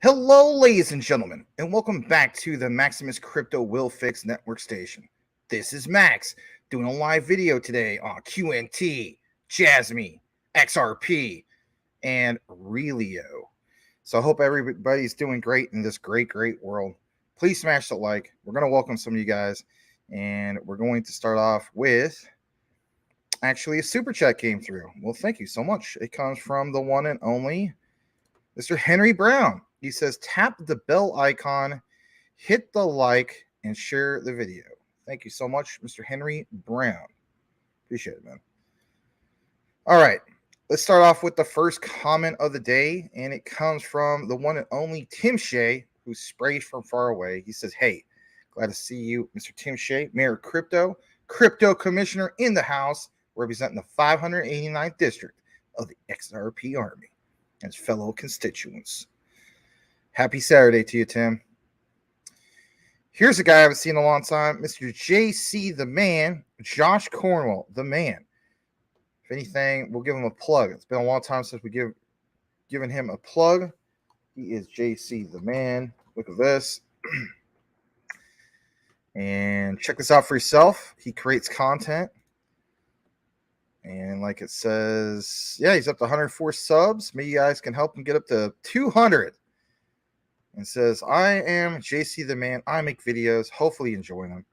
Hello, ladies and gentlemen, and welcome back to the Maximus Crypto Will Fix Network Station. This is Max doing a live video today on QNT, JASMY, XRP, and Realio. So I hope everybody's doing great in this great world. Please smash the like. We're going to welcome some of you guys, and we're going to start off with actually a super chat came through. Well, thank you so much. It comes from the one and only Mr. Henry Brown. He says, tap the bell icon, hit the like, and share the video. Thank you so much, Mr. Henry Brown. Appreciate it, man. All right. Let's start off with the first comment of the day, and it comes from the one and only Tim Shea, who sprayed from far away. He says, hey, glad to see you, Mr. Tim Shea, Mayor of Crypto Commissioner in the House, representing the 589th District of the XRP Army and his fellow constituents. Happy Saturday to you, Tim. Here's a guy I haven't seen in a long time, Mr. JC the Man, Josh Cornwell, the man. If anything, we'll give him a plug. It's been a long time since we given him a plug. He is JC the Man. Look at this. And check this out for yourself. He creates content. And like it says, yeah, he's up to 104 subs. Maybe you guys can help him get up to 200. And says, I am JC the Man. I make videos. Hopefully you enjoy them.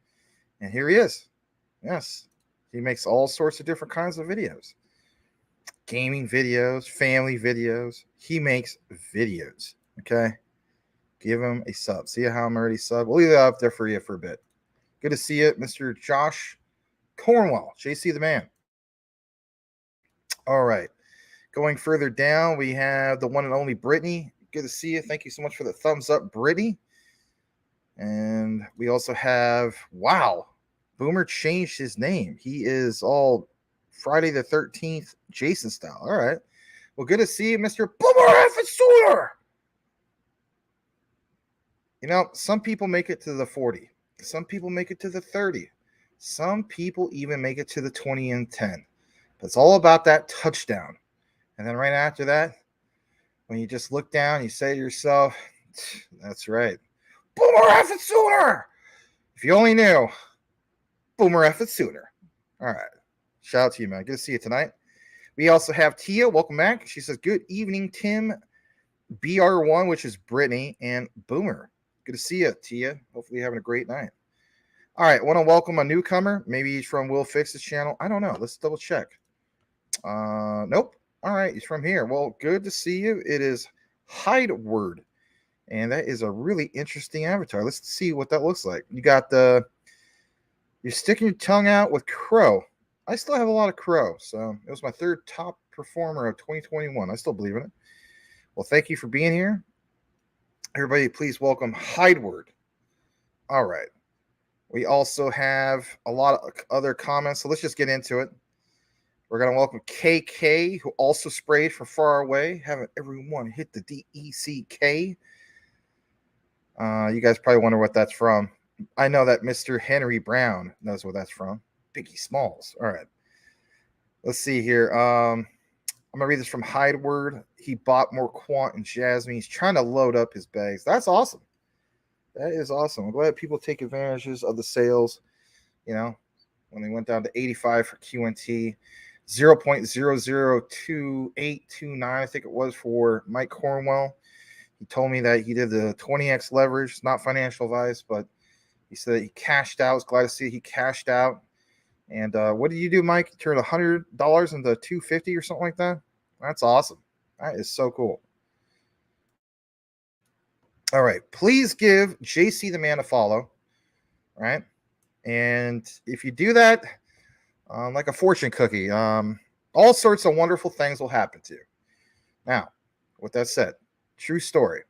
And here he is. Yes. He makes all sorts of different kinds of videos. Gaming videos, family videos. He makes videos. Okay? Give him a sub. See how I'm already sub? We'll leave that up there for you for a bit. Good to see you, Mr. Josh Cornwell. JC the Man. All right. Going further down, we have the one and only Brittany. Good to see you. Thank you so much for the thumbs up, Brittany. And we also have, wow, Boomer changed his name. He is all Friday the 13th Jason style. All right. Well, good to see you, Mr. Boomer Effensor. You know, some people make it to the 40. Some people make it to the 30. Some people even make it to the 20 and 10. But it's all about that touchdown. And then right after that, when you just look down, you say to yourself, that's right. Boomer F it sooner. If you only knew, Boomer F it sooner. All right. Shout out to you, man. Good to see you tonight. We also have Tia. Welcome back. She says, good evening, Tim, BR1, which is Brittany, and Boomer. Good to see you, Tia. Hopefully you're having a great night. All right. I want to welcome a newcomer. Maybe he's from Will Fix's channel. I don't know. Let's double check. Nope. All right, he's from here. Well, good to see you. It is Hideword, and that is a really interesting avatar. Let's see what that looks like. You got you're sticking your tongue out with Crow. I still have a lot of Crow, so it was my third top performer of 2021. I still believe in it. Well, thank you for being here. Everybody, please welcome Hideword. All right. We also have a lot of other comments, so let's just get into it. We're going to welcome KK, who also sprayed from far away. Haven't everyone hit the DECK? You guys probably wonder what that's from. I know that Mr. Henry Brown knows where that's from. Biggie Smalls. All right. Let's see here. I'm going to read this from Hideword. He bought more quant and JASMY. He's trying to load up his bags. That's awesome. That is awesome. I'm glad people take advantages of the sales. You know, when they went down to 85 for QNT. 0.002829, I think it was, for Mike Cornwell. He told me that he did the 20x leverage, not financial advice, but he said he cashed out. I was glad to see he cashed out. And what did you do, Mike? You turned $100 into $250 or something like that? That's awesome. That is so cool. All right. Please give JC the Man a follow. All right. And if you do that, like a fortune cookie, all sorts of wonderful things will happen to you. Now, with that said, true story.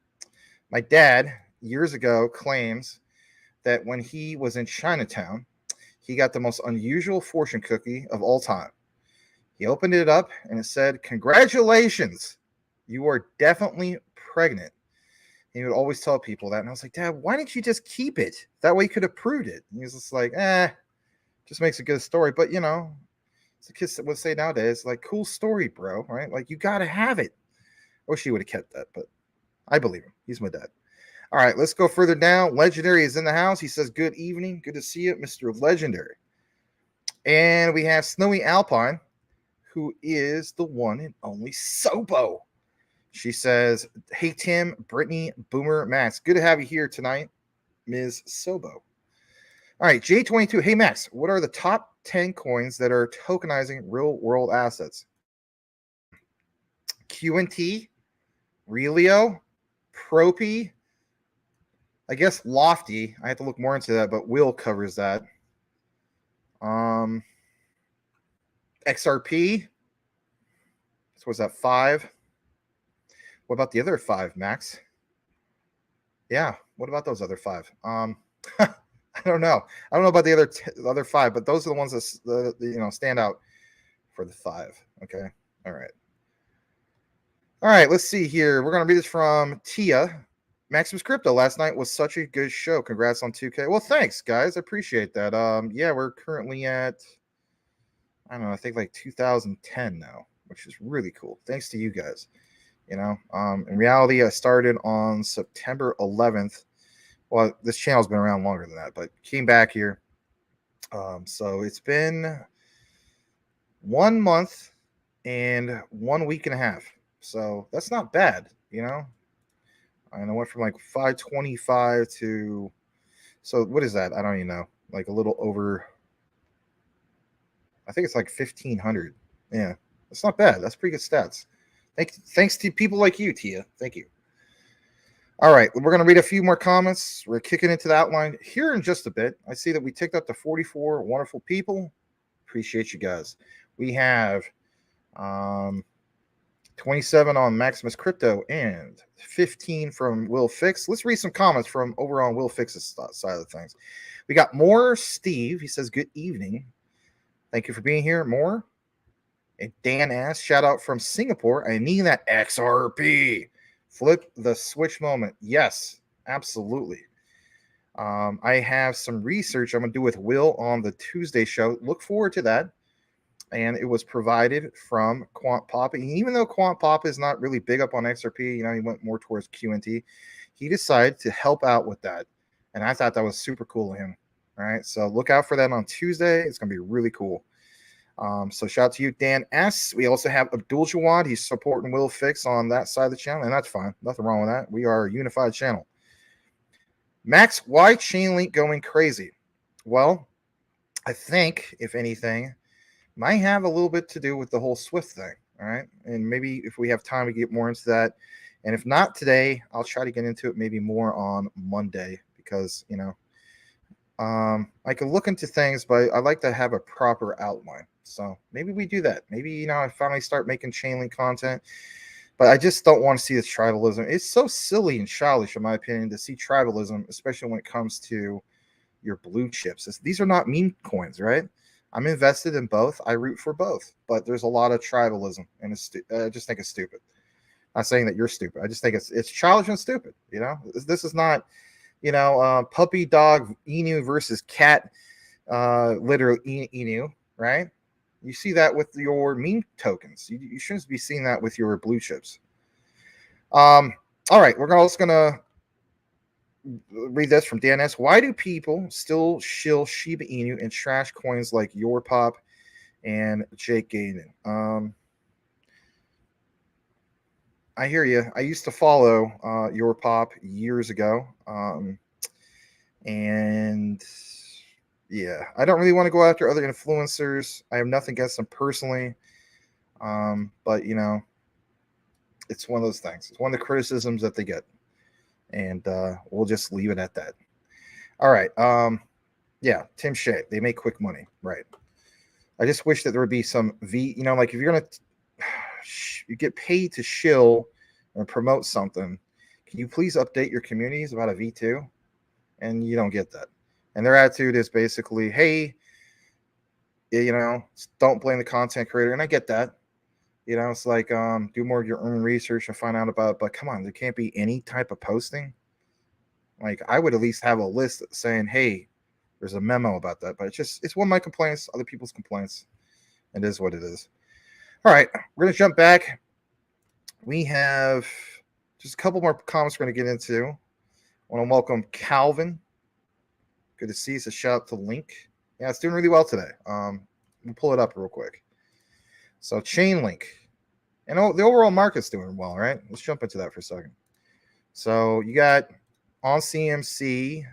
My dad, years ago, claims that when he was in Chinatown, he got the most unusual fortune cookie of all time. He opened it up and it said, congratulations, you are definitely pregnant. He would always tell people that. And I was like, Dad, why didn't you just keep it? That way you could have proved it. And he was just like, just makes a good story. But, you know, as the kids would say nowadays, like, cool story, bro, right? Like, you got to have it. I wish he would have kept that, but I believe him. He's my dad. All right, let's go further down. Legendary is in the house. He says, good evening. Good to see you, Mr. Legendary. And we have Snowy Alpine, who is the one and only Sobo. She says, hey, Tim, Brittany, Boomer, Max. Good to have you here tonight, Ms. Sobo. All right, J22. Hey, Max, what are the top 10 coins that are tokenizing real-world assets? QNT, Realio, Propy, I guess Lofty. I have to look more into that, but Will covers that. XRP. So was that 5? What about the other 5, Max? Yeah, what about those other 5? I don't know. I don't know about the other 5, but those are the ones that stand out for the 5. Okay. All right. All right, let's see here. We're going to read this from Tia. Maximus Crypto last night was such a good show. Congrats on 2K. Well, thanks, guys. I appreciate that. Yeah, we're currently at, I don't know, I think like 2010 now, which is really cool. Thanks to you guys. In reality, I started on September 11th. Well, this channel's been around longer than that, but came back here. So it's been 1 month and 1 week and a half. So that's not bad, And I went from like 525 to, so what is that? I don't even know. Like a little over, I think it's like 1,500. Yeah, that's not bad. That's pretty good stats. Thanks to people like you, Tia. Thank you. All right, we're going to read a few more comments. We're kicking into the outline here in just a bit. I see that we ticked up to 44 wonderful people. Appreciate you guys. We have 27 on Maximus Crypto and 15 from Will Fix. Let's read some comments from over on Will Fix's side of things. We got more Steve. He says, good evening. Thank you for being here. More. And Dan asks, shout out from Singapore. I need that XRP. Flip the switch moment. Yes, absolutely. I have some research I'm going to do with Will on the Tuesday show. Look forward to that. And it was provided from Quant Pop. And even though Quant Pop is not really big up on XRP, he went more towards QNT. He decided to help out with that. And I thought that was super cool of him. All right. So look out for that on Tuesday. It's going to be really cool. So shout out to you, Dan S. We also have Abdul Jawad. He's supporting Will Fix on that side of the channel. And that's fine. Nothing wrong with that. We are a unified channel. Max, why Chainlink going crazy? Well, I think, if anything, might have a little bit to do with the whole Swift thing. All right. And maybe if we have time to get more into that. And if not today, I'll try to get into it maybe more on Monday because, I can look into things, but I like to have a proper outline. So maybe we do that. Maybe, I finally start making Chainlink content. But I just don't want to see this tribalism. It's so silly and childish, in my opinion, to see tribalism, especially when it comes to your blue chips. These are not meme coins, right? I'm invested in both. I root for both. But there's a lot of tribalism, and I just think it's stupid. I'm not saying that you're stupid. I just think it's childish and stupid. This is not, puppy dog emu versus cat litter emu, right? You see that with your meme tokens. You shouldn't be seeing that with your blue chips. All right, we're also gonna read this from DNS. Why do people still shill Shiba Inu and trash coins like Your Pop and Jake Gaiden? I hear you. I used to follow Your Pop years ago, and yeah, I don't really want to go after other influencers. I have nothing against them personally. But it's one of those things. It's one of the criticisms that they get. And we'll just leave it at that. All right. Yeah, Tim Shea. They make quick money. Right. I just wish that there would be some like if you're going to you get paid to shill and promote something, can you please update your communities about a V2? And you don't get that. And their attitude is basically, hey, don't blame the content creator. And I get that. It's like do more of your own research and find out about it. But come on, there can't be any type of posting. Like I would at least have a list saying, hey, there's a memo about that. But it's one of my complaints, other people's complaints. It is what it is. All right, we're going to jump back. We have Just a couple more comments we're going to get into. I want to welcome Calvin. Good to see you. So shout out to Link. Yeah, it's doing really well today. We'll pull it up real quick. So Chainlink. And the overall market's doing well, right? Let's jump into that for a second. So you got on CMC,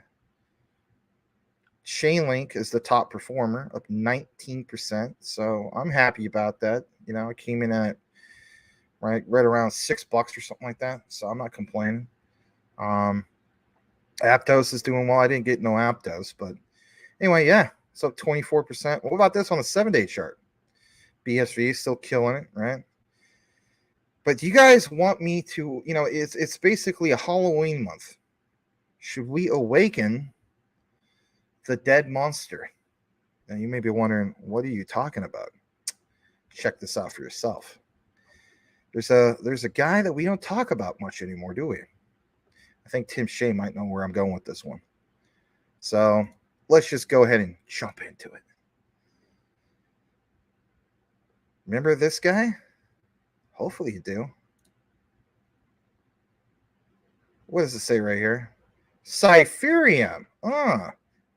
Chainlink is the top performer, up 19%. So I'm happy about that. You know, it came in at right around $6 or something like that. So I'm not complaining. Aptos is doing well. I didn't get no Aptos, but anyway, yeah, it's up 24%. What about this on the 7-day chart? BSV is still killing it, right? But do you guys want me to, you know, it's basically a Halloween month. Should we awaken the dead monster? Now you may be wondering, what are you talking about? Check this out for yourself. There's a guy that we don't talk about much anymore, do we? I think Tim Shea might know where I'm going with this one. So let's just go ahead and jump into it. Remember this guy? Hopefully you do. What does it say right here? Cspr,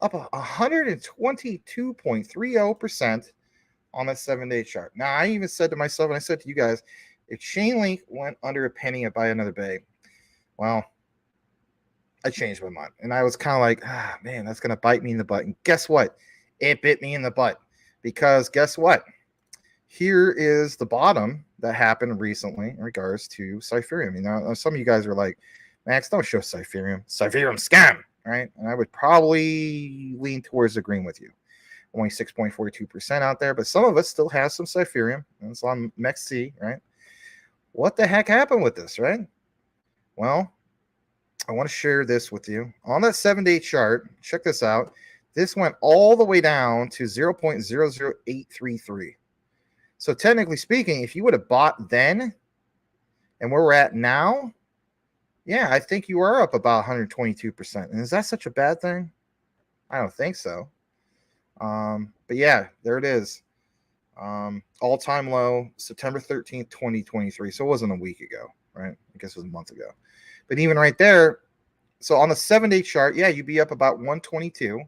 up 122.30% on that 7-day chart. Now, I even said to myself, and I said to you guys, if Chainlink went under a penny, I'd buy another bag. Well, I changed my mind. And I was kind of like, man, that's going to bite me in the butt. And guess what? It bit me in the butt. Because guess what? Here is the bottom that happened recently in regards to Cspr. You know, some of you guys are like, Max, don't show Cspr. Cspr scam, right? And I would probably lean towards agreeing with you. Only 6.42% out there, but some of us still have some Cspr, and it's on MEXC, right? What the heck happened with this, right? Well, I want to share this with you. On that 7-day chart, check this out. This went all the way down to 0.00833. So technically speaking, if you would have bought then and where we're at now, yeah, I think you are up about 122%. And is that such a bad thing? I don't think so. But yeah, there it is. All-time low, September 13th, 2023. So it wasn't a week ago, right? I guess it was a month ago. But even right there, so on the 7-day chart, yeah, you'd be up about 122.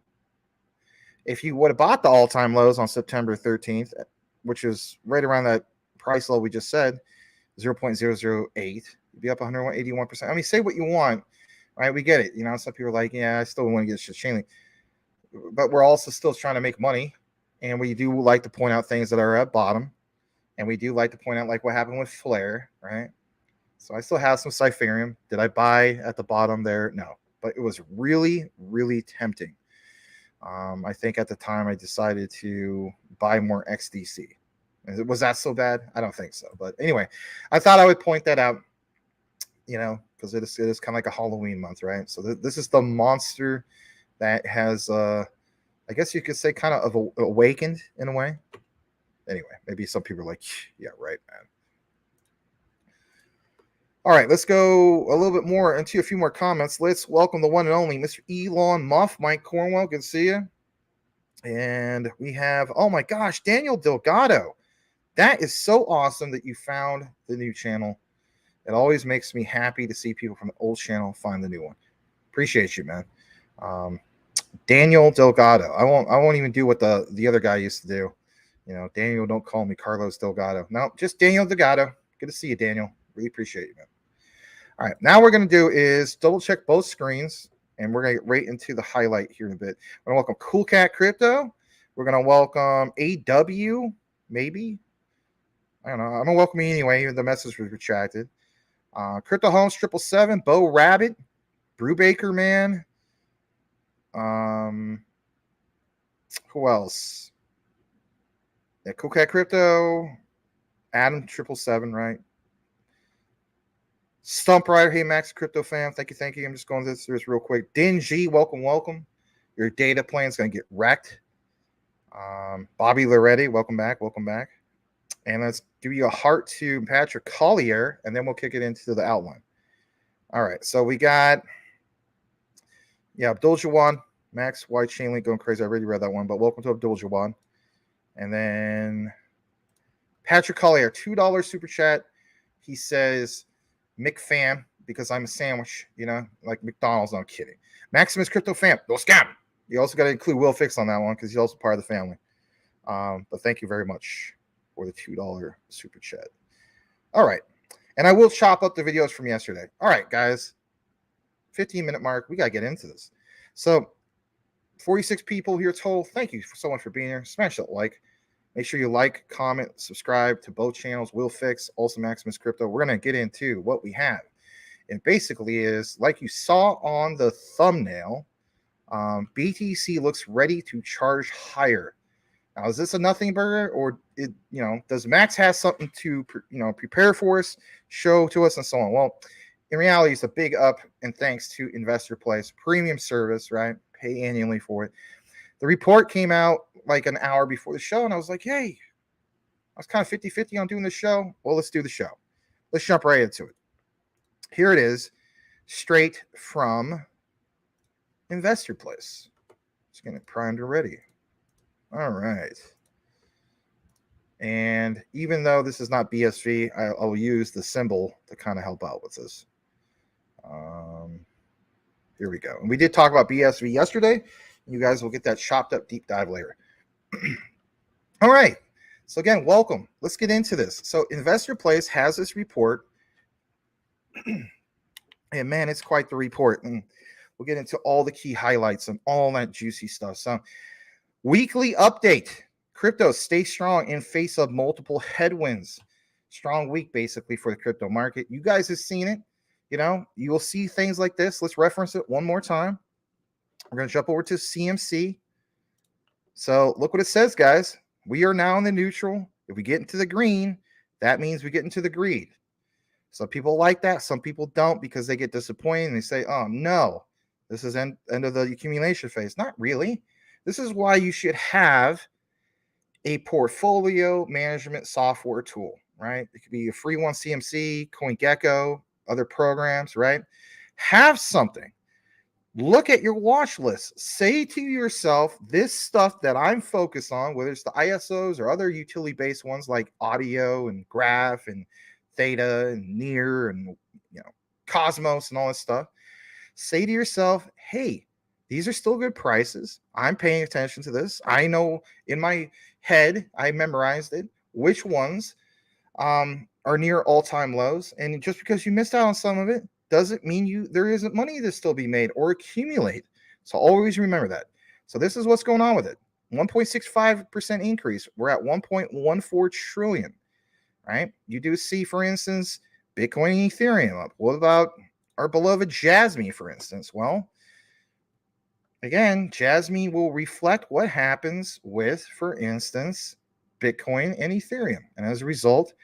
If you would have bought the all-time lows on September 13th, which is right around that price level we just said, 0.008, you'd be up 181%. I mean, say what you want, right? We get it. You know, some people are like, yeah, I still want to get Chainlink. But we're also still trying to make money. And we do like to point out things that are at bottom. And we do like to point out like what happened with Flare, right? So I still have some Cspr. Did I buy at the bottom there? No. But it was really, really tempting. I think at the time I decided to buy more XDC. Was that so bad? I don't think so. But anyway, I thought I would point that out, you know, because it is kind of like a Halloween month, right? So this is the monster that has, I guess you could say, kind of awakened in a way. Anyway, maybe some people are like, yeah, right, man. All right, let's go a little bit more into a few more comments. Let's welcome the one and only Mr. Elon Muff, Mike Cornwell. Good to see you. And we have, oh my gosh, Daniel Delgado. That is so awesome that you found the new channel. It always makes me happy to see people from the old channel find the new one. Appreciate you, man. Daniel Delgado. I won't even do what the other guy used to do. You know, Daniel, don't call me Carlos Delgado. No, just Daniel Delgado. Good to see you, Daniel. Really appreciate you, man. All right, now what we're going to do is double check both screens, and we're going to get right into the highlight here in a bit. We're going to welcome Cool Cat Crypto. We're going to welcome AW, maybe. I don't know. I'm going to welcome you anyway. The message was retracted. Crypto Homes 777, Bo Rabbit, Brubaker Man. Who else? Yeah, Cool Cat Crypto, Adam 777, right? Stump Rider, hey Max Crypto fam, thank you. I'm just going through this real quick. Dingy, welcome. Your data plan is going to get wrecked. Bobby Loretti, welcome back. And let's give you a heart to Patrick Collier, and then we'll kick it into the outline. All right, so we got, Abdul Jawan, Max White Chainlink going crazy. I already read that one, but welcome to Abdul Jawan. And then Patrick Collier, $2 super chat. He says, Mick Fam, because I'm a sandwich, like McDonald's. No, I'm kidding. Maximus Crypto Fam, no scam. You also got to include Will Fix on that one because he's also part of the family. But thank you very much for the $2 super chat. All right. And I will chop up the videos from yesterday. All right, guys. 15-minute mark. We got to get into this. So 46 people here total. Thank you so much for being here. Smash that like. Make sure you like, comment, subscribe to both channels, Will Fix, also Maximus Crypto. We're going to get into what we have. And basically is, like you saw on the thumbnail, BTC looks ready to charge higher. Now, is this a nothing burger, or does Max have something to prepare for us, show to us, and so on? Well, in reality, it's a big up, and thanks to Investor Place, premium service, right? Pay annually for it. The report came out like an hour before the show, and I was like, hey, I was kind of 50-50 on doing the show. Well, let's do the show. Let's jump right into it. Here it is, straight from Investor Place. Just getting it primed already. All right. And even though this is not BSV, I'll use the symbol to kind of help out with this. Here we go. And we did talk about BSV yesterday. You guys will get that chopped up deep dive later. All right. So again, welcome. Let's get into this. So Investor Place has this report. And man, it's quite the report. And we'll get into all the key highlights and all that juicy stuff. So weekly update. Crypto stay strong in face of multiple headwinds. Strong week, basically, for the crypto market. You guys have seen it. You will see things like this. Let's reference it one more time. We're going to jump over to CMC. So look what it says, guys. We are now in the neutral. If we get into the green, that means we get into the green. Some people like that. Some people don't because they get disappointed and they say, oh, no, this is end of the accumulation phase. Not really. This is why you should have a portfolio management software tool, right? It could be a free one, CMC, CoinGecko, other programs, right? Have something. Look at your watch list. Say to yourself, this stuff that I'm focused on, whether it's the ISOs or other utility-based ones like Audio and Graph and Theta and Near and Cosmos and all this stuff, say to yourself, hey, these are still good prices. I'm paying attention to this. I know in my head, I memorized it, which ones are near all-time lows. And just because you missed out on some of it doesn't mean there isn't money to still be made or accumulate. So always remember that. So this is what's going on with it. 1.65% increase. We're at 1.14 trillion, right? You do see, for instance, Bitcoin and Ethereum up. What about our beloved JASMY, for instance? Well, again, JASMY will reflect what happens with, for instance, Bitcoin and Ethereum. And as a result,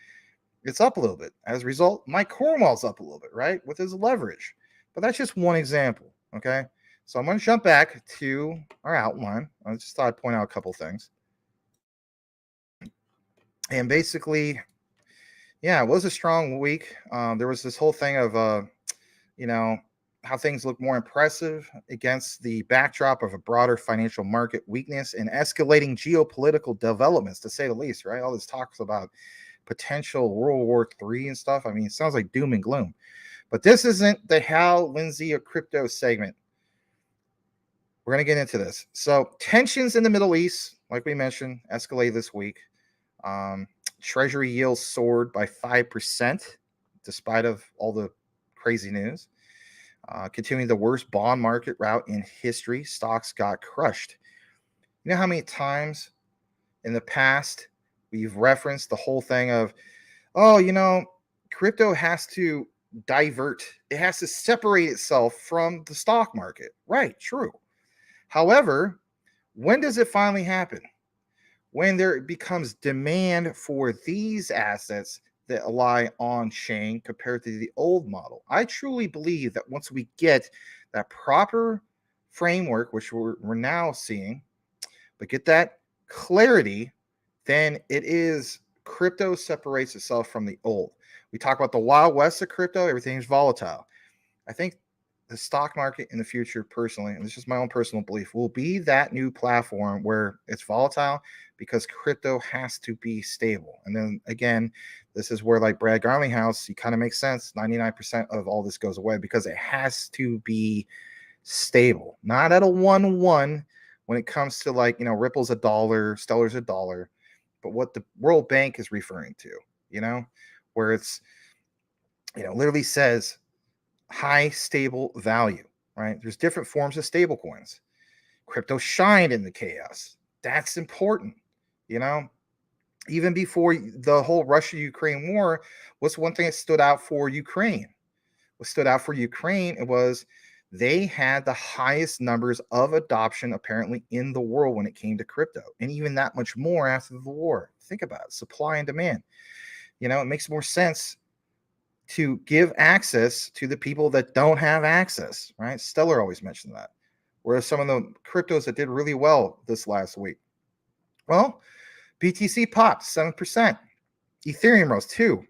it's up a little bit. As a result, Mike Cornwell's up a little bit, right? With his leverage. But that's just one example, okay? So I'm going to jump back to our outline. I just thought I'd point out a couple things. And basically, yeah, it was a strong week. There was this whole thing of, how things look more impressive against the backdrop of a broader financial market weakness and escalating geopolitical developments, to say the least, right? All this talks about potential World War III and stuff. I mean, it sounds like doom and gloom. But this isn't the Hal Lindsey of crypto segment. We're going to get into this. So tensions in the Middle East, like we mentioned, escalated this week. Treasury yields soared by 5%, despite of all the crazy news. Continuing the worst bond market rout in history, stocks got crushed. You know how many times in the past we've referenced the whole thing of, crypto has to divert. It has to separate itself from the stock market. Right, true. However, when does it finally happen? When there becomes demand for these assets that lie on chain compared to the old model. I truly believe that once we get that proper framework, which we're now seeing, but get that clarity, then it is crypto separates itself from the old. We talk about the Wild West of crypto, everything's volatile. I think the stock market in the future, personally, and this is my own personal belief, will be that new platform where it's volatile because crypto has to be stable. And then again, this is where, like Brad Garlinghouse, it kind of makes sense. 99% of all this goes away because it has to be stable, not at a 1-1 when it comes to, like, Ripple's $1, Stellar's $1, but what the World Bank is referring to, where it's, literally says high stable value, right? There's different forms of stable coins. Crypto shined in the chaos. That's important, even before the whole Russia-Ukraine war. What's one thing that stood out for Ukraine? What stood out for Ukraine, it was they had the highest numbers of adoption apparently in the world when it came to crypto, and even that much more after the war. Think about it, supply and demand. It makes more sense to give access to the people that don't have access, right? Stellar always mentioned that. Whereas some of the cryptos that did really well this last week, well, BTC popped 7%, Ethereum rose 2%,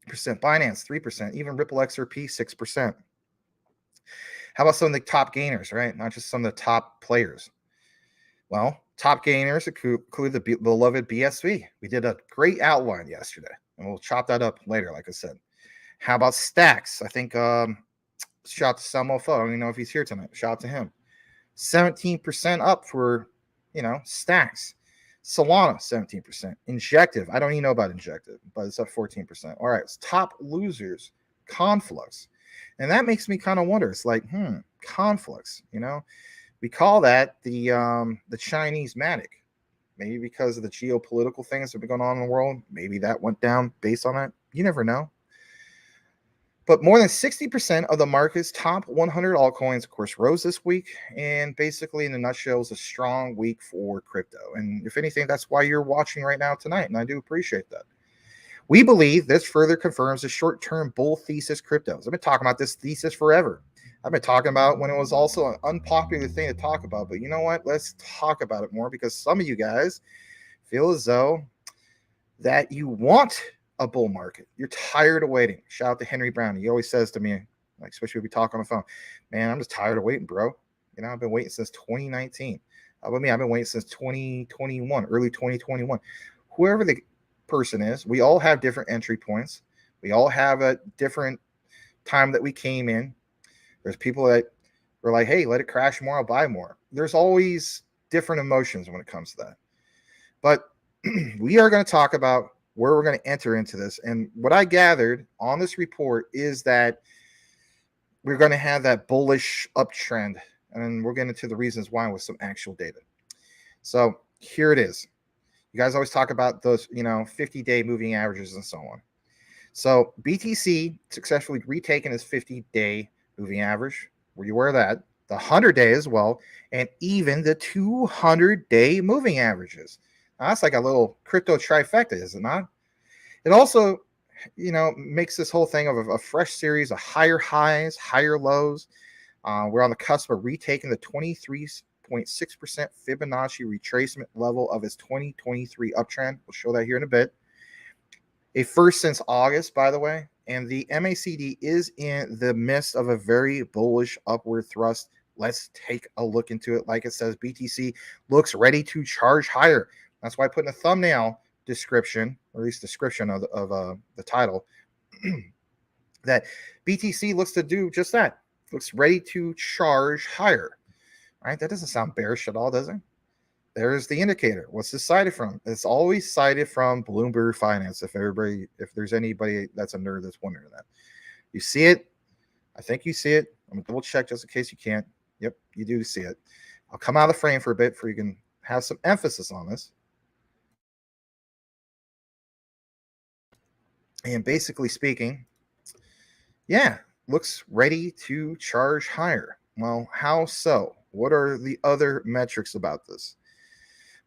Binance 3%, even Ripple XRP 6%. How about some of the top gainers, right? Not just some of the top players. Well, top gainers include the beloved BSV. We did a great outline yesterday, and we'll chop that up later, like I said. How about Stacks? I think shout out to Salmofo. I don't even know if he's here tonight. Shout out to him. 17% up for, Stacks. Solana, 17%. Injective. I don't even know about Injective, but it's up 14%. All right. It's top losers. Conflux. And that makes me kind of wonder. It's like, Conflux, we call that the Chinese Matic. Maybe because of the geopolitical things that have been going on in the world. Maybe that went down based on that. You never know. But more than 60% of the market's top 100 altcoins, of course, rose this week. And basically, in a nutshell, it was a strong week for crypto. And if anything, that's why you're watching right now tonight. And I do appreciate that. We believe this further confirms the short-term bull thesis cryptos. I've been talking about this thesis forever. I've been talking about when it was also an unpopular thing to talk about. But you know what? Let's talk about it more, because some of you guys feel as though that you want a bull market. You're tired of waiting. Shout out to Henry Brown. He always says to me, like, especially when we talk on the phone, man, I'm just tired of waiting, bro. I've been waiting since 2019. How about me? I've been waiting since 2021, early 2021. Whoever the person is, we all have different entry points. We all have a different time that we came in. There's people that were like, hey, let it crash more, I'll buy more. There's always different emotions when it comes to that. But we are going to talk about where we're going to enter into this. And what I gathered on this report is that we're going to have that bullish uptrend. And we'll get into the reasons why with some actual data. So here it is. You guys always talk about those, 50-day moving averages and so on. So BTC successfully retaken its 50-day moving average. Were you aware of that? The 100-day as well, and even the 200-day moving averages. Now, that's like a little crypto trifecta, is it not? It also, makes this whole thing of a fresh series of higher highs, higher lows. We're on the cusp of retaking the 23.6% Fibonacci retracement level of its 2023 uptrend. We'll show that here in a bit. A first since August, by the way. And the MACD is in the midst of a very bullish upward thrust. Let's take a look into it. Like it says, BTC looks ready to charge higher. That's why I put in a thumbnail description, or at least description of the title, that BTC looks to do just that. Looks ready to charge higher. Right? That doesn't sound bearish at all, does it? There's the indicator. What's this cited from? It's always cited from Bloomberg Finance. If there's anybody that's a nerd that's wondering that. You see it? I think you see it. I'm gonna double check just in case you can't. Yep, you do see it. I'll come out of the frame for a bit so you can have some emphasis on this. And basically speaking, yeah, looks ready to charge higher. Well, how so? What are the other metrics about this?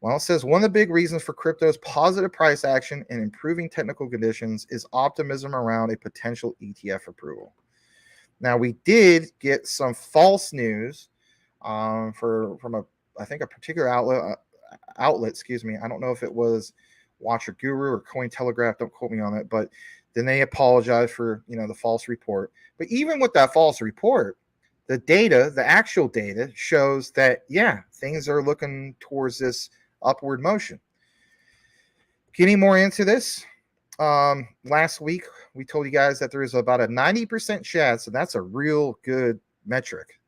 Well, it says one of the big reasons for crypto's positive price action and improving technical conditions is optimism around a potential ETF approval. Now, we did get some false news from a particular outlet. Excuse me. I don't know if it was Watcher Guru or Cointelegraph. Don't quote me on it. But then they apologized for the false report. But even with that false report, the data, the actual data, shows that, yeah, things are looking towards this upward motion. Getting more into this, last week we told you guys that there is about a 90% chance, and that's a real good metric,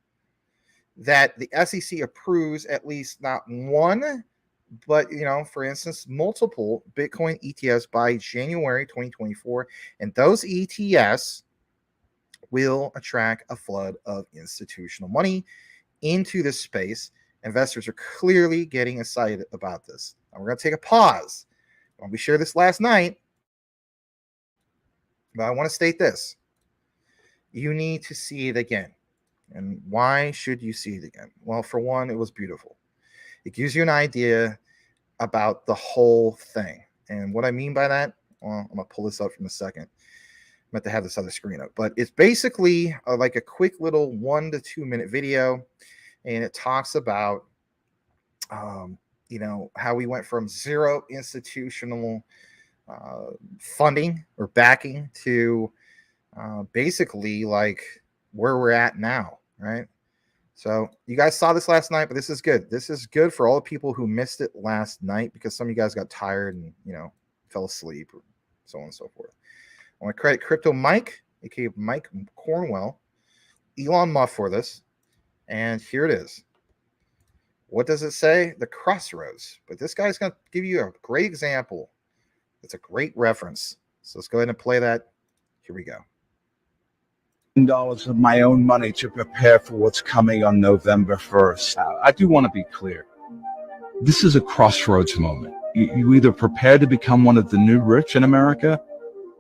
that the SEC approves at least not one, but, for instance, multiple Bitcoin ETFs by January 2024. And those ETFs will attract a flood of institutional money into this space. Investors are clearly getting excited about this. Now we're going to take a pause. We shared this last night, but I want to state this. You need to see it again. And why should you see it again? Well, for one, it was beautiful. It gives you an idea about the whole thing. And what I mean by that, well, I'm going to pull this up from a second. I'm meant to have this other screen up, but it's basically like a quick little 1 to 2 minute video. And it talks about, how we went from zero institutional funding or backing to basically like where we're at now, right? So you guys saw this last night, but this is good. This is good for all the people who missed it last night because some of you guys got tired and, fell asleep or so on and so forth. I want to credit Crypto Mike, aka Mike Cornwell, Elon Musk for this. And here it is. What does it say? The crossroads. But this guy's going to give you a great example. It's a great reference. So let's go ahead and play that. Here we go. Dollars of my own money to prepare for what's coming on November 1st. I do want to be clear. This is a crossroads moment. You either prepare to become one of the new rich in America,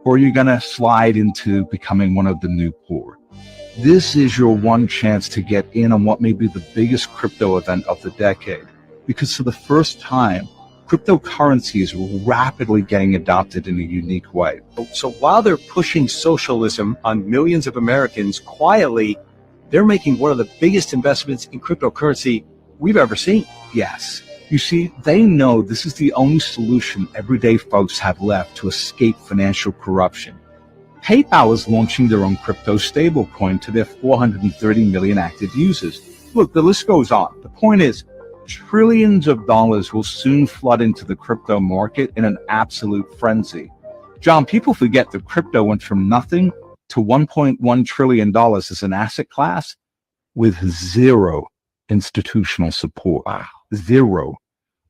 or you're going to slide into becoming one of the new poor. This is your one chance to get in on what may be the biggest crypto event of the decade, because for the first time, cryptocurrency is rapidly getting adopted in a unique way. So while they're pushing socialism on millions of Americans quietly, they're making one of the biggest investments in cryptocurrency we've ever seen. Yes. You see, they know this is the only solution everyday folks have left to escape financial corruption. PayPal is launching their own crypto stablecoin to their 430 million active users. Look, the list goes on. The point is, trillions of dollars will soon flood into the crypto market in an absolute frenzy. John, people forget that crypto went from nothing to $1.1 trillion as an asset class with zero institutional support. Wow. Zero.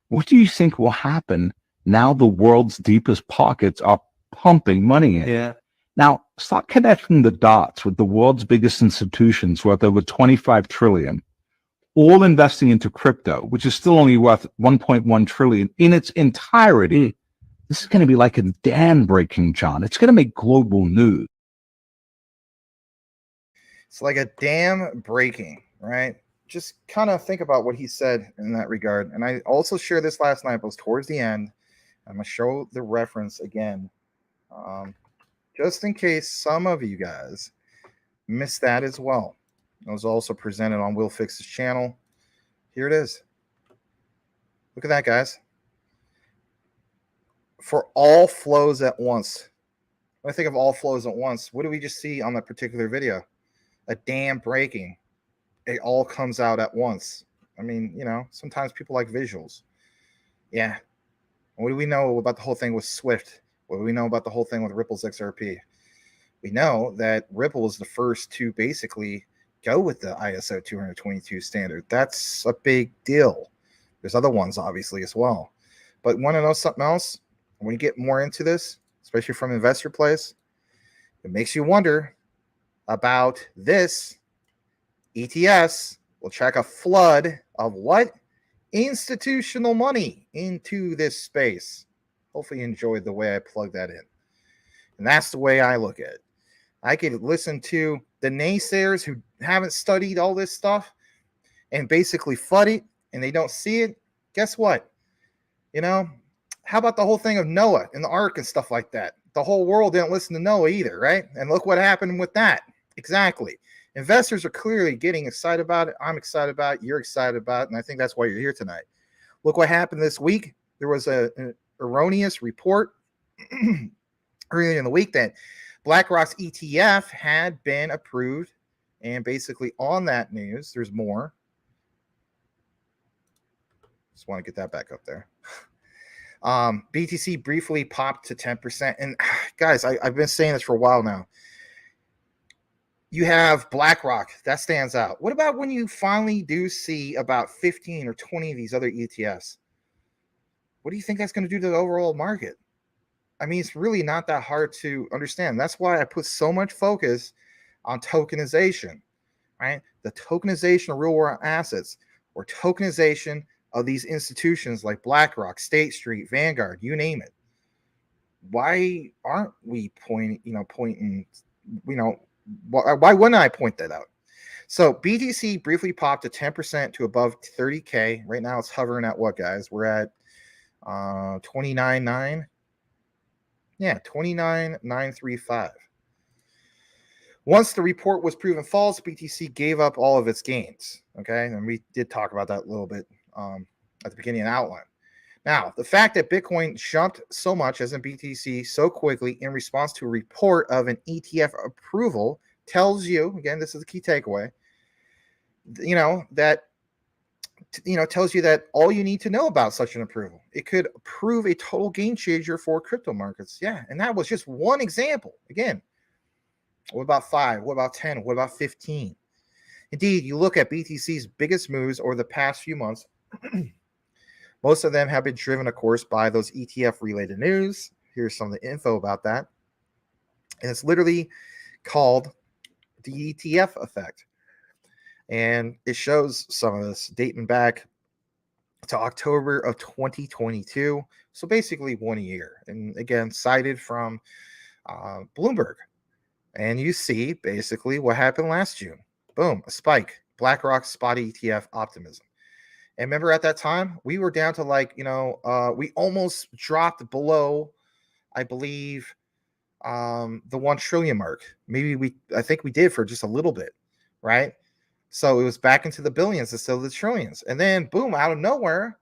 What do you think will happen now the world's deepest pockets are pumping money in? Yeah. Now, start connecting the dots with the world's biggest institutions worth over 25 trillion. All investing into crypto, which is still only worth 1.1 trillion in its entirety. This is going to be like a dam breaking, John. It's going to make global news. It's like a dam breaking, right? Just kind of think about what he said in that regard. And I also shared this last night, but it was towards the end. I'm going to show the reference again, just in case some of you guys missed that as well. It was also presented on Will Fix's channel. Here it is. Look at that, guys. For all flows at once. When I think of all flows at once, what do we just see on that particular video? A dam breaking. It all comes out at once. I mean, sometimes people like visuals. Yeah. What do we know about the whole thing with Swift? What do we know about the whole thing with Ripple's XRP? We know that Ripple is the first to basically go with the ISO 222 standard. That's a big deal. There's other ones, obviously, as well. But want to know something else? When you get more into this, especially from investor plays, it makes you wonder about this. ETFs will track a flood of what? Institutional money into this space. Hopefully you enjoyed the way I plugged that in. And that's the way I look at it. I could listen to the naysayers who haven't studied all this stuff and basically FUD it and they don't see it. Guess what? How about the whole thing of Noah and the ark and stuff like that? The whole world didn't listen to Noah either, right? And look what happened with that. Exactly. Investors are clearly getting excited about it. I'm excited about it. You're excited about it. And I think that's why you're here tonight. Look what happened this week. There was an erroneous report earlier in the week that BlackRock's ETF had been approved And basically on that news, there's more. Just want to get that back up there. BTC briefly popped to 10%. And guys, I've been saying this for a while now. You have BlackRock, that stands out. What about when you finally do see about 15 or 20 of these other ETFs? What do you think that's going to do to the overall market? I mean, it's really not that hard to understand. That's why I put so much focus on tokenization, right? The tokenization of real world assets, or tokenization of these institutions like BlackRock, State Street, Vanguard, you name it. Why aren't we pointing, why wouldn't I point that out? So BTC briefly popped to 10% to above 30K. Right now it's hovering at what, guys? We're at 29.9. Yeah, 29,935. Once the report was proven false, BTC gave up all of its gains. Okay, and we did talk about that a little bit at the beginning of the outline. Now, the fact that Bitcoin jumped so much as in BTC so quickly in response to a report of an ETF approval tells you, again, this is the key takeaway, tells you that all you need to know about such an approval. It could prove a total game changer for crypto markets. Yeah, and that was just one example. Again, what about 5? What about 10? What about 15? Indeed, you look at BTC's biggest moves over the past few months, most of them have been driven, of course, by those ETF-related news. Here's some of the info about that. And it's literally called the ETF effect. And it shows some of this dating back to October of 2022. So basically 1 year. And again, cited from Bloomberg. And you see basically what happened last June. Boom, a spike. BlackRock spot ETF optimism. And remember at that time, we were down to we almost dropped below, I believe, the 1 trillion mark. I think we did for just a little bit, right? So it was back into the billions instead of the trillions. And then boom, out of nowhere,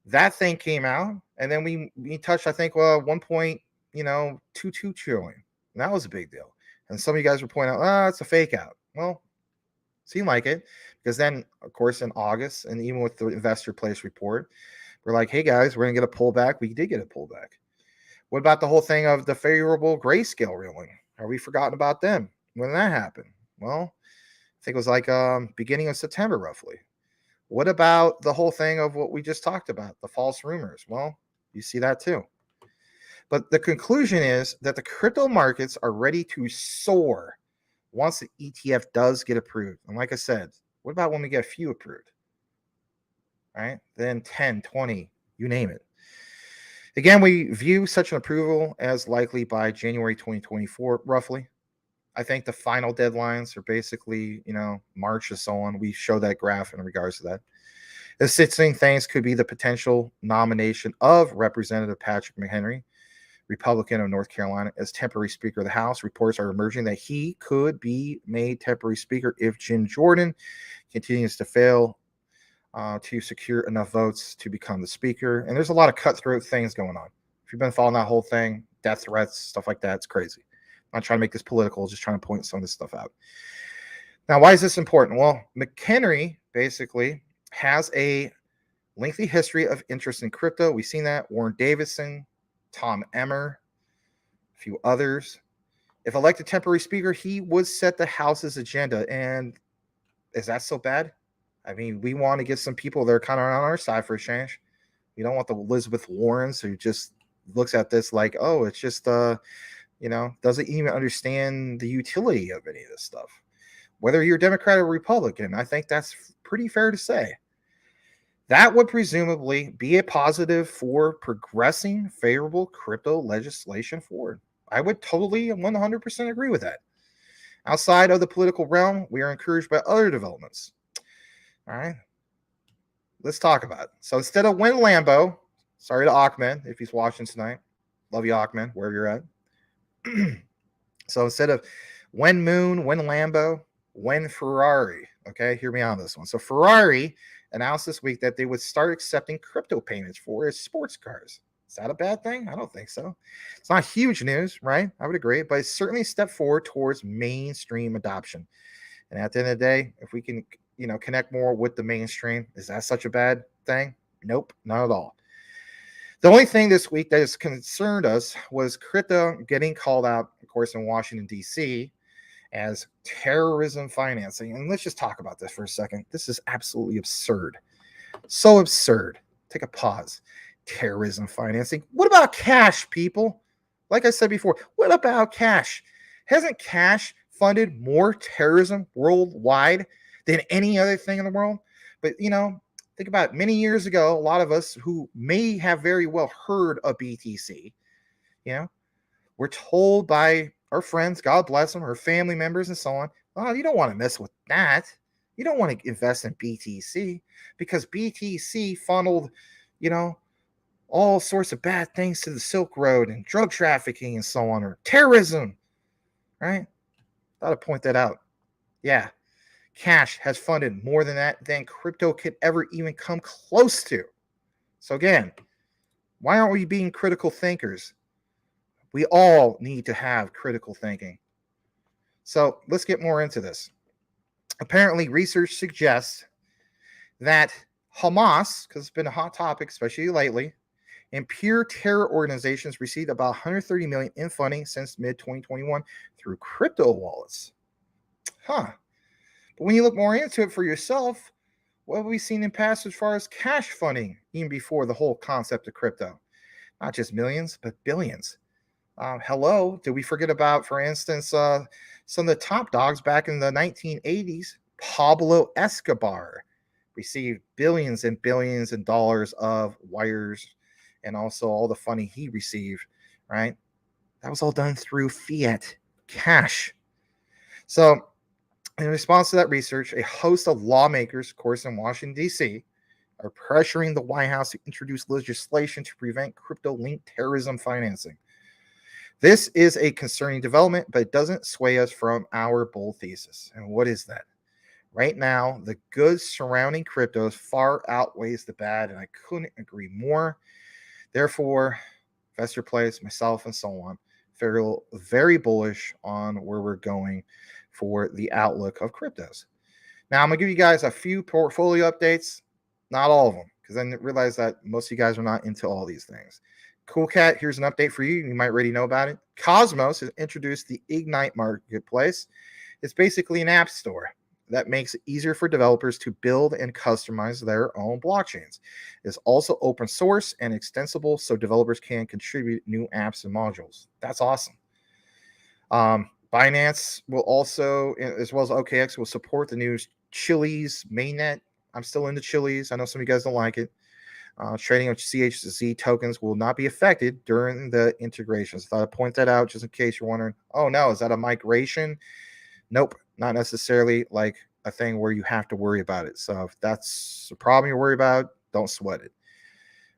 that thing came out. And then we touched, I think, 1.22 trillion. And that was a big deal. And some of you guys were pointing out, it's a fake out. Well, seemed like it, because then, of course, in August, and even with the investor place report, we're like, hey guys, we're gonna get a pullback. We did get a pullback. What about the whole thing of the favorable grayscale ruling? Are we forgotten about them? When did that happen? Well, I think it was like beginning of September, roughly. What about the whole thing of what we just talked about, the false rumors? Well, you see that too. But the conclusion is that the crypto markets are ready to soar once the ETF does get approved. And like I said, what about when we get a few approved? Right? Then 10, 20, you name it. Again, we view such an approval as likely by January 2024, roughly. I think the final deadlines are basically, March or so on. We show that graph in regards to that. The sitting things could be the potential nomination of Representative Patrick McHenry, Republican of North Carolina, as temporary Speaker of the House. Reports are emerging that he could be made temporary Speaker if Jim Jordan continues to fail to secure enough votes to become the Speaker. And there's a lot of cutthroat things going on. If you've been following that whole thing, death threats, stuff like that, it's crazy. I'm not trying to make this political, just trying to point some of this stuff out. Now, why is this important? Well, McHenry basically has a lengthy history of interest in crypto. We've seen that. Warren Davidson, Tom Emmer, a few others. If elected temporary Speaker, he would set the House's agenda. And is that so bad? I mean, we want to get some people that are kind of on our side for a change. We don't want the Elizabeth Warrens who just looks at this like, oh, it's just, doesn't even understand the utility of any of this stuff. Whether you're Democrat or Republican, I think that's pretty fair to say. That would presumably be a positive for progressing favorable crypto legislation forward. I would totally 100% agree with that. Outside of the political realm, we are encouraged by other developments. All right, let's talk about it. So instead of Win Lambo, sorry to Ahmed if he's watching tonight. Love you, Ahmed, wherever you're at. So instead of Win Moon, Win Lambo, Win Ferrari. Okay, hear me on this one. So Ferrari announced this week that they would start accepting crypto payments for its sports cars. Is that a bad thing? I don't think so. It's not huge news, right? I would agree, but it's certainly a step forward towards mainstream adoption. And at the end of the day, if we can, connect more with the mainstream, is that such a bad thing? Nope, not at all. The only thing this week that has concerned us was crypto getting called out, of course, in Washington, D.C., as terrorism financing. And let's just talk about this for a second. This is absolutely absurd. So absurd. Take a pause. Terrorism financing. What about cash, people? Like I said before, what about cash? Hasn't cash funded more terrorism worldwide than any other thing in the world? But, think about it. Many years ago, a lot of us who may have very well heard of BTC, were told by our friends, God bless them, our family members and so on, oh, you don't want to mess with that. You don't want to invest in BTC because BTC funneled, all sorts of bad things to the Silk Road and drug trafficking and so on, or terrorism, right? Thought I'd point that out. Yeah, cash has funded more than that than crypto could ever even come close to. So again, why aren't we being critical thinkers? We all need to have critical thinking. So let's get more into this. Apparently, research suggests that Hamas, because it's been a hot topic, especially lately, and pure terror organizations received about 130 million in funding since mid-2021 through crypto wallets. But when you look more into it for yourself, what have we seen in past as far as cash funding, even before the whole concept of crypto? Not just millions, but billions. Hello, did we forget about, for instance, some of the top dogs back in the 1980s? Pablo Escobar received billions and billions of dollars of wires and also all the funding he received, right? That was all done through fiat cash. So in response to that research, a host of lawmakers, of course, in Washington, D.C., are pressuring the White House to introduce legislation to prevent crypto-linked terrorism financing. This is a concerning development, but it doesn't sway us from our bull thesis. And what is that? Right now, the good surrounding cryptos far outweighs the bad, and I couldn't agree more. Therefore, investor plays, myself, and so on, feel very bullish on where we're going for the outlook of cryptos. Now, I'm going to give you guys a few portfolio updates, not all of them, because I realize that most of you guys are not into all these things. Cool Cat, here's an update for you. You might already know about it. Cosmos has introduced the Ignite Marketplace. It's basically an app store that makes it easier for developers to build and customize their own blockchains. It's also open source and extensible, so developers can contribute new apps and modules. That's awesome. Binance will also, as well as OKX, will support the new Chiliz mainnet. I'm still into Chiliz. I know some of you guys don't like it. Trading of CHZ tokens will not be affected during the integrations. Thought I'd point that out just in case you're wondering, oh no, is that a migration? Nope, not necessarily like a thing where you have to worry about it. So if that's a problem you're worried about, don't sweat it.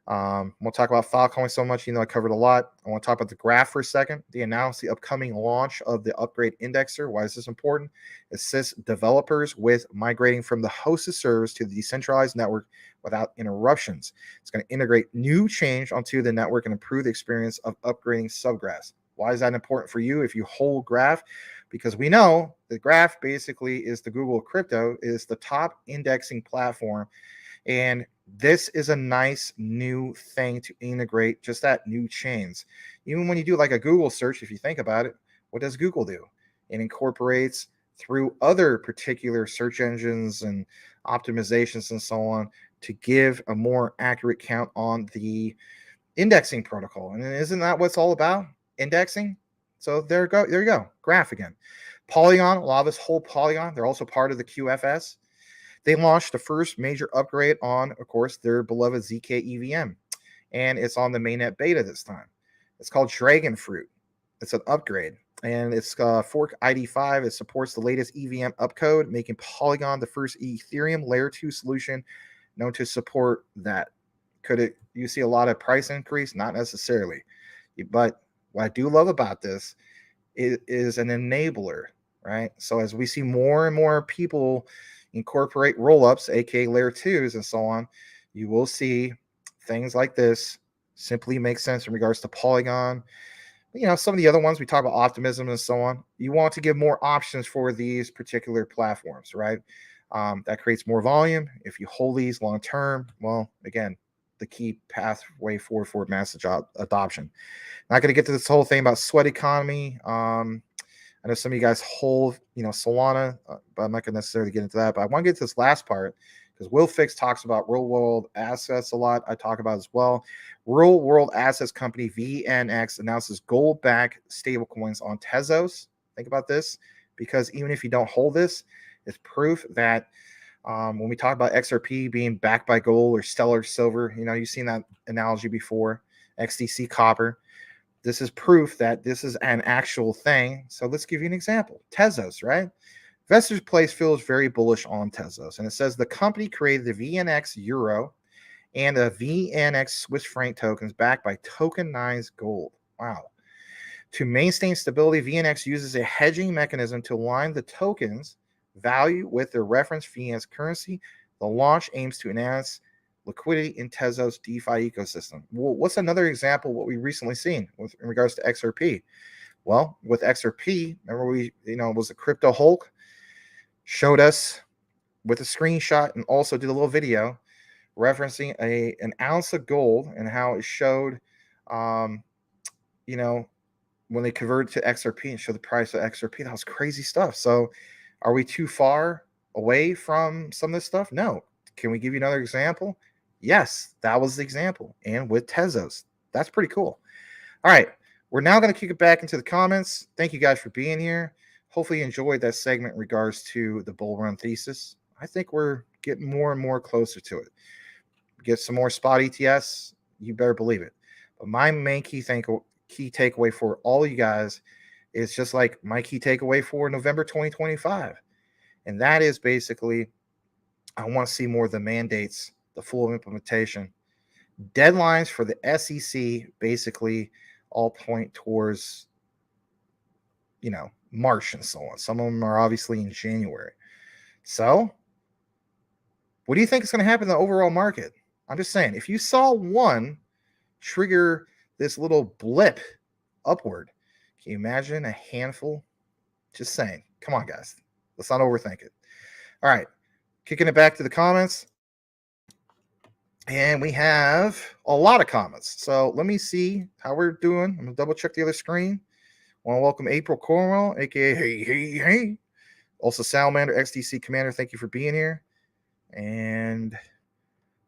We'll talk about Filecoin so much, I covered a lot. I want to talk about the graph for a second. They announced the upcoming launch of the upgrade indexer. Why is this important? It assists developers with migrating from the hosted servers to the decentralized network without interruptions. It's going to integrate new change onto the network and improve the experience of upgrading subgraphs. Why is that important for you if you hold Graph? Because we know the Graph basically is the Google crypto, is the top indexing platform. And this is a nice new thing to integrate, just that new chains. Even when you do like a Google search, if you think about it, what does Google do? It incorporates through other particular search engines and optimizations and so on to give a more accurate count on the indexing protocol. And isn't that what it's all about? Indexing? So there you go. Graph again. Polygon, a lot of us hold Polygon. They're also part of the QFS. They launched the first major upgrade on, of course, their beloved ZK EVM. And it's on the mainnet beta this time. It's called Dragon Fruit. It's an upgrade. And it's fork ID5. It supports the latest EVM upcode, making Polygon the first Ethereum layer 2 solution known to support that. Could you see a lot of price increase? Not necessarily. But what I do love about this is an enabler, right? So as we see more and more people incorporate roll-ups, aka layer 2s and so on, you will see things like this simply make sense in regards to Polygon. some of the other ones we talk about optimism and so on. You want to give more options for these particular platforms, right? That creates more volume. If you hold these long term, well, again, the key pathway forward for mass adoption. Not going to get to this whole thing about sweat economy. I know some of you guys hold, Solana, but I'm not going to necessarily get into that. But I want to get to this last part because Will Fix talks about real world assets a lot. I talk about it as well. Real world assets company VNX announces gold-backed stablecoins on Tezos. Think about this, because even if you don't hold this, it's proof that when we talk about XRP being backed by gold or stellar silver, you've seen that analogy before. XDC copper. This is proof that this is an actual thing. So let's give you an example. Tezos, right? Investors Place feels very bullish on Tezos, and it says the company created the VNX Euro and the VNX Swiss franc tokens backed by tokenized gold. Wow. To maintain stability, VNX uses a hedging mechanism to align the tokens value with their reference VNX currency. The launch aims to enhance liquidity in Tezos DeFi ecosystem. Well, what's another example of what we recently seen in regards to XRP? Well, with XRP, remember it was a crypto Hulk, showed us with a screenshot and also did a little video referencing an ounce of gold and how it showed, when they converted to XRP and showed the price of XRP. That was crazy stuff. So are we too far away from some of this stuff? No. Can we give you another example? Yes, that was the example. And with Tezos. That's pretty cool. All right. We're now going to kick it back into the comments. Thank you guys for being here. Hopefully you enjoyed that segment in regards to the bull run thesis. I think we're getting more and more closer to it. Get some more spot ETFs. You better believe it. But my main key takeaway for all you guys is just like my key takeaway for November 2025. And that is basically, I want to see more of the mandates, the full implementation. Deadlines for the SEC basically all point towards, March and so on. Some of them are obviously in January. So what do you think is going to happen in the overall market? I'm just saying, if you saw one trigger this little blip upward, can you imagine a handful? Just saying. Come on, guys. Let's not overthink it. All right. Kicking it back to the comments. And we have a lot of comments. So let me see how we're doing. I'm going to double check the other screen. I want to welcome April Cornwell, a.k.a. Hey. Also, Salamander, XDC Commander, thank you for being here. And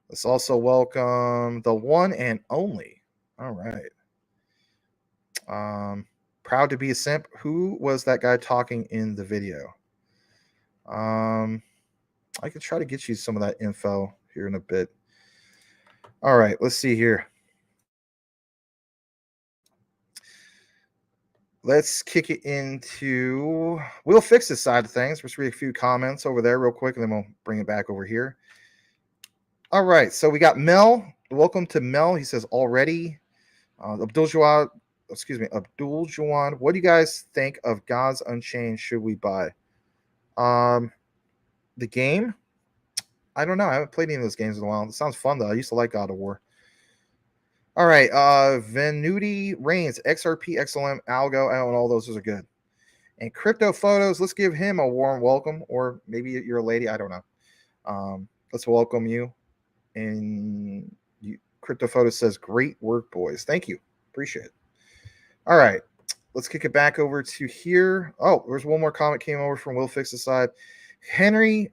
let's also welcome the one and only. All right. Proud to be a simp. Who was that guy talking in the video? I can try to get you some of that info here in a bit. All right, let's see here. Let's kick it into We'll Fix This side of things. Let's read a few comments over there real quick, and then we'll bring it back over here. All right, so we got Mel. Welcome to Mel. He says already. Abdul Jawad, what do you guys think of Gods Unchained? Should we buy? The game? I don't know. I haven't played any of those games in a while. It sounds fun, though. I used to like God of War. All right. Venuti Reigns, XRP, XLM, Algo, and all those are good. And Crypto Photos, let's give him a warm welcome. Or maybe you're a lady. I don't know. Let's welcome you. And Crypto Photos says, great work, boys. Thank you. Appreciate it. All right. Let's kick it back over to here. Oh, there's one more comment came over from Will Fix the side. Andrew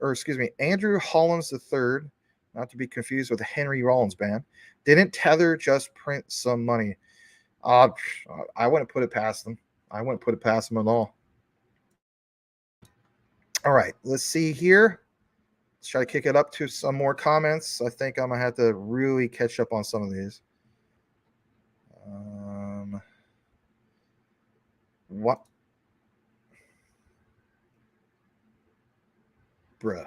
Hollins III, not to be confused with the Henry Rollins band, didn't Tether just print some money? I wouldn't put it past them. I wouldn't put it past them at all. All right, let's see here. Let's try to kick it up to some more comments. I think I'm going to have to really catch up on some of these. What? Bruh.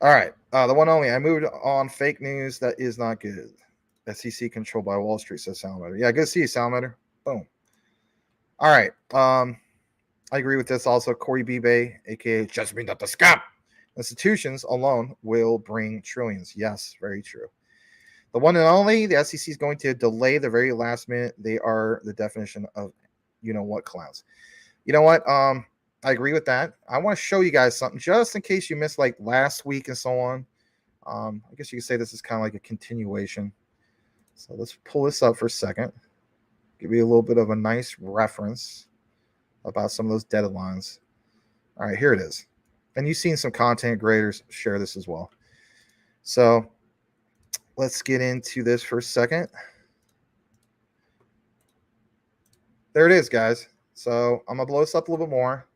All right. The one only. I moved on fake news. That is not good. SEC controlled by Wall Street, says Salamander. Yeah, good to see you, Salamander. Boom. All right. I agree with this also. Corey Bibe, a.k.a. JASMY QNT. Institutions alone will bring trillions. Yes, very true. The one and only, the SEC is going to delay the very last minute. They are the definition of you know what clowns. You know what? I agree with that. I want to show you guys something just in case you missed like last week and so on. I guess you could say this is kind of like a continuation. So let's pull this up for a second. Give you a little bit of a nice reference about some of those deadlines. All right, here it is. And you've seen some content creators share this as well. So let's get into this for a second. There it is, guys. So I'm going to blow this up a little bit more.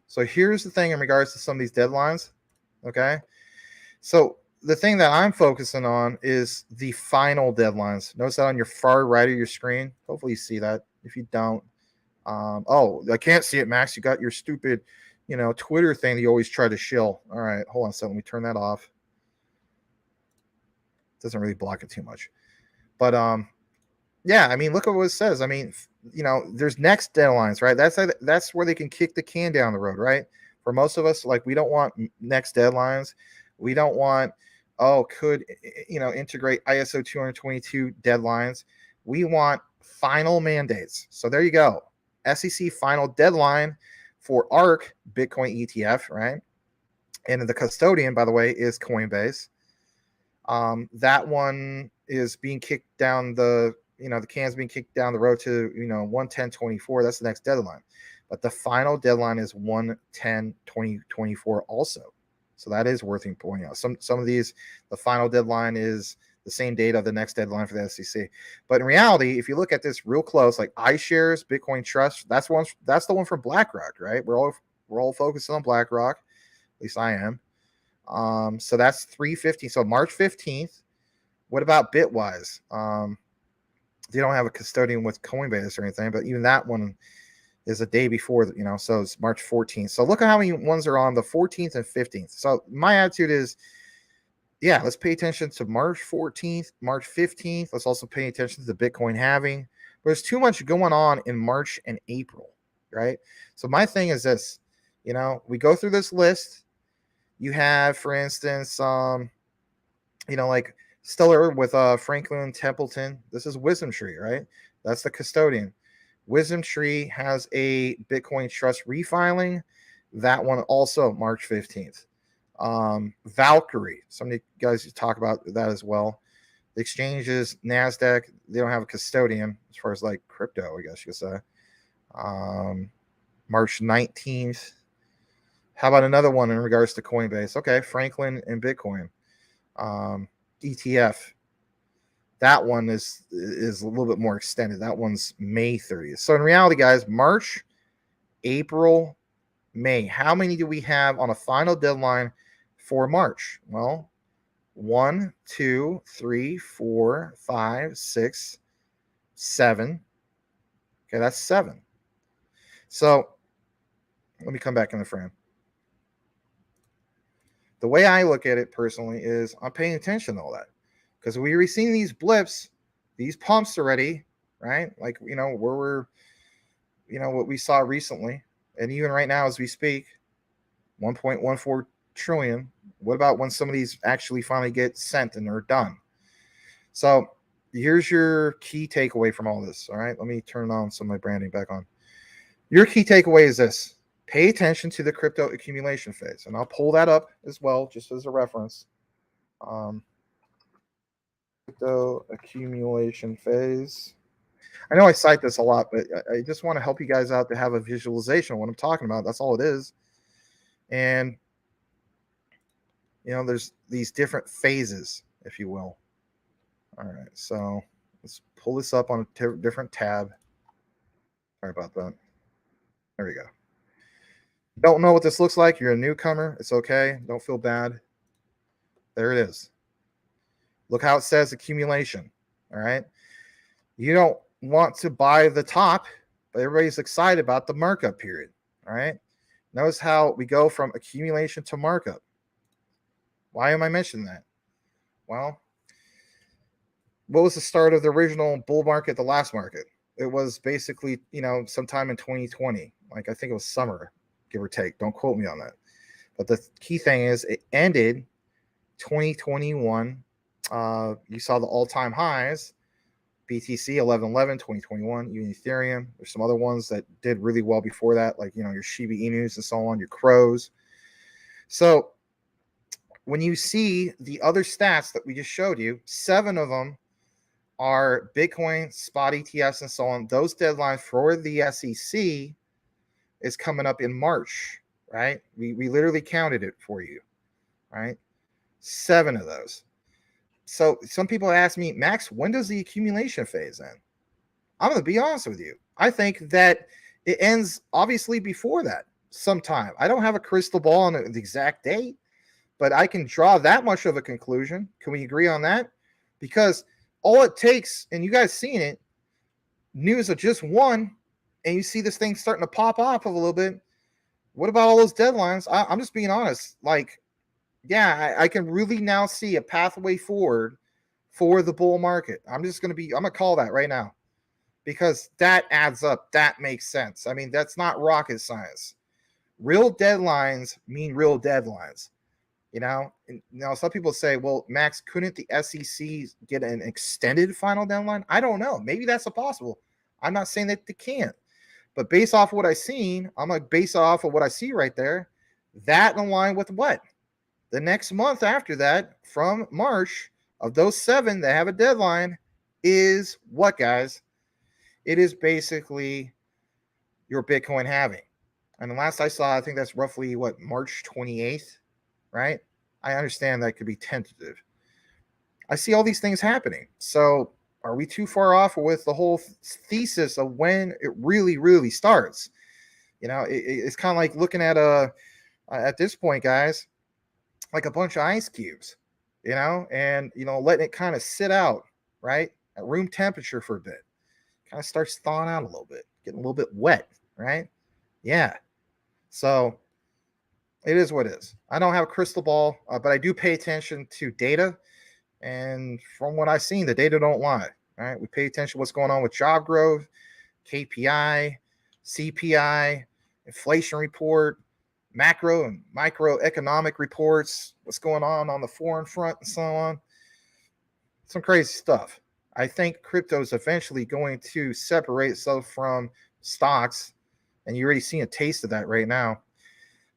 So here's the thing in regards to some of these deadlines. Okay. So the thing that I'm focusing on is the final deadlines. Notice that on your far right of your screen. Hopefully you see that. If you don't, oh, I can't see it, Max. You got your stupid, you know, Twitter thing that you always try to shill. All right, hold on a second. Let me turn that off. Doesn't really block it too much. But yeah, I mean, look at what it says. I mean, you know, there's next deadlines, right? That's where they can kick the can down the road, right? For most of us, like we don't want next deadlines. We don't want, oh, could, you know, integrate ISO 222 deadlines. We want final mandates. So there you go. SEC final deadline for ARC Bitcoin ETF, right? And the custodian, by the way, is Coinbase. That one is being kicked down the, you know, the can's being kicked down the road to, you know, 1/10/24. That's the next deadline. But the final deadline is 1/10/2024 also. So that is worth pointing out. Some of these, the final deadline is the same date of the next deadline for the SEC. But in reality, if you look at this real close, like iShares, Bitcoin Trust, that's the one for BlackRock, right? We're all focused on BlackRock. At least I am. So that's 3/15. So March 15th. What about Bitwise? They don't have a custodian with Coinbase or anything, but even that one is a day before, you know, so it's March 14th. So look at how many ones are on the 14th and 15th. So my attitude is, yeah, let's pay attention to March 14th, March 15th. Let's also pay attention to the Bitcoin halving. There's too much going on in March and April, right? So my thing is this, you know, we go through this list. You have, for instance, you know, like Stellar with Franklin Templeton. This is Wisdom Tree, right? That's the custodian. Wisdom Tree has a Bitcoin Trust refiling. That one also March 15th. Valkyrie. Some of you guys talk about that as well. The exchanges, NASDAQ, they don't have a custodian as far as like crypto, I guess you could say. March 19th. How about another one in regards to Coinbase? Okay, Franklin and Bitcoin. ETF. That one is a little bit more extended. That one's May 30th. So in reality, guys, March, April, May. How many do we have on a final deadline for March? Well, 1, 2, 3, 4, 5, 6, 7. Okay, that's 7. So let me come back in the frame. The way I look at it personally is I'm paying attention to all that because we were seeing these blips, these pumps already, right? Like, you know, where we're, you know, what we saw recently. And even right now, as we speak, 1.14 trillion. What about when some of these actually finally get sent and are done? So here's your key takeaway from all this. All right. Let me turn on some of my branding back on. Your key takeaway is this. Pay attention to the crypto accumulation phase. And I'll pull that up as well, just as a reference. Crypto accumulation phase. I know I cite this a lot, but I just want to help you guys out to have a visualization of what I'm talking about. That's all it is. And, you know, there's these different phases, if you will. All right, so let's pull this up on a different tab. Sorry about that. There we go. Don't know what this looks like. You're a newcomer. It's okay. Don't feel bad. There it is. Look how it says accumulation. All right. You don't want to buy the top, but everybody's excited about the markup period. All right. Notice how we go from accumulation to markup. Why am I mentioning that? Well, what was the start of the original bull market, the last market? It was basically, you know, sometime in 2020. Like I think it was summer, give or take. Don't quote me on that. But the key thing is it ended 2021. You saw the all-time highs. BTC 1111 2021, even Ethereum. There's some other ones that did really well before that, like your Shiba Inus and so on, your Crows. So when you see the other stats that we just showed you, 7 of them are Bitcoin, spot ETFs, and so on. Those deadlines for the SEC is coming up in March, right? We literally counted it for you, right? 7 of those. So some people ask me, Max, when does the accumulation phase end? I'm going to be honest with you. I think that it ends obviously before that sometime. I don't have a crystal ball on the exact date, but I can draw that much of a conclusion. Can we agree on that? Because all it takes, and you guys seen it, news of just one, and you see this thing starting to pop off a little bit. What about all those deadlines? I'm just being honest. Like, yeah, I can really now see a pathway forward for the bull market. I'm going to call that right now because that adds up. That makes sense. I mean, that's not rocket science. Real deadlines mean real deadlines. And now some people say, well, Max, couldn't the SEC get an extended final deadline? I don't know. Maybe that's possible. I'm not saying that they can't. But based off of what I've seen, I'm going to base off of what I see right there. That in line with what? The next month after that, from March, of those 7 that have a deadline, is what, guys? It is basically your Bitcoin halving. And the last I saw, I think that's roughly, March 28th, right? I understand that could be tentative. I see all these things happening. So are we too far off with the whole thesis of when it really, really starts? It's kind of like looking at this point, guys, like a bunch of ice cubes, and letting it kind of sit out, right, at room temperature for a bit. Kind of starts thawing out a little bit, getting a little bit wet, right? Yeah. So it is what it is. I don't have a crystal ball, but I do pay attention to data, and from what I've seen, the data don't lie. All right, we pay attention to what's going on with job growth, KPI, CPI, inflation report, macro and microeconomic reports, what's going on the foreign front and so on. Some crazy stuff. I think crypto is eventually going to separate itself from stocks, and you're already seeing a taste of that right now.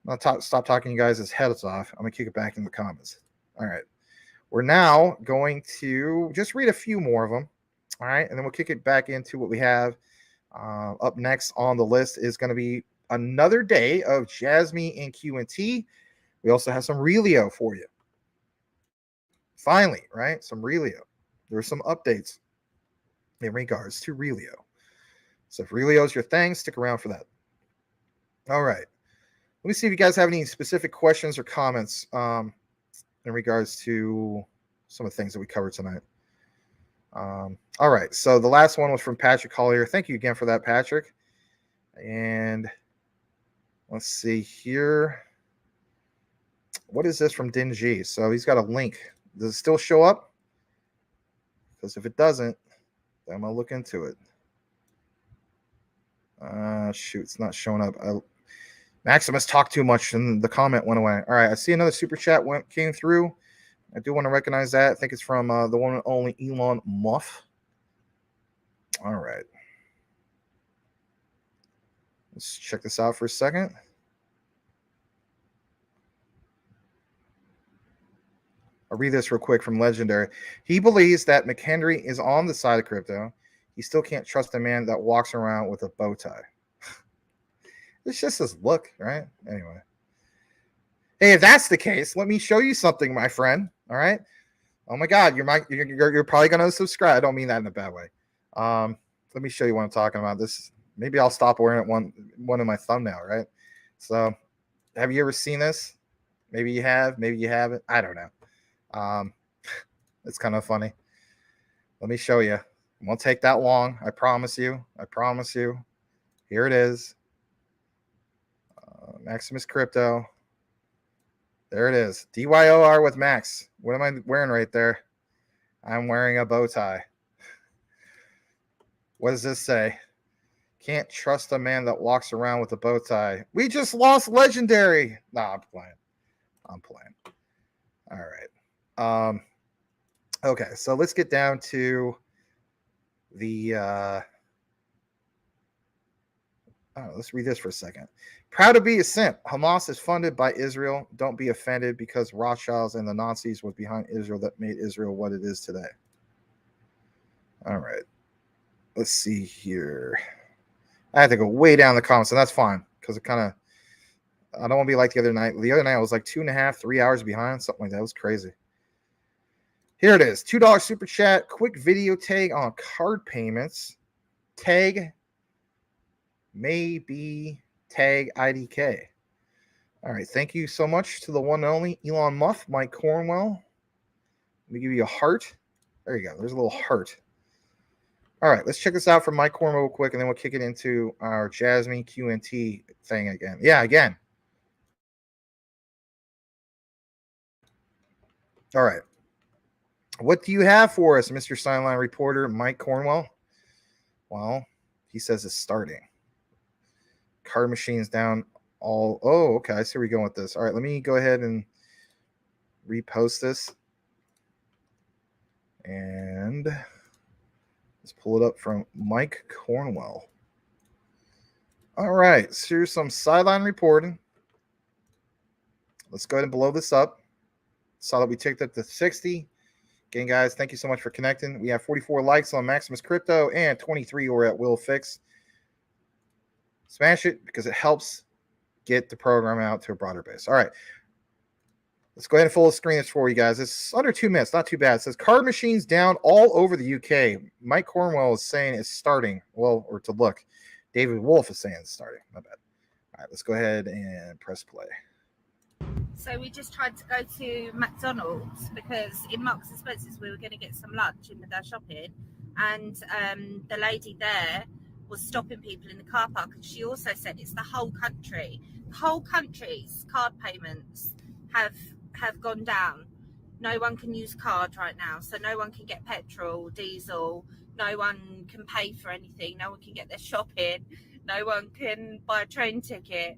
I'll stop talking you guys' heads off. I'm going to kick it back in the comments. All right. We're now going to just read a few more of them. All right. And then we'll kick it back into what we have. Up next on the list is going to be another day of JASMY and QNT. We also have some Realio for you. Finally, right? Some Realio. There are some updates in regards to Realio. So if Realio is your thing, stick around for that. All right. Let me see if you guys have any specific questions or comments in regards to some of the things that we covered tonight. All right. So the last one was from Patrick Collier. Thank you again for that, Patrick. And let's see here. What is this from Dingy? So he's got a link. Does it still show up? Because if it doesn't, then I'm going to look into it. Shoot, it's not showing up. Maximus talked too much and the comment went away. All right, I see another super chat came through. I do want to recognize that. I think it's from the one and only Elon Muff. All right. Let's check this out for a second. I'll read this real quick from Legendary. He believes that McHenry is on the side of crypto. He still can't trust a man that walks around with a bow tie. It's just his look, right? Anyway. Hey, if that's the case, let me show you something, my friend. All right. Oh my God, you're probably gonna subscribe. I don't mean that in a bad way. Let me show you what I'm talking about. This maybe I'll stop wearing it one in my thumbnail, right? So, have you ever seen this? Maybe you have, maybe you haven't. I don't know. It's kind of funny. Let me show you. It won't take that long. I promise you. I promise you. Here it is. Maximus Crypto. There it is. DYOR with Max. What am I wearing right there? I'm wearing a bow tie. What does this say? Can't trust a man that walks around with a bow tie. We just lost Legendary. Nah, I'm playing. All right. Okay, so let's get down to the let's read this for a second. Proud to be a simp. Hamas is funded by Israel. Don't be offended because Rothschilds and the Nazis was behind Israel that made Israel what it is today. All right. Let's see here. I had to go way down the comments, and that's fine because it kind of, I don't want to be like the other night. The other night I was like 2.5, 3 hours behind, something like that. It was crazy. Here it is. $2 super chat. Quick video tag on card payments. Tag maybe tag IDK. All right. Thank you so much to the one and only Elon Musk, Mike Cornwell. Let me give you a heart. There you go. There's a little heart. All right. Let's check this out from Mike Cornwell real quick, and then we'll kick it into our JASMY QNT thing again. Yeah, again. All right. What do you have for us, Mr. Sideline reporter Mike Cornwell? Well, he says it's starting. Card machines down all. Oh, okay. I see where we're going with this. All right, let me go ahead and repost this. And let's pull it up from Mike Cornwell. All right, so here's some sideline reporting. Let's go ahead and blow this up. Saw that we ticked up to 60. Again, guys, thank you so much for connecting. We have 44 likes on Maximus Crypto and 23 over at Will Fix. Smash it because it helps get the program out to a broader base. All right. Let's go ahead and full screen this for you guys. It's under 2 minutes, not too bad. It says card machines down all over the UK. Mike Cornwell is saying it's starting. Well, or to look. David Wolf is saying it's starting. My bad. All right, let's go ahead and press play. So we just tried to go to McDonald's because in Marks and Spencer's we were going to get some lunch in with our shopping, and the lady there was stopping people in the car park, and she also said it's the whole country. The whole country's card payments have gone down. No one can use card right now, so no one can get petrol, diesel, no one can pay for anything, no one can get their shopping, no one can buy a train ticket.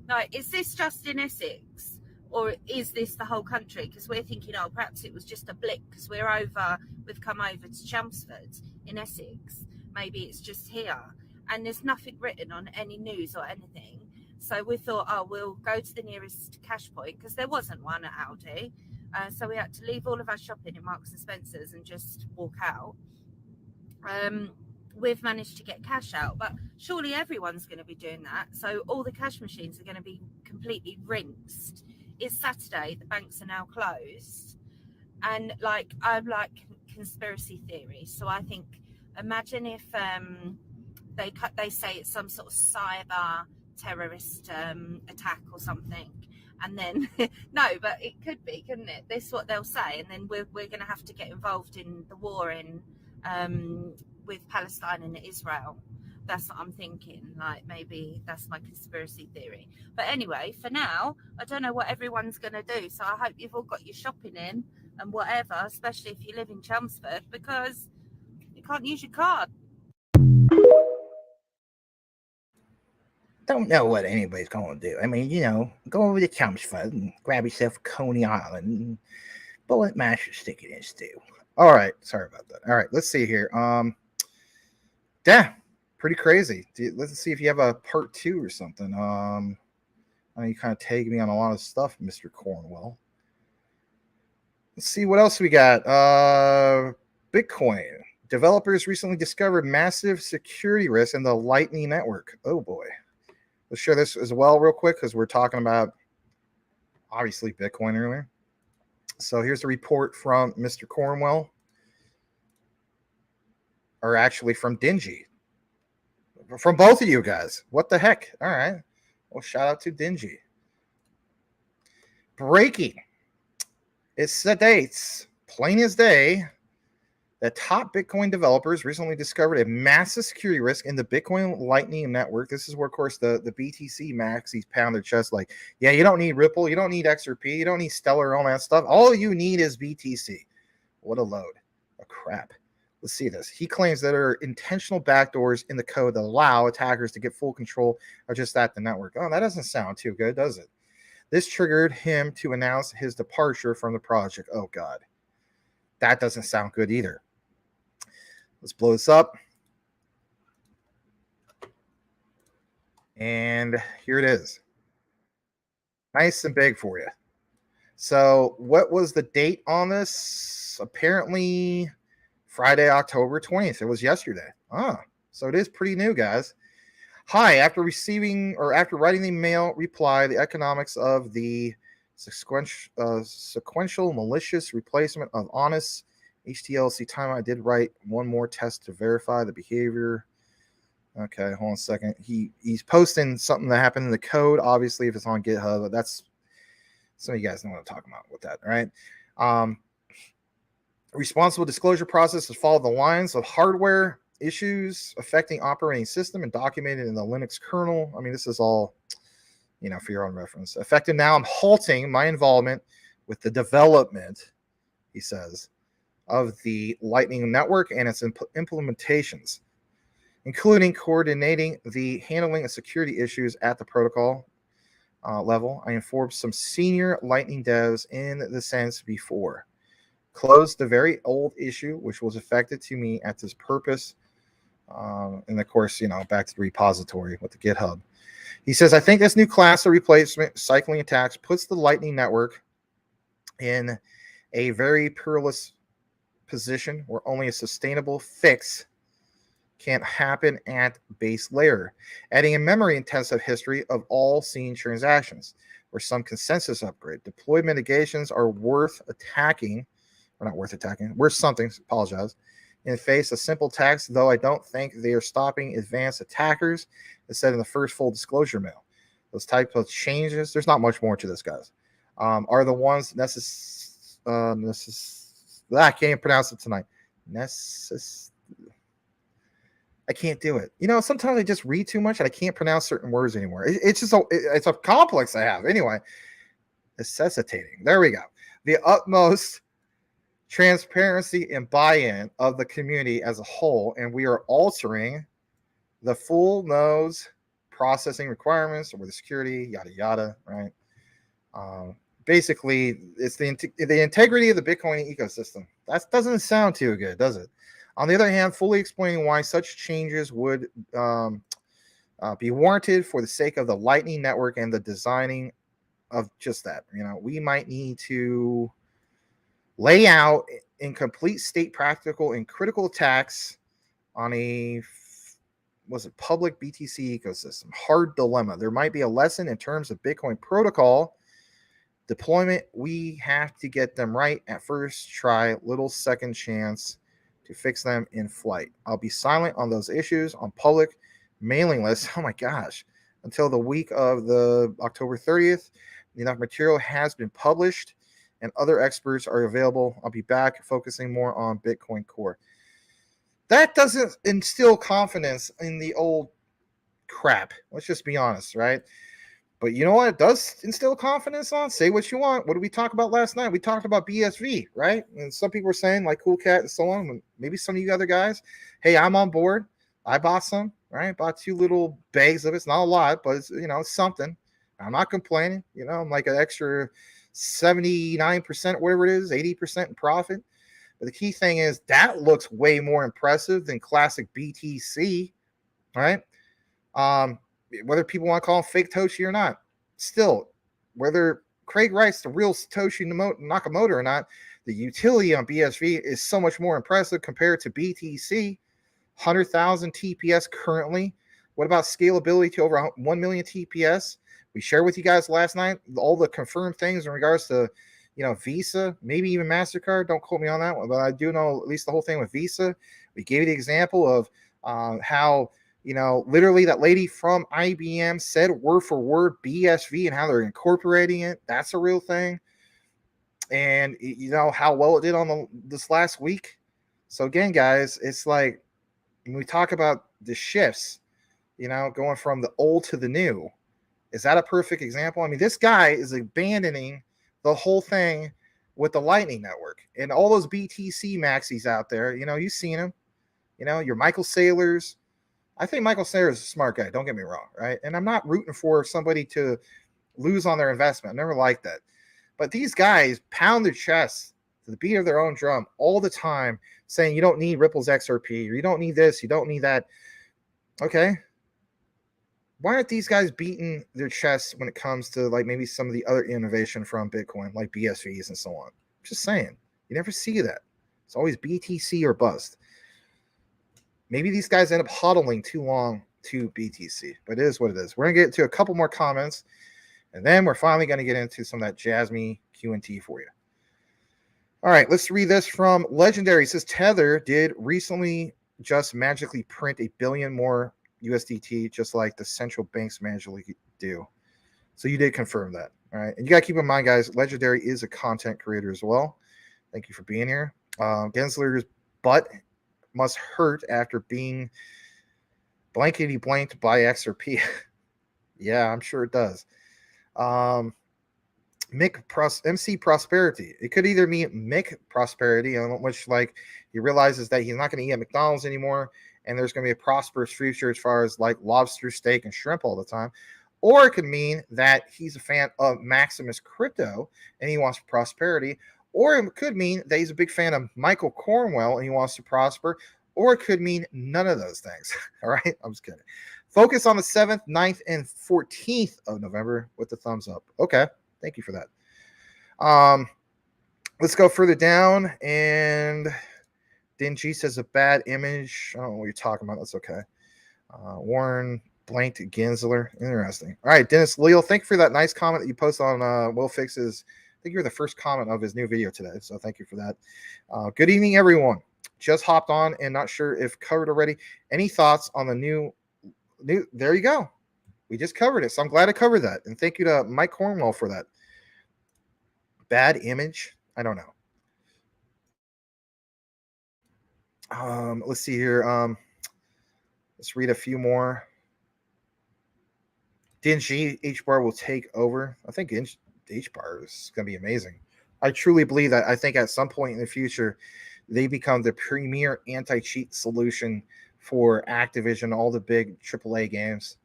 Like, is this just in Essex? Or is this the whole country? Because we're thinking, oh, perhaps it was just a blip because we've come over to Chelmsford in Essex. Maybe it's just here. And there's nothing written on any news or anything. So we thought, oh, we'll go to the nearest cash point because there wasn't one at Aldi. So we had to leave all of our shopping in Marks and Spencer's and just walk out. We've managed to get cash out, but surely everyone's going to be doing that. So all the cash machines are going to be completely rinsed. It's Saturday, the banks are now closed, and I'm like conspiracy theory. So I think, imagine if they say it's some sort of cyber terrorist attack or something, and then no, but it could be, couldn't it? This is what they'll say, and then we're going to have to get involved in the war in with Palestine and Israel. That's what I'm thinking. Like, maybe that's my conspiracy theory. But anyway, for now, I don't know what everyone's going to do. So I hope you've all got your shopping in and whatever, especially if you live in Chelmsford, because you can't use your card. Don't know what anybody's going to do. I mean, go over to Chelmsford and grab yourself a Coney Island and bullet mash or stick it in stew. All right. Sorry about that. All right. Let's see here. Yeah. Pretty crazy. Let's see if you have a part 2 or something. I know you kind of tagged me on a lot of stuff, Mr. Cornwell. Let's see what else we got. Bitcoin. Developers recently discovered massive security risks in the Lightning Network. Oh boy. Let's share this as well real quick because we're talking about, obviously, Bitcoin earlier. So here's the report from Mr. Cornwell. Or actually from Dingy. From both of you guys. What the heck? All right. Well, shout out to Dingy. Breaking. It states, plain as day, that top Bitcoin developers recently discovered a massive security risk in the Bitcoin Lightning Network. This is where, of course, the BTC maxis pound their chest like, yeah, you don't need Ripple, you don't need XRP, you don't need Stellar, all that stuff. All you need is BTC. What a load of crap. Let's see this. He claims that there are intentional backdoors in the code that allow attackers to get full control of just the network. Oh, that doesn't sound too good, does it? This triggered him to announce his departure from the project. Oh, God. That doesn't sound good either. Let's blow this up. And here it is. Nice and big for you. So what was the date on this? Apparently Friday, October 20th. It was yesterday. So it is pretty new, guys. Hi, after writing the mail reply, the economics of the sequential malicious replacement of honest HTLC time. I did write one more test to verify the behavior. Okay, hold on a second. He's posting something that happened in the code. Obviously, if it's on GitHub, that's some of you guys know what I'm talking about with that, right? Responsible disclosure process has followed the lines of hardware issues affecting operating system and documented in the Linux kernel. I mean, this is all, for your own reference. Effective now, I'm halting my involvement with the development, he says, of the Lightning Network and its implementations, including coordinating the handling of security issues at the protocol level. I informed some senior Lightning devs in the sense before. Closed the very old issue, which was affected to me at this purpose. And of course, back to the repository with the GitHub. He says, I think this new class of replacement cycling attacks puts the Lightning Network in a very perilous position where only a sustainable fix can happen at base layer, adding a memory-intensive history of all seen transactions, or some consensus upgrade. Deployed mitigations are worth something, apologize, in the face of simple attacks, though I don't think they are stopping advanced attackers, as said in the first full disclosure mail. Those types of changes, there's not much more to this, guys, are the ones I can't pronounce it tonight. I can't do it. Sometimes I just read too much and I can't pronounce certain words anymore. It's a complex I have. Anyway, necessitating. There we go. The utmost transparency and buy-in of the community as a whole, and we are altering the full nose processing requirements or the security, yada yada, right? Basically, it's the integrity of the Bitcoin ecosystem. That doesn't sound too good, does it? On the other hand, fully explaining why such changes would be warranted for the sake of the Lightning Network and the designing of just that. We might need to lay out in complete state practical and critical attacks on a public BTC ecosystem. Hard dilemma. There might be a lesson in terms of Bitcoin protocol deployment. We have to get them right at first try, little second chance to fix them in flight. I'll be silent on those issues on public mailing lists. Oh my gosh. Until the week of the October 30th, enough material has been published and other experts are available. I'll be back focusing more on Bitcoin Core. That doesn't instill confidence in the old crap. Let's just be honest, right? But you know what it does instill confidence on? Say what you want. What did we talk about last night? We talked about BSV, right? And some people were saying, like Cool Cat and so on, maybe some of you other guys, hey, I'm on board. I bought some, right? Bought 2 little bags of it. It's not a lot, but it's, it's something. I'm not complaining. I'm like an extra 79%, whatever it is, 80% in profit. But the key thing is that looks way more impressive than classic BTC, right? Whether people want to call him fake Toshi or not, still, whether Craig Wright's the real Satoshi Nakamoto or not, the utility on BSV is so much more impressive compared to BTC. 100,000 TPS currently. What about scalability to over 1 million TPS? We shared with you guys last night all the confirmed things in regards to, Visa, maybe even MasterCard. Don't quote me on that one, but I do know at least the whole thing with Visa. We gave you the example of how, literally that lady from IBM said word for word BSV and how they're incorporating it. That's a real thing. And how well it did on this last week. So again, guys, it's like when we talk about the shifts, going from the old to the new, is that a perfect example? I mean, this guy is abandoning the whole thing with the Lightning Network and all those BTC maxis out there. You've seen them. Your Michael Saylors. I think Michael Saylor is a smart guy. Don't get me wrong, right? And I'm not rooting for somebody to lose on their investment. I never liked that. But these guys pound their chests to the beat of their own drum all the time, saying you don't need Ripple's XRP, or you don't need this, you don't need that. Okay. Why aren't these guys beating their chests when it comes to like maybe some of the other innovation from Bitcoin, like BSVs and so on? Just saying. You never see that. It's always BTC or bust. Maybe these guys end up hodling too long to BTC, but it is what it is. We're going to get into a couple more comments, and then we're finally going to get into some of that JASMY QNT for you. All right, let's read this from Legendary. It says Tether did recently just magically print 1 billion more USDT, just like the central banks magically do. So you did confirm that. All right. And you got to keep in mind, guys, Legendary is a content creator as well. Thank you for being here. Gensler's butt must hurt after being blankety blanked by XRP. Yeah, I'm sure it does. MC Prosperity. It could either mean Mick Prosperity, which like he realizes that he's not going to eat at McDonald's anymore, and there's going to be a prosperous future as far as like lobster, steak, and shrimp all the time. Or it could mean that he's a fan of Maximus Crypto and he wants prosperity. Or it could mean that he's a big fan of Michael Cornwell and he wants to prosper. Or it could mean none of those things. All right, I'm just kidding. Focus on the 7th, 9th, and 14th of November with the thumbs up. Okay, thank you for that. Let's go further down. And Dingy says a bad image. I don't know what you're talking about. That's okay. Warren blanked Gensler. Interesting. All right, Dennis Leal, thank you for that nice comment that you posted on Will Fix's. I think you're the first comment of his new video today, so thank you for that. Good evening, everyone. Just hopped on and not sure if covered already. Any thoughts on the new? There you go. We just covered it, so I'm glad I covered that. And thank you to Mike Cornwell for that. Bad image? I don't know. Let's see here. Let's read a few more. Dingy H-bar will take over. I think H-bar is going to be amazing. I truly believe that. I think at some point in the future, they become the premier anti-cheat solution for Activision, all the big AAA games.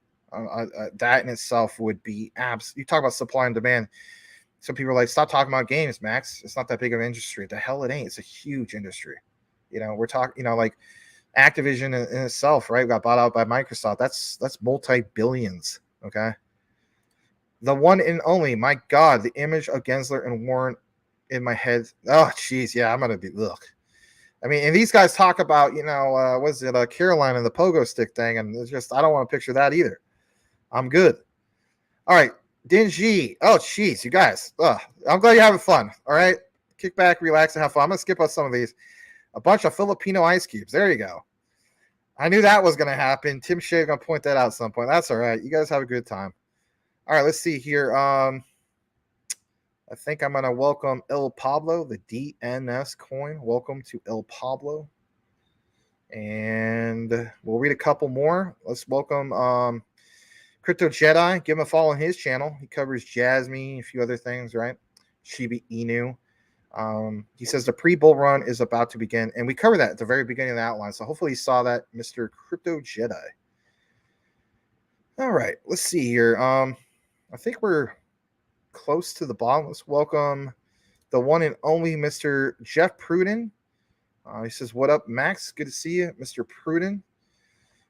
That in itself would be you talk about supply and demand. Some people are like, stop talking about games, Max. It's not that big of an industry. The hell it ain't. It's a huge industry. You know, we're talking, like Activision in itself, right? Got bought out by Microsoft. That's multi-billions. Okay. The one and only, my God, the image of Gensler and Warren in my head. Oh, geez. Yeah, I'm going to be, look. I mean, and these guys talk about, was it Caroline and the pogo stick thing? And it's just, I don't want to picture that either. I'm good. All right. Dingy. Oh, geez, you guys. I'm glad you're having fun. All right. Kick back, relax, and have fun. I'm going to skip on some of these. A bunch of Filipino ice cubes. There you go. I knew that was going to happen. Tim Shea going to point that out at some point. That's all right. You guys have a good time. All right, let's see here. I think I'm going to welcome El Pablo, the DNS coin. Welcome to El Pablo. And we'll read a couple more. Let's welcome Crypto Jedi. Give him a follow on his channel. He covers JASMY, a few other things, right? Shiba Inu. He says the pre-bull run is about to begin, and we covered that at the very beginning of the outline. So hopefully you saw that, Mr. Crypto Jedi. All right, let's see here. I think we're close to the bottom. Let's welcome the one and only Mr. Jeff Pruden. He says, "What up, Max? Good to see you, Mr. Pruden.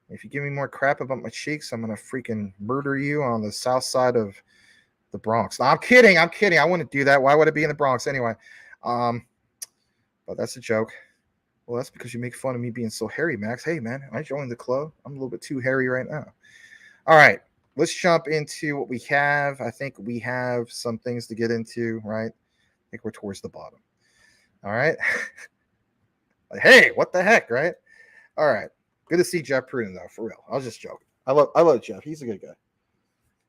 If you give me more crap about my cheeks, I'm gonna freaking murder you on the south side of the Bronx." No, I'm kidding. I wouldn't do that. Why would it be in the Bronx anyway? But that's a joke. Well, that's because you make fun of me being so hairy, Max. Hey, man, I joined the club. I'm a little bit too hairy right now. All right, let's jump into what we have. I think we have some things to get into, right? I think we're towards the bottom. All right. Like, hey, what the heck, right? All right. Good to see Jeff Pruden, though, for real. I was just joking. I love Jeff. He's a good guy.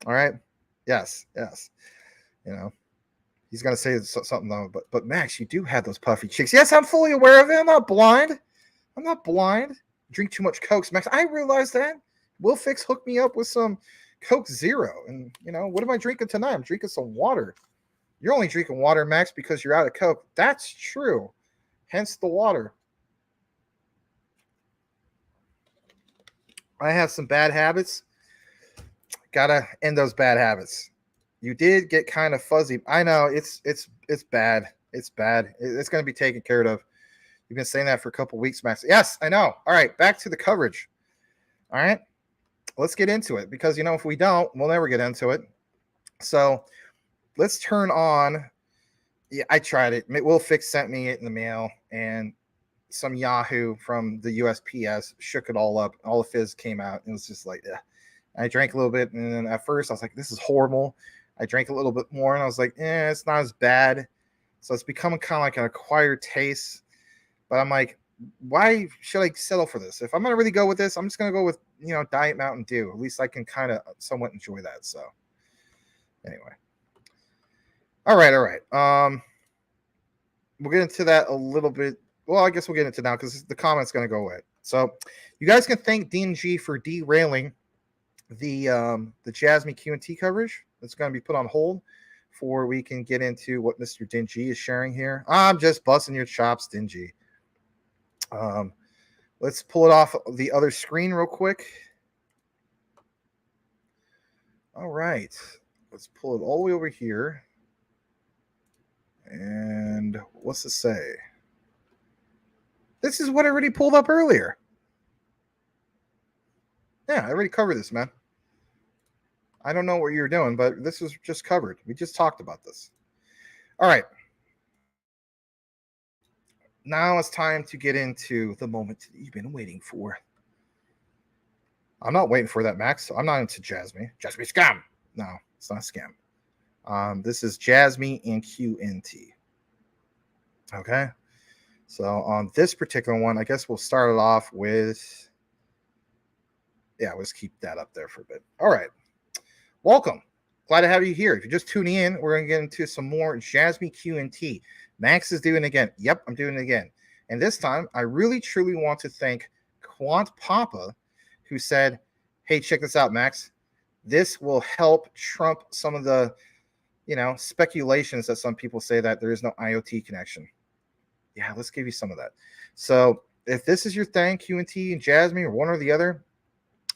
All right. Yes. He's gonna say something though, but Max, you do have those puffy cheeks. Yes, I'm fully aware of it. I'm not blind. Drink too much Cokes, Max. I realize that. Will Fix hooked me up with some Coke Zero, and what am I drinking tonight? I'm drinking some water. You're only drinking water, Max, because you're out of Coke. That's true. Hence the water. I have some bad habits. Gotta end those bad habits. You did get kind of fuzzy. I know it's bad. It's bad. It's going to be taken care of. You've been saying that for a couple weeks, Max. Yes, I know. All right, back to the coverage. All right, let's get into it because, if we don't, we'll never get into it. So let's turn on. Yeah, I tried it. Will Fix sent me it in the mail, and some Yahoo from the USPS shook it all up. All the fizz came out. It was just like, I drank a little bit, and then at first I was like, this is horrible. I drank a little bit more, and I was like, it's not as bad. So it's becoming kind of like an acquired taste. But I'm like, why should I settle for this? If I'm going to really go with this, I'm just going to go with, Diet Mountain Dew. At least I can kind of somewhat enjoy that. So anyway. All right. We'll get into that a little bit. Well, I guess we'll get into it now because the comment's going to go away. So you guys can thank DNG for derailing the JASMY QNT coverage. That's going to be put on hold before we can get into what Mr. Dingy is sharing here. I'm just busting your chops, Dingy. Let's pull it off the other screen real quick. All right. Let's pull it all the way over here. And what's to say? This is what I already pulled up earlier. Yeah, I already covered this, man. I don't know what you're doing, but this was just covered. We just talked about this. All right. Now it's time to get into the moment that you've been waiting for. I'm not waiting for that, Max. I'm not into JASMY. JASMY scam. No, it's not a scam. This is JASMY and QNT. Okay. So on this particular one, I guess we'll start it off with, let's keep that up there for a bit. All right. Welcome. Glad to have you here. If you're just tuning in, we're going to get into some more JASMY QNT. Max is doing it again. Yep, I'm doing it again. And this time, I really, truly want to thank Quant Papa, who said, hey, check this out, Max. This will help trump some of the, speculations that some people say that there is no IoT connection. Yeah, let's give you some of that. So if this is your thing, QNT and JASMY or one or the other,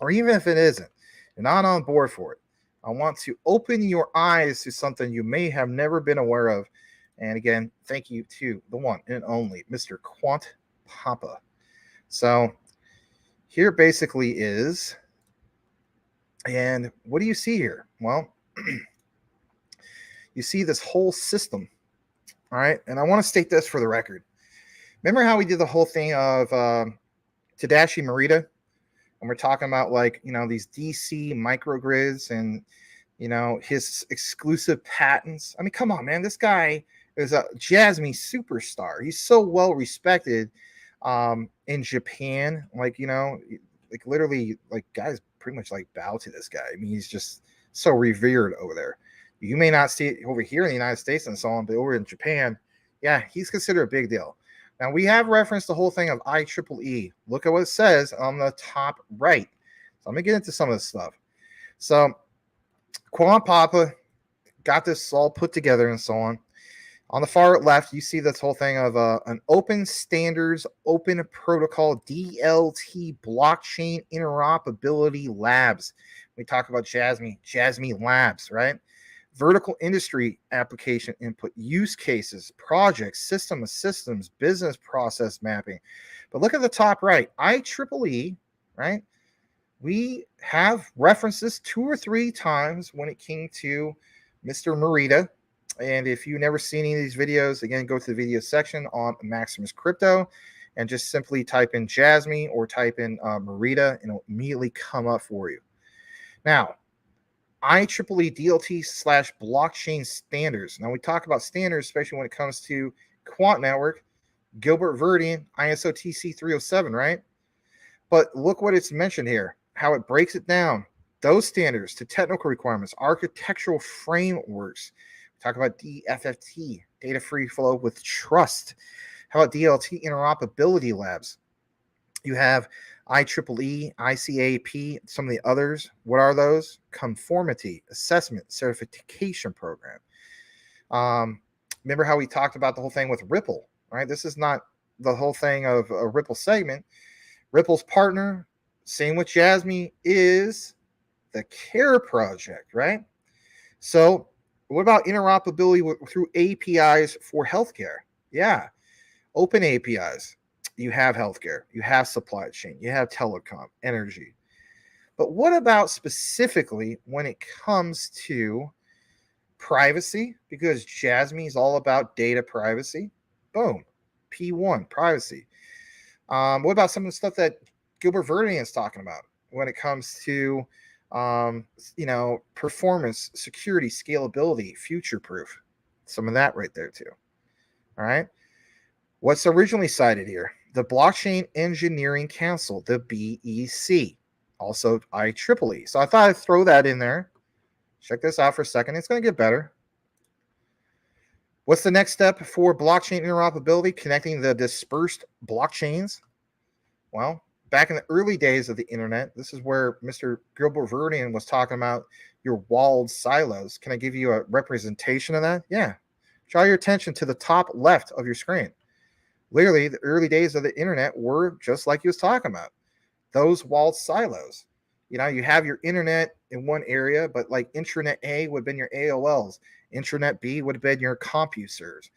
or even if it isn't, you're not on board for it, I want to open your eyes to something you may have never been aware of. And again, thank you to the one and only Mr. Quant Papa. So here basically is, and what do you see here? Well, you see this whole system. All right. And I want to state this for the record. Remember how we did the whole thing of Tadashi Morita? And we're talking about these DC microgrids and, his exclusive patents. I mean, come on, man. This guy is a JASMY superstar. He's so well respected in Japan. Literally, guys pretty much bow to this guy. I mean, he's just so revered over there. You may not see it over here in the United States and so on, but over in Japan, yeah, he's considered a big deal. Now, we have referenced the whole thing of IEEE. Look at what it says on the top right. So I'm going to get into some of this stuff. So Quant Papa got this all put together and so on. On the far left, you see this whole thing of an open standards, open protocol, DLT, blockchain interoperability labs. We talk about JASMY labs, right? Vertical industry application input, use cases, projects, system of systems, business process mapping. But look at the top right, IEEE, right? We have referenced this 2 or 3 times when it came to Mr. Morita. And if you've never seen any of these videos, again, go to the video section on Maximus Crypto and just simply type in JASMY or type in Morita, and it'll immediately come up for you. Now, IEEE DLT / blockchain standards. Now, we talk about standards, especially when it comes to Quant Network, Gilbert Verdian, ISO TC 307, right? But look what it's mentioned here, how it breaks it down. Those standards to technical requirements, architectural frameworks. Talk about DFFT, data free flow with trust. How about DLT interoperability labs? You have IEEE, ICAP, some of the others. What are those? Conformity, assessment, certification program. Remember how we talked about the whole thing with Ripple, right? This is not the whole thing of a Ripple segment. Ripple's partner, same with JASMY, is the CARE project, right? So What about interoperability through APIs for healthcare? Yeah, open APIs. You have healthcare, you have supply chain, you have telecom, energy. But what about specifically when it comes to privacy? Because JASMY is all about data privacy. Boom, P1, privacy. What about some of the stuff that Gilbert Verdian is talking about when it comes to, performance, security, scalability, future proof? Some of that right there too. All right. What's originally cited here? The Blockchain Engineering Council, the BEC, also IEEE. So I thought I'd throw that in there. Check this out for a second. It's going to get better. What's the next step for blockchain interoperability, connecting the dispersed blockchains? Well, back in the early days of the internet, this is where Mr. Gilbert Verdian was talking about your walled silos. Can I give you a representation of that? Yeah. Draw your attention to the top left of your screen. Literally, the early days of the internet were just like he was talking about. Those walled silos. You have your internet in one area, but like intranet A would have been your AOLs. Intranet B would have been your CompuServes.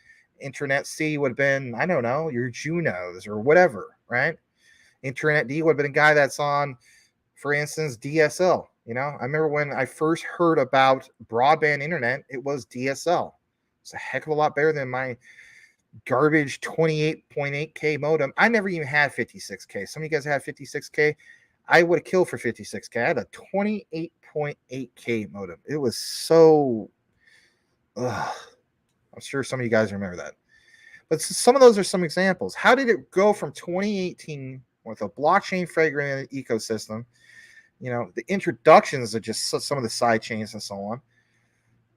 Intranet C would have been, I don't know, your Junos or whatever, right? Intranet D would have been a guy that's on, for instance, DSL. I remember when I first heard about broadband internet, it was DSL. It's a heck of a lot better than my garbage 28.8K modem. I never even had 56K. Some of you guys had 56K. I would have killed for 56K. I had a 28.8K modem. It was so... I'm sure some of you guys remember that. But some of those are some examples. How did it go from 2018 with a blockchain fragmented ecosystem? The introductions of just some of the side chains and so on.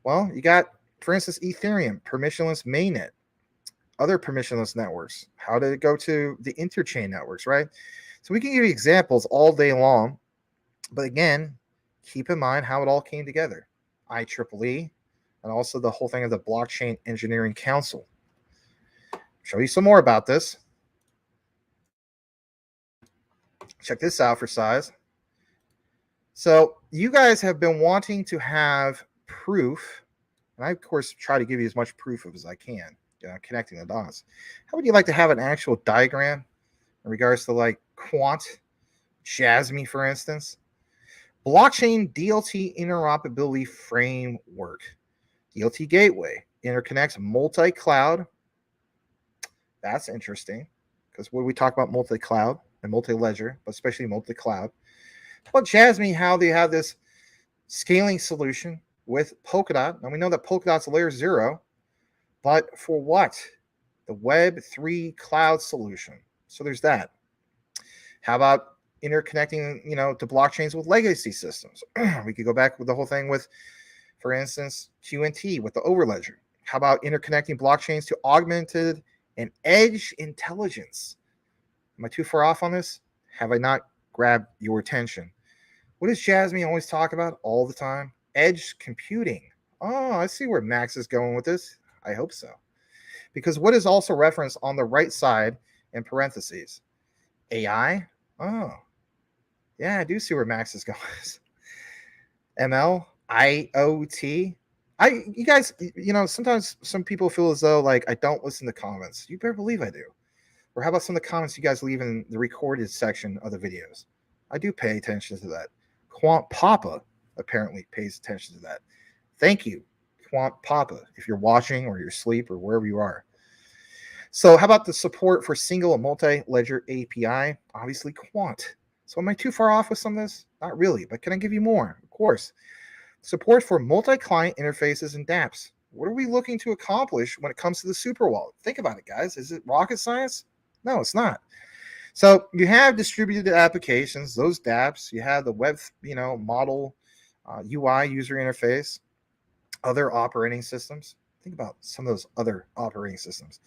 Well, you got, for instance, Ethereum, permissionless mainnet, other permissionless networks. How did it go to the interchain networks, right? So we can give you examples all day long. But again, keep in mind how it all came together. IEEE, and also the whole thing of the Blockchain Engineering Council. Show you some more about this. Check this out for size. So you guys have been wanting to have proof, and I, of course, try to give you as much proof as I can, connecting the dots. How would you like to have an actual diagram in regards to like quant, JASMY, for instance? Blockchain DLT interoperability framework. DLT gateway interconnects multi-cloud. That's interesting, because when we talk about multi-cloud and multi-ledger, but especially multi-cloud. Well, JASMY, how they have this scaling solution with Polkadot. Now we know that Polkadot's layer 0, but for what? The Web3 cloud solution. So there's that. How about interconnecting, to blockchains with legacy systems? We could go back with the whole thing with, for instance, QNT with the Overledger. How about interconnecting blockchains to augmented and edge intelligence? Am I too far off on this? Have I not grabbed your attention? What does JASMY always talk about all the time? Edge computing. Oh, I see where Max is going with this. I hope so. Because what is also referenced on the right side in parentheses? AI? Oh, yeah, I do see where Max is going. ML? IoT? You guys, sometimes some people feel as though like I don't listen to comments. You better believe I do. Or how about some of the comments you guys leave in the recorded section of the videos? I do pay attention to that. Quant Papa apparently pays attention to that. Thank you, Quant Papa, if you're watching or you're asleep or wherever you are. So how about the support for single and multi-ledger API? Obviously Quant. So am I too far off with some of this? Not really, but can I give you more? Of course. Support for multi-client interfaces and dApps. What are we looking to accomplish when it comes to the super wallet? Think about it, guys. Is it rocket science? No, it's not. So you have distributed applications, those dApps. You have the web, model, UI, user interface, other operating systems. Think about some of those other operating systems.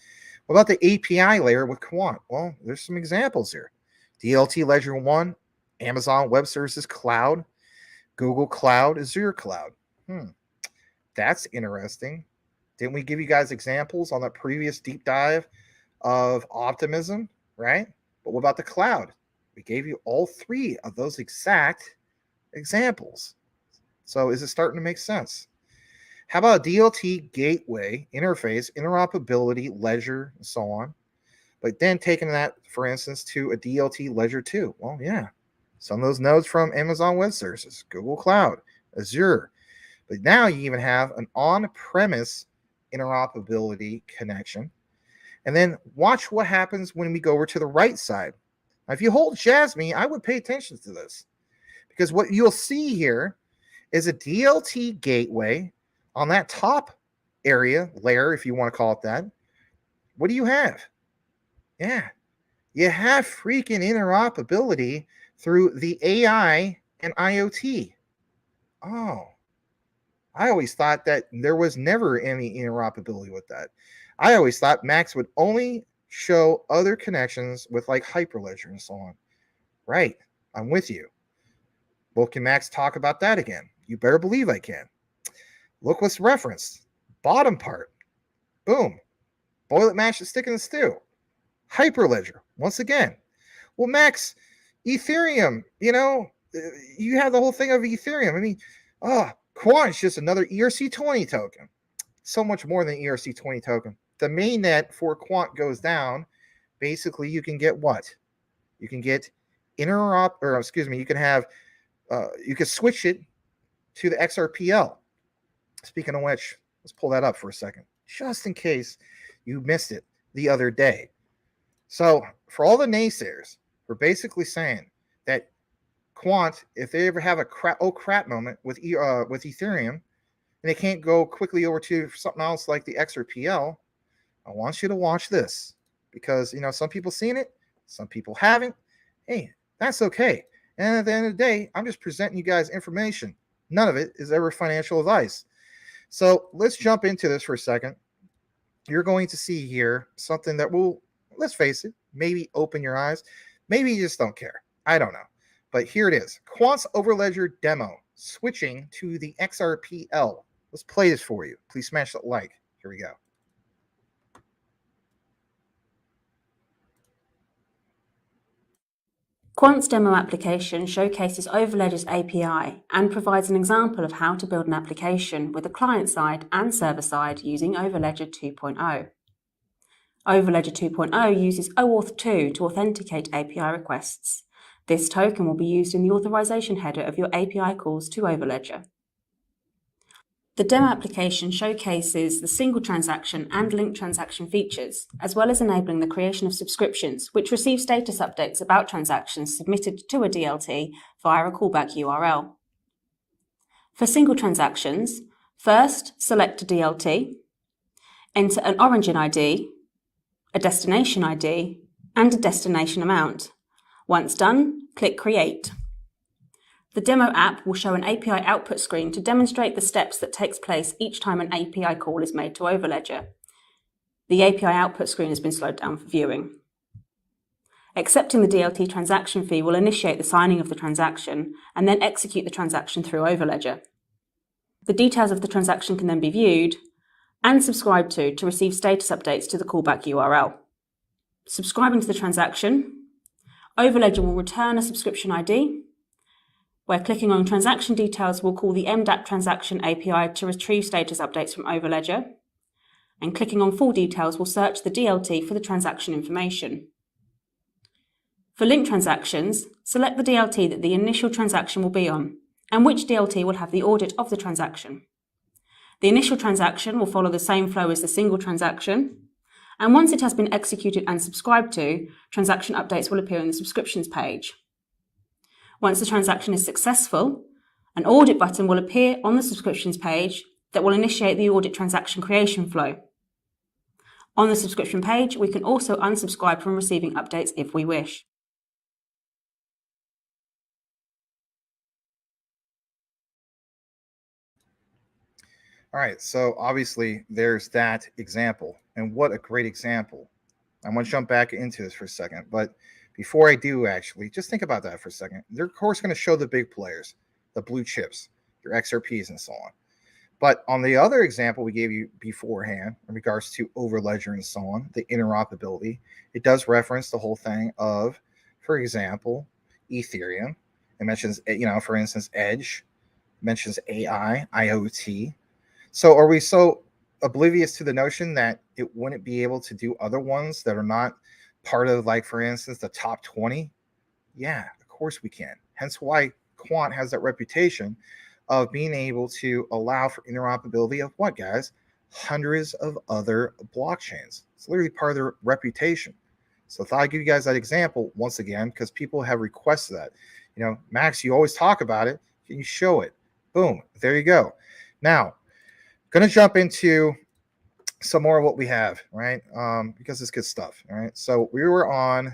What about the API layer with Quant? Well, there's some examples here. DLT Ledger 1, Amazon Web Services Cloud, Google Cloud, Azure Cloud. That's interesting. Didn't we give you guys examples on that previous deep dive of optimism, right? But what about the cloud? We gave you all 3 of those exact examples. So is it starting to make sense? How about a DLT gateway, interface, interoperability, ledger, and so on? But then taking that, for instance, to a DLT ledger 2. Well, yeah, some of those nodes from Amazon Web Services, Google Cloud, Azure. But now you even have an on-premise interoperability connection. And then watch what happens when we go over to the right side. Now, if you hold JASMY, I would pay attention to this, because what you'll see here is a DLT gateway on that top area, layer, if you want to call it that. What do you have? Yeah, you have freaking interoperability through the AI and IoT. Oh, I always thought that there was never any interoperability with that. I always thought Max would only show other connections with like Hyperledger and so on. Right, I'm with you. Well, can Max talk about that again? You better believe I can. Look what's referenced. Bottom part. Boom. Boil it, mash it, stick in the stew. Hyperledger, once again. Well, Max, Ethereum, you have the whole thing of Ethereum. I mean, Quant is just another ERC20 token. So much more than ERC20 token. The mainnet for Quant goes down. Basically, you can get what? You can get you can have, you can switch it to the XRPL. Speaking of which, let's pull that up for a second, just in case you missed it the other day. So for all the naysayers, we're basically saying that Quant, if they ever have a crap moment with Ethereum, and they can't go quickly over to something else like the XRPL, I want you to watch this, because some people seen it, some people haven't. Hey, that's okay. And at the end of the day, I'm just presenting you guys information. None of it is ever financial advice. So let's jump into this for a second. You're going to see here something that will, let's face it, maybe open your eyes. Maybe you just don't care. I don't know. But here it is. Quant's Overledger demo, switching to the XRPL. Let's play this for you. Please smash that like. Here we go. Quant's demo application showcases Overledger's API and provides an example of how to build an application with the client side and server side using Overledger 2.0. Overledger 2.0 uses OAuth 2 to authenticate API requests. This token will be used in the authorization header of your API calls to Overledger. The demo application showcases the single transaction and linked transaction features, as well as enabling the creation of subscriptions, which receive status updates about transactions submitted to a DLT via a callback URL. For single transactions, first select a DLT, enter an origin ID, a destination ID, and a destination amount. Once done, click Create. The demo app will show an API output screen to demonstrate the steps that takes place each time an API call is made to Overledger. The API output screen has been slowed down for viewing. Accepting the DLT transaction fee will initiate the signing of the transaction and then execute the transaction through Overledger. The details of the transaction can then be viewed and subscribed to receive status updates to the callback URL. Subscribing to the transaction, Overledger will return a subscription ID, where clicking on transaction details will call the MDAP transaction API to retrieve status updates from Overledger, and clicking on full details will search the DLT for the transaction information. For linked transactions, select the DLT that the initial transaction will be on, and which DLT will have the audit of the transaction. The initial transaction will follow the same flow as the single transaction, and once it has been executed and subscribed to, transaction updates will appear in the subscriptions page. Once the transaction is successful, an audit button will appear on the subscriptions page that will initiate the audit transaction creation flow. On the subscription page, we can also unsubscribe from receiving updates if we wish. All right, so obviously there's that example, and what a great example. I'm going to jump back into this for a second, but before I do, actually, just think about that for a second. They're, of course, going to show the big players, the blue chips, your XRPs, and so on. But on the other example we gave you beforehand, in regards to Overledger and so on, the interoperability, it does reference the whole thing of, for example, Ethereum. It mentions, for instance, Edge. It mentions AI, IoT. So are we so oblivious to the notion that it wouldn't be able to do other ones that are not part of, like, for instance, the top 20? Yeah, of course we can. Hence why Quant has that reputation of being able to allow for interoperability of what, guys? Hundreds of other blockchains. It's literally part of their reputation. So I thought I'd give you guys that example once again, because people have requested that. Max, you always talk about it. Can you show it? Boom. There you go. Now, going to jump into some more of what we have, right? Because it's good stuff, all right? So we were on,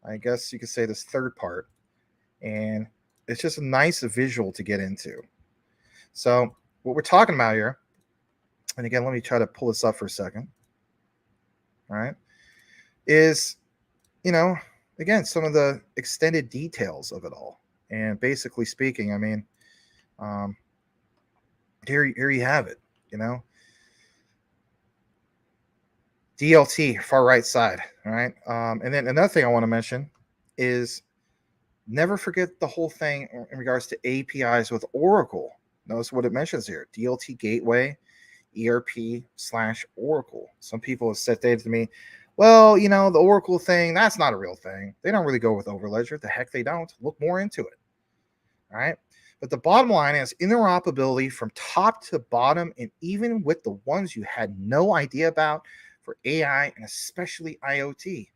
I guess you could say, this third part, and it's just a nice visual to get into. So what we're talking about here, and again, let me try to pull this up for a second, all right, is, again, some of the extended details of it all. And basically speaking, I mean, here you have it, DLT, far right side, all right? And then another thing I want to mention is never forget the whole thing in regards to APIs with Oracle. Notice what it mentions here, DLT gateway, ERP/Oracle. Some people have said to me, well, the Oracle thing, that's not a real thing. They don't really go with Overledger. The heck they don't. Look more into it, all right? But the bottom line is interoperability from top to bottom, and even with the ones you had no idea about for AI and especially IoT.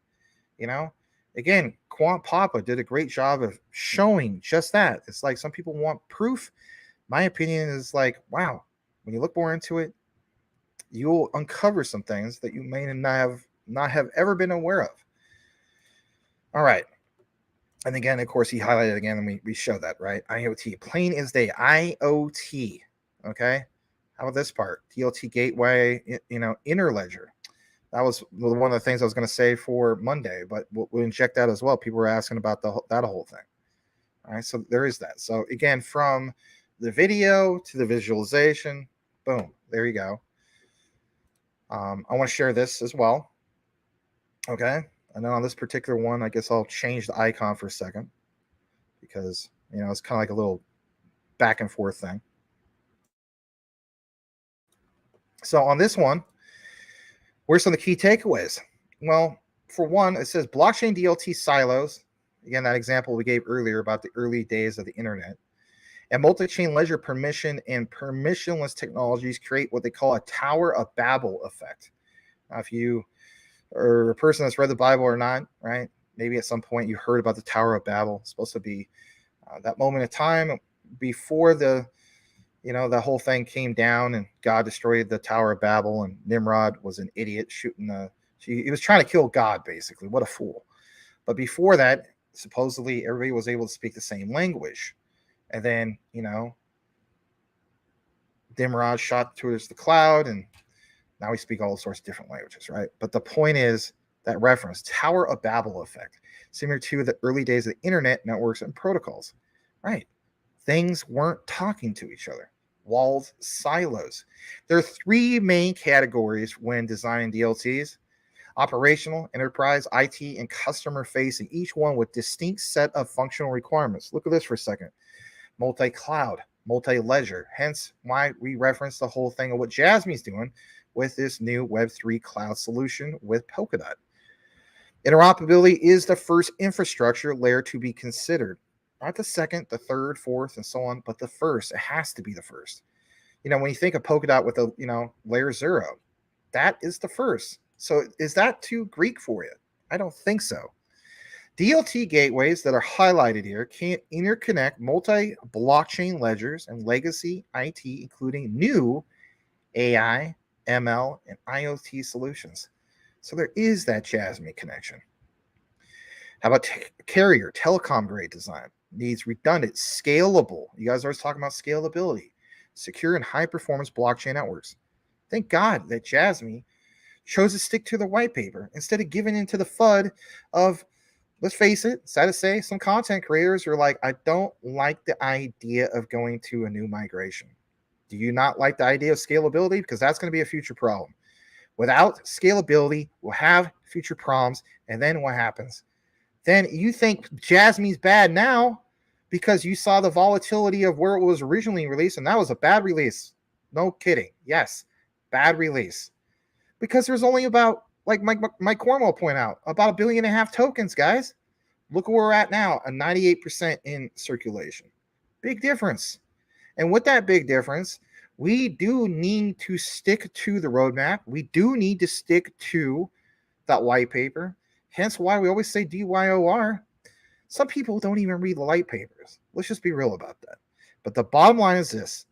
Again, Quant Papa did a great job of showing just that. It's like some people want proof. My opinion is like, wow, when you look more into it, you'll uncover some things that you may not have ever been aware of. All right. And again, of course, he highlighted again, and we show that, right? IoT, plain as day, IoT. Okay. How about this part? DLT gateway, Interledger. That was one of the things I was going to say for Monday, but we'll inject that as well. People were asking about that whole thing. All right. So there is that. So again, from the video to the visualization, boom, there you go. I want to share this as well. Okay. And then on this particular one, I guess I'll change the icon for a second because, it's kind of like a little back and forth thing. So on this one, where's some of the key takeaways? Well, for one, it says blockchain DLT silos. Again, that example we gave earlier about the early days of the internet. And multi-chain ledger permission and permissionless technologies create what they call a Tower of Babel effect. Now, if you are a person that's read the Bible or not, right? Maybe at some point you heard about the Tower of Babel. It's supposed to be that moment of time before the whole thing came down and God destroyed the Tower of Babel, and Nimrod was an idiot he was trying to kill God, basically. What a fool. But before that, supposedly everybody was able to speak the same language. And then, Nimrod shot towards the cloud, and now we speak all sorts of different languages, right? But the point is that reference, Tower of Babel effect, similar to the early days of the internet networks and protocols, right? Things weren't talking to each other. Walled silos. There are three main categories when designing DLTs: operational, enterprise, IT, and customer facing, each one with distinct set of functional requirements. Look at this for a second. Multi-cloud, multi-ledger, hence why we reference the whole thing of what JASMY's doing with this new Web3 cloud solution with Polkadot. Interoperability is the first infrastructure layer to be considered. Not the second, the third, fourth, and so on, but the first. It has to be the first. When you think of Polkadot with a, layer 0, that is the first. So is that too Greek for you? I don't think so. DLT gateways that are highlighted here can interconnect multi-blockchain ledgers and legacy IT, including new AI, ML, and IoT solutions. So there is that JASMY connection. How about carrier, telecom grade design? Needs redundant, scalable. You guys are always talking about scalability, secure and high performance blockchain networks. Thank God that JASMY chose to stick to the white paper instead of giving into the FUD of, let's face it, sad to say, some content creators are like, I don't like the idea of going to a new migration. Do you not like the idea of scalability? Because that's going to be a future problem. Without scalability, we'll have future problems. And then what happens? Then you think JASMY's bad now because you saw the volatility of where it was originally released, and that was a bad release. No kidding. Yes, bad release. Because there's only about, like Mike Cornwell pointed out, about 1.5 billion tokens, guys. Look where we're at now, a 98% in circulation. Big difference. And with that big difference, we do need to stick to the roadmap. We do need to stick to that white paper. Hence why we always say DYOR. Some people don't even read the light papers. Let's just be real about that. But the bottom line is this: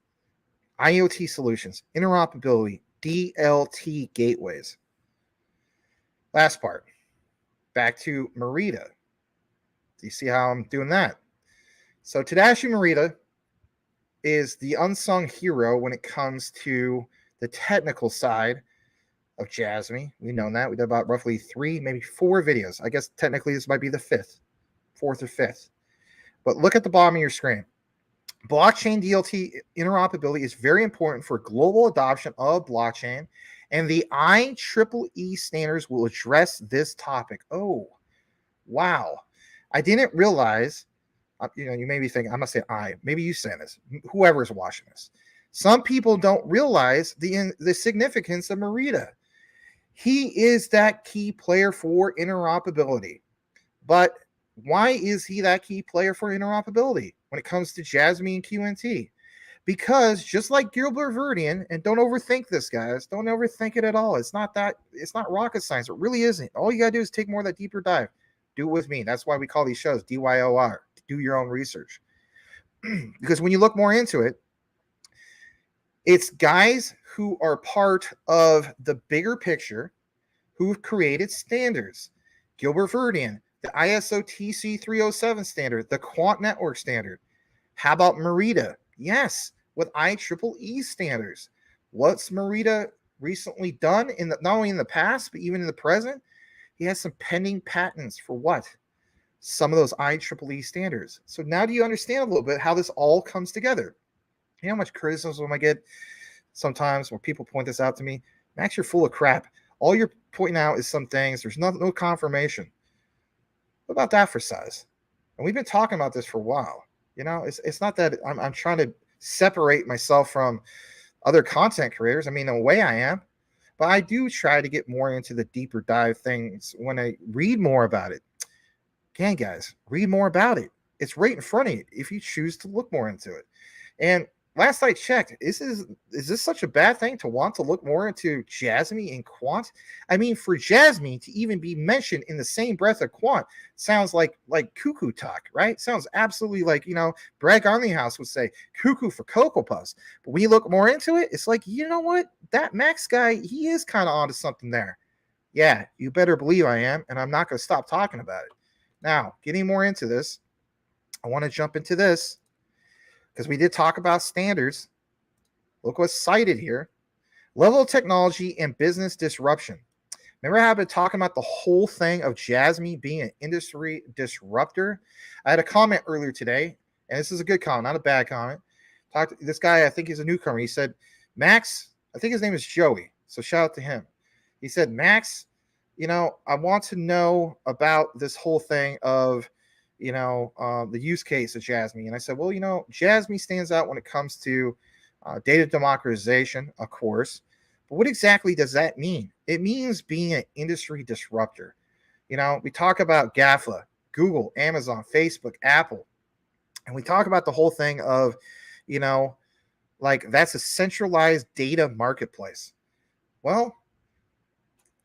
IoT solutions, interoperability, DLT gateways. Last part. Back to Merida. Do you see how I'm doing that? So Tadashi Merida is the unsung hero when it comes to the technical side of JASMY. We know that. We did about roughly 3, maybe 4 videos. I guess technically this might be the 4th or 5th. But look at the bottom of your screen. Blockchain DLT interoperability is very important for global adoption of blockchain, and the IEEE standards will address this topic. Oh, wow. I didn't realize, you may be thinking, I'm not saying maybe you saying this, whoever is watching this. Some people don't realize the significance of Merida. He is that key player for interoperability. But why is he that key player for interoperability when it comes to JASMY and QNT? Because just like Gilbert Verdian, and don't overthink this, guys. Don't overthink it at all. It's not rocket science. It really isn't. All you got to do is take more of that deeper dive. Do it with me. That's why we call these shows DYOR. Do your own research. Because when you look more into it, it's guys who are part of the bigger picture who've created standards. Gilbert Verdian, the ISO TC307 standard, the Quant Network standard. How about Merida? Yes, with IEEE standards. What's Merida recently done not only in the past, but even in the present? He has some pending patents for what? Some of those IEEE standards. So now do you understand a little bit how this all comes together? You know how much criticism I get sometimes when people point this out to me? Max, you're full of crap. All you're pointing out is some things. There's no confirmation. What about that for size? And we've been talking about this for a while. It's not that I'm trying to separate myself from other content creators. I mean, in a way I am. But I do try to get more into the deeper dive things when I read more about it. Again, guys, read more about it. It's right in front of you if you choose to look more into it. And last I checked, is this such a bad thing to want to look more into JASMY and Quant? I mean, for JASMY to even be mentioned in the same breath of Quant sounds like cuckoo talk, right? Sounds absolutely like, Brad Garlinghouse would say, cuckoo for Cocoa Puffs. But when you look more into it, it's like, you know what? That Max guy, he is kind of onto something there. Yeah, you better believe I am, and I'm not going to stop talking about it. Now, getting more into this, I want to jump into this, because we did talk about standards. Look what's cited here. Level of technology and business disruption. Remember how I've been talking about the whole thing of JASMY being an industry disruptor? I had a comment earlier today, and this is a good comment, not a bad comment. This guy, I think he's a newcomer. He said, Max, I think his name is Joey, so shout out to him. He said, Max, I want to know about this whole thing of the use case of JASMY. And I said, well, JASMY stands out when it comes to data democratization, of course. But what exactly does that mean? It means being an industry disruptor. We talk about GAFA, Google, Amazon, Facebook, Apple. And we talk about the whole thing of, that's a centralized data marketplace. Well,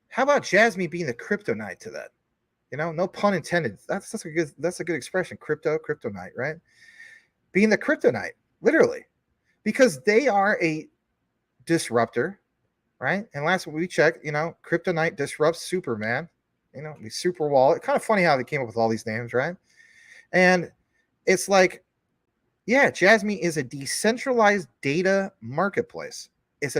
how about JASMY being the kryptonite to that? No pun intended. That's a good expression. Kryptonite, right? Being the kryptonite, literally, because they are a disruptor, right? And last we checked, kryptonite disrupts Superman, the super wallet. Kind of funny how they came up with all these names, right? And it's like, yeah, JASMY is a decentralized data marketplace. It's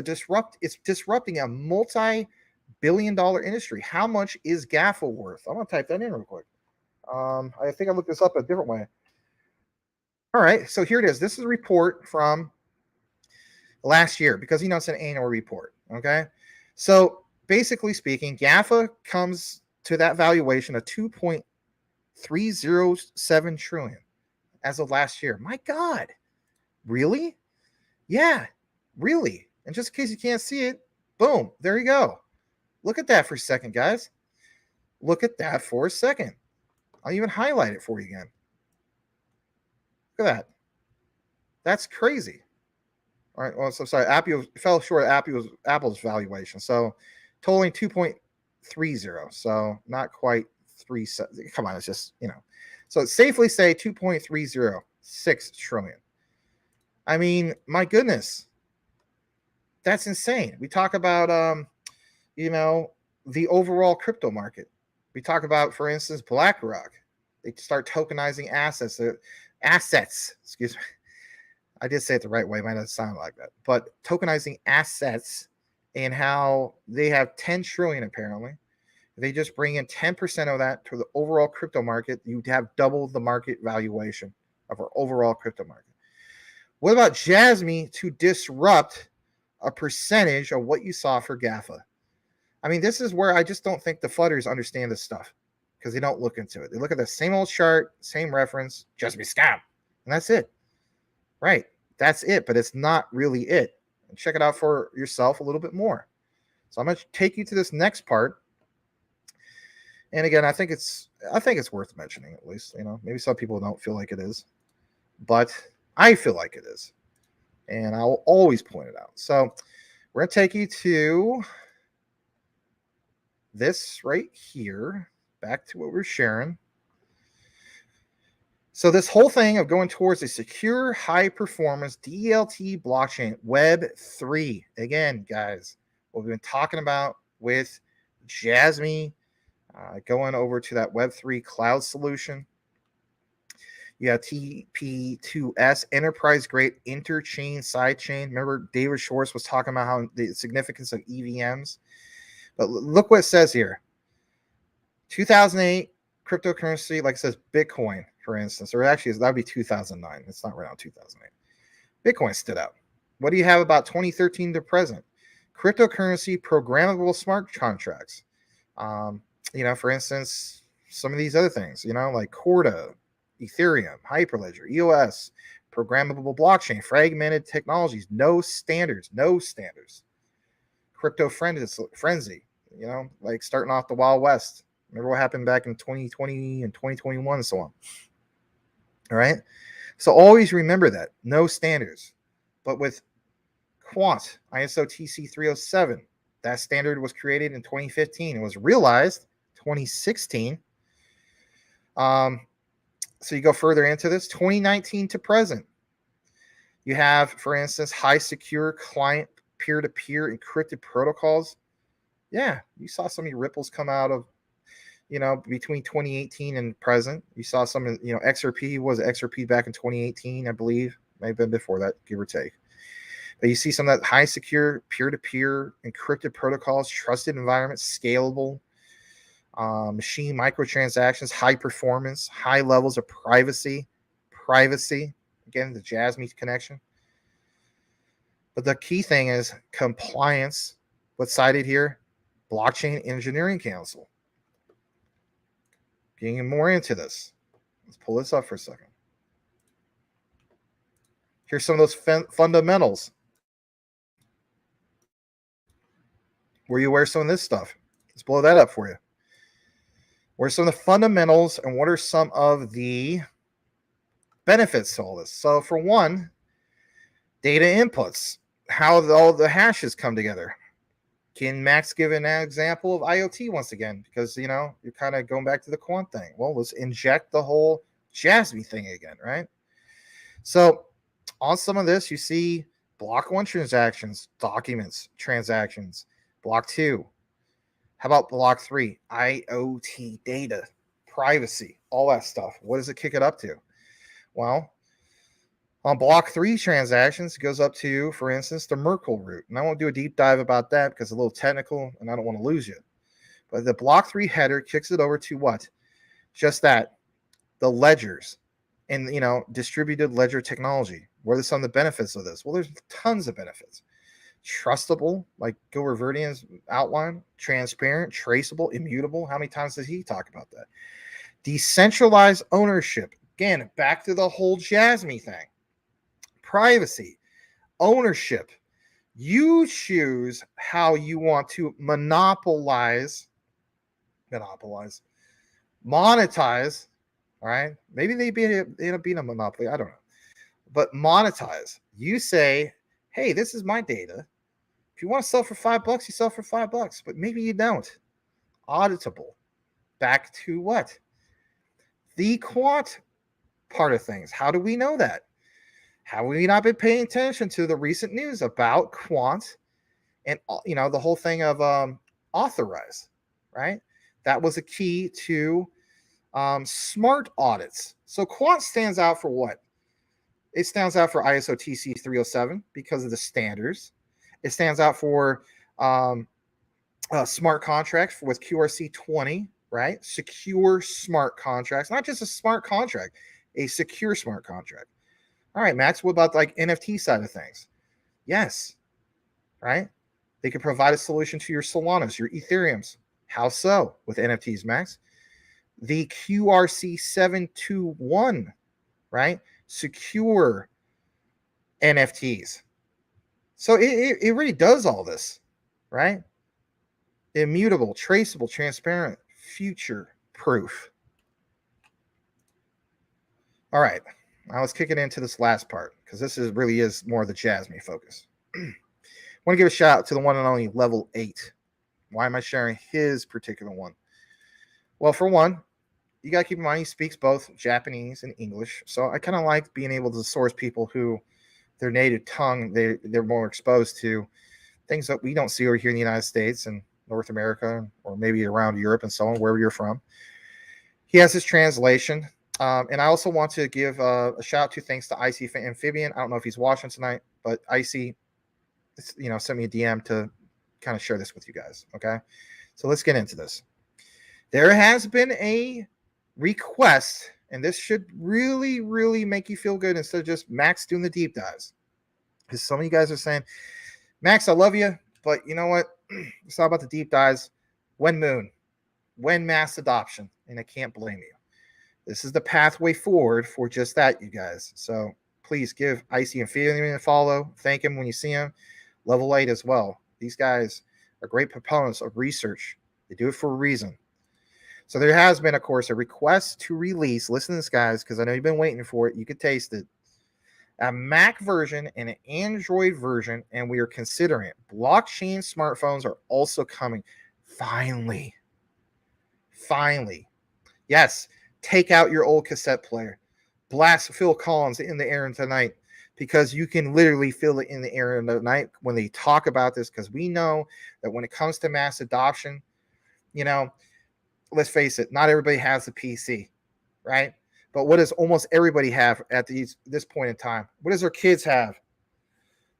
disrupting a multi-billion-dollar industry. How much is GAFA worth? I'm gonna type that in real quick. I think I looked this up a different way. All right, so here it is. This is a report from last year because it's an annual report. Okay, so basically speaking, GAFA comes to that valuation of 2.307 trillion as of last year. My God, really? Yeah, Really. And just in case you can't see it, boom, there you go. Look at that for a second, guys. Look at that for a second. I'll even highlight it for you again. Look at that. That's crazy. All right. Well, so sorry. Apple fell short of Apple's valuation. So totaling 2.30. So not quite 3. Come on. It's just, So safely say 2.306 trillion. I mean, my goodness. That's insane. We talk about, the overall crypto market. We talk about, for instance, BlackRock. They start tokenizing assets. Excuse me. I did say it the right way. It might not sound like that. But tokenizing assets and how they have 10 trillion apparently. If they just bring in 10% of that to the overall crypto market, you'd have double the market valuation of our overall crypto market. What about JASMY to disrupt a percentage of what you saw for GAFA? I mean, this is where I just don't think the flooders understand this stuff because they don't look into it. They look at the same old chart, same reference, JASMY scam, and that's it. Right. That's it, but it's not really it. And check it out for yourself a little bit more. So I'm going to take you to this next part. And again, I think it's worth mentioning at least. Maybe some people don't feel like it is, but I feel like it is. And I'll always point it out. So we're going to take you to this right here, back to what we're sharing. So this whole thing of going towards a secure, high-performance DLT blockchain, Web3. Again, guys, what we've been talking about with JASMY, going over to that Web3 cloud solution. You have TP2S, enterprise-grade interchain sidechain. Remember, David Schwartz was talking about how the significance of EVMs. But look what it says here. 2008 cryptocurrency, like it says Bitcoin, for instance, or actually that would be 2009. It's not right now, 2008. Bitcoin stood out. What do you have about 2013 to present? Cryptocurrency programmable smart contracts. For instance, some of these other things, like Corda, Ethereum, Hyperledger, EOS, programmable blockchain, fragmented technologies, no standards. Crypto frenzy, like starting off the Wild West. Remember what happened back in 2020 and 2021 and so on. All right. So always remember that. No standards. But with Quant, ISO TC 307, that standard was created in 2015. It was realized 2016. So you go further into this, 2019 to present. You have, for instance, high secure client peer-to-peer encrypted protocols. Yeah, you saw some of your ripples come out of, between 2018 and present. You saw some, XRP was XRP back in 2018, I believe. May have been before that, give or take. But you see some of that high secure peer-to-peer encrypted protocols, trusted environments, scalable, machine microtransactions, high performance, high levels of privacy. Again, the JASMY connection. But the key thing is compliance. What's cited here? Blockchain Engineering Council. Getting more into this. Let's pull this up for a second. Here's some of those fundamentals. Where you wear some of this stuff. Let's blow that up for you. What are some of the fundamentals and what are some of the benefits to all this? So for one, data inputs, how all the hashes come together. Can Max give an example of IoT once again? Because, you're kind of going back to the quant thing. Well, let's inject the whole JASMY thing again, right? So on some of this, you see block 1 transactions, documents, transactions, block 2. How about block 3? IoT data, privacy, all that stuff. What does it kick it up to? Well, on block 3 transactions, it goes up to, for instance, the Merkle root. And I won't do a deep dive about that because it's a little technical and I don't want to lose you. But the block 3 header kicks it over to what? Just that, the ledgers and, distributed ledger technology. What are some of the benefits of this? Well, there's tons of benefits. Trustable, like Gilbert Verdian's outline, transparent, traceable, immutable. How many times does he talk about that? Decentralized ownership. Again, back to the whole JASMY thing. Privacy, ownership. You choose how you want to monetize, all right? Maybe they end up being a monopoly, I don't know. But monetize. You say, hey, this is my data. If you want to sell for $5, you sell for $5, but maybe you don't. Auditable. Back to what? The quant part of things. How do we know that? Have we not been paying attention to the recent news about quant and the whole thing of authorize, right? That was a key to smart audits. So quant stands out for what? It stands out for ISO TC 307 because of the standards. It stands out for smart contracts with QRC 20, right? Secure smart contracts, not just a smart contract, a secure smart contract. All right, Max, what about like NFT side of things? Yes, right? They can provide a solution to your Solanas, your Ethereums. How so with NFTs, Max? The QRC 721, right? Secure NFTs. So it really does all this, right? Immutable, traceable, transparent, future proof. All right. Now let's kick it into this last part because this really is more of the JASMY focus. I want to give a shout out to the one and only Level 8. Why am I sharing his particular one? Well, for one, you got to keep in mind he speaks both Japanese and English. So I kind of like being able to source people who their native tongue, they're more exposed to things that we don't see over here in the United States and North America, or maybe around Europe and so on, wherever you're from. He has his translation. And I also want to give a shout out to thanks to Icy Amphibian. I don't know if he's watching tonight, but Icy, sent me a DM to kind of share this with you guys. Okay. So let's get into this. There has been a request, and this should really, really make you feel good instead of just Max doing the deep dives. Because some of you guys are saying, Max, I love you, but you know what? It's not about the deep dives. When mass adoption, and I can't blame you. This is the pathway forward for just that, you guys. So please give Icy Amphibian a follow. Thank him when you see him. Level 8 as well. These guys are great proponents of research. They do it for a reason. So there has been, of course, a request to release, listen to this, guys, because I know you've been waiting for it. You could taste it. A Mac version and an Android version, and we are considering it. Blockchain smartphones are also coming. Finally. Yes. Take out your old cassette player. Blast Phil Collins in the air tonight, because you can literally feel it in the air tonight when they talk about this, because we know that when it comes to mass adoption, let's face it, not everybody has a PC, right? But what does almost everybody have at this point in time? What does their kids have?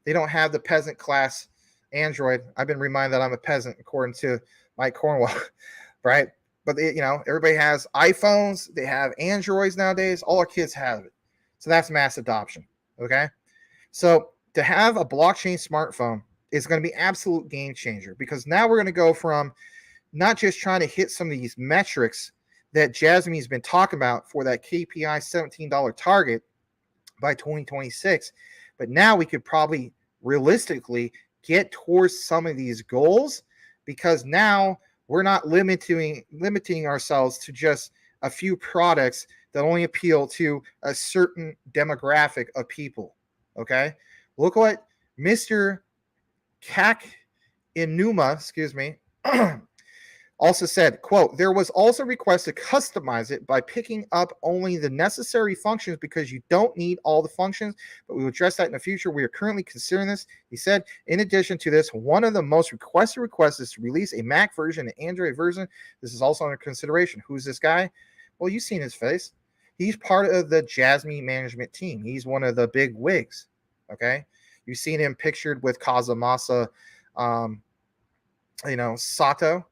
They don't have the peasant class Android. I've been reminded that I'm a peasant according to Mike Cornwell, right? But everybody has iPhones. They have Androids nowadays. All our kids have it. So that's mass adoption. Okay. So to have a blockchain smartphone is going to be absolute game changer, because now we're going to go from not just trying to hit some of these metrics that JASMY has been talking about for that KPI $17 target by 2026, but now we could probably realistically get towards some of these goals, because now we're not limiting ourselves to just a few products that only appeal to a certain demographic of people. Okay, look what Mr. Kak Inuma, also said, quote, there was also a request to customize it by picking up only the necessary functions, because you don't need all the functions, but we will address that in the future. We are currently considering this. He said, in addition to this, one of the most requested requests is to release a Mac version, an Android version. This is also under consideration. Who's this guy? Well, you've seen his face. He's part of the JASMY management team. He's one of the big wigs. Okay. You've seen him pictured with Kazumasa, Sato.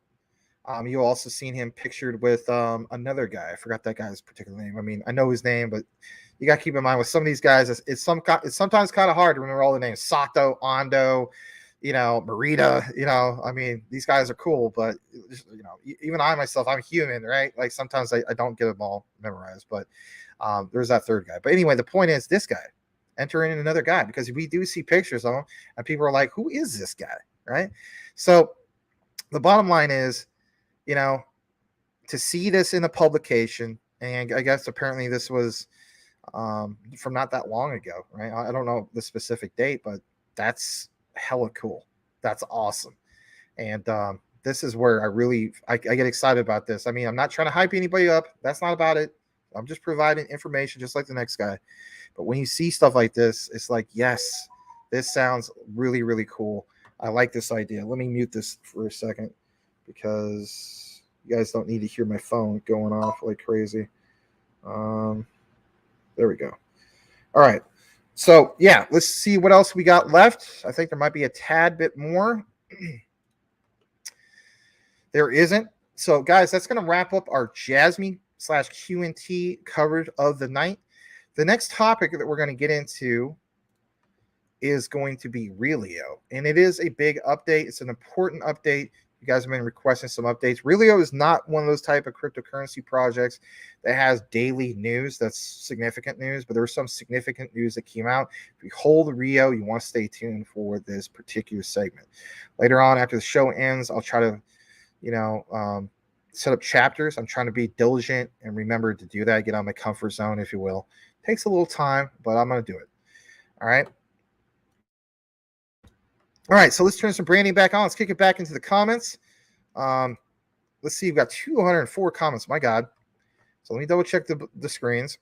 You also seen him pictured with another guy. I forgot that guy's particular name. I mean, I know his name, but you got to keep in mind with some of these guys, it's sometimes kind of hard to remember all the names. Sato, Ando, Marita. I mean, these guys are cool, but even I myself, I'm human, right? Like sometimes I don't get them all memorized, but there's that third guy. But anyway, the point is this guy, enter in another guy, because we do see pictures of him and people are like, who is this guy, right? So the bottom line is, you know, to see this in a publication, and I guess apparently this was from not that long ago, right? I don't know the specific date, but that's hella cool. That's awesome. And this is where I get excited about this. I mean, I'm not trying to hype anybody up. That's not about it. I'm just providing information just like the next guy. But when you see stuff like this, it's like, yes, this sounds really, really cool. I like this idea. Let me mute this for a second because you guys don't need to hear my phone going off like crazy. There we go. All right. So, yeah, let's see what else we got left. I think there might be a tad bit more. There isn't. So, guys, that's going to wrap up our JASMY/QNT coverage of the night. The next topic that we're going to get into is going to be Realio. And it is a big update. It's an important update. You guys have been requesting some updates. Realio is not one of those type of cryptocurrency projects that has daily news. That's significant news, but there was some significant news that came out. If you hold Realio, you want to stay tuned for this particular segment. Later on, after the show ends, I'll try to, set up chapters. I'm trying to be diligent and remember to do that. Get out of my comfort zone, if you will. Takes a little time, but I'm going to do it. All right. All right, so let's turn some branding back on. Let's kick it back into the comments. Let's see, you've got 204 comments. My God. So let me double check the screens.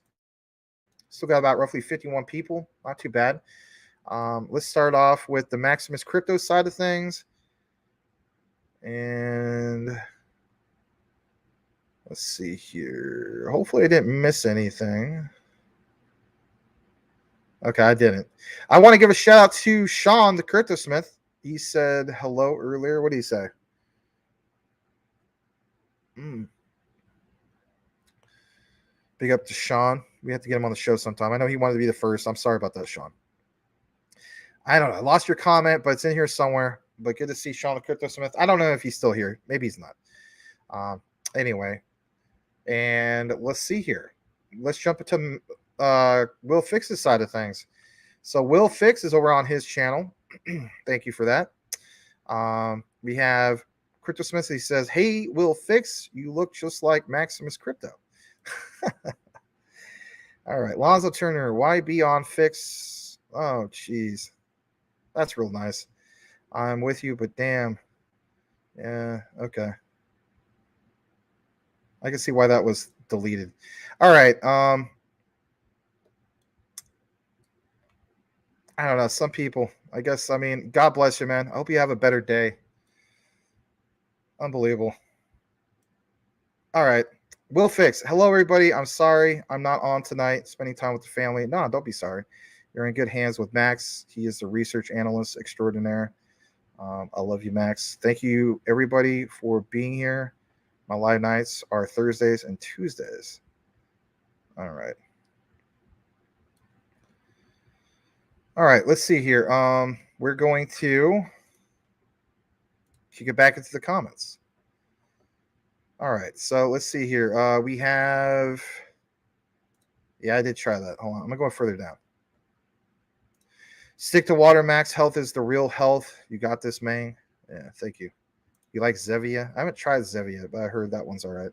Still got about roughly 51 people. Not too bad. Let's start off with the Maximus Crypto side of things. And let's see here. Hopefully I didn't miss anything. Okay, I didn't. I want to give a shout out to Sean, the Crypto Smith. He said hello earlier. What did he say? Big up to Sean. We have to get him on the show sometime. I know he wanted to be the first. I'm sorry about that, Sean. I don't know. I lost your comment, but it's in here somewhere. But good to see Sean, the Crypto Smith. I don't know if he's still here. Maybe he's not. Anyway, and let's see here. Let's jump into Will Fix's side of things. So Will Fix is over on his channel. Thank you for that. We have Crypto Smith. He says, "Hey, Will Fix, you look just like Maximus Crypto." All right, Lonzo Turner, YB on Fix. Oh, jeez, that's real nice. I'm with you, but damn. Yeah, okay. I can see why that was deleted. All right. I don't know. Some people, I guess, God bless you, man. I hope you have a better day. Unbelievable. All right. Will Fix. Hello, everybody. I'm sorry I'm not on tonight, spending time with the family. No, don't be sorry. You're in good hands with Max. He is the research analyst extraordinaire. I love you, Max. Thank you, everybody, for being here. My live nights are Thursdays and Tuesdays. All right. All right, let's see here. We're going to get back into the comments. All right, so let's see here. We have, yeah, I did try that. Hold on, I'm gonna go further down. Stick to water, Max. Health is the real health. You got this, man. Yeah, thank you. You like Zevia? I haven't tried Zevia, but I heard that one's all right.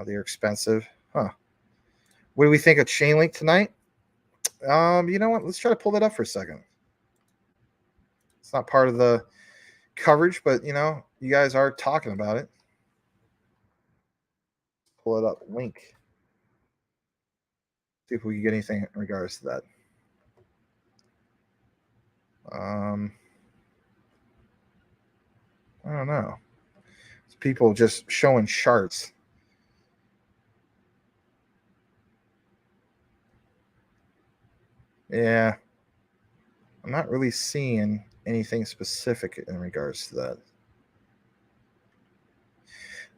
They're expensive. Huh. What do we think of Chainlink tonight? You know what? Let's try to pull that up for a second. It's not part of the coverage, but, you guys are talking about it. Pull it up. Link. See if we can get anything in regards to that. I don't know. It's people just showing charts. Yeah. I'm not really seeing anything specific in regards to that.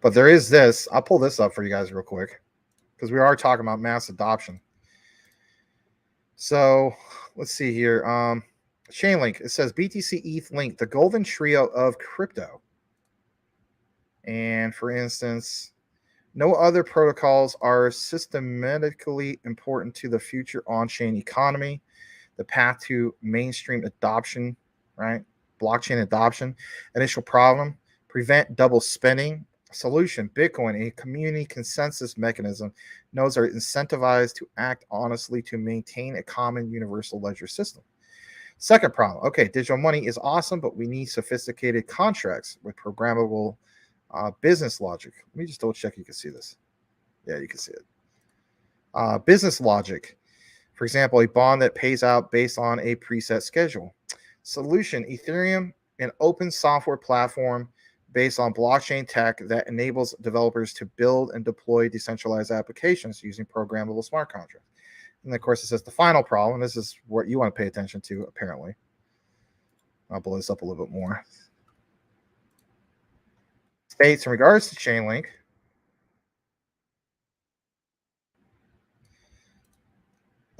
But there is this. I'll pull this up for you guys real quick because we are talking about mass adoption. So let's see here. Chainlink. It says BTC ETH Link, the golden trio of crypto. And for instance, No other protocols are systematically important to the future on-chain economy, the path to mainstream adoption, right? Blockchain adoption. Initial problem, prevent double spending. Solution, Bitcoin, a community consensus mechanism. Nodes are incentivized to act honestly to maintain a common universal ledger system. Second problem, okay, digital money is awesome, but we need sophisticated contracts with programmable business logic. Let me just double check you can see this. Yeah, you can see it. Business logic. For example, a bond that pays out based on a preset schedule. Solution, Ethereum, an open software platform based on blockchain tech that enables developers to build and deploy decentralized applications using programmable smart contracts. And of course, it says the final problem. This is what you want to pay attention to, apparently. I'll blow this up a little bit more. States in regards to Chainlink.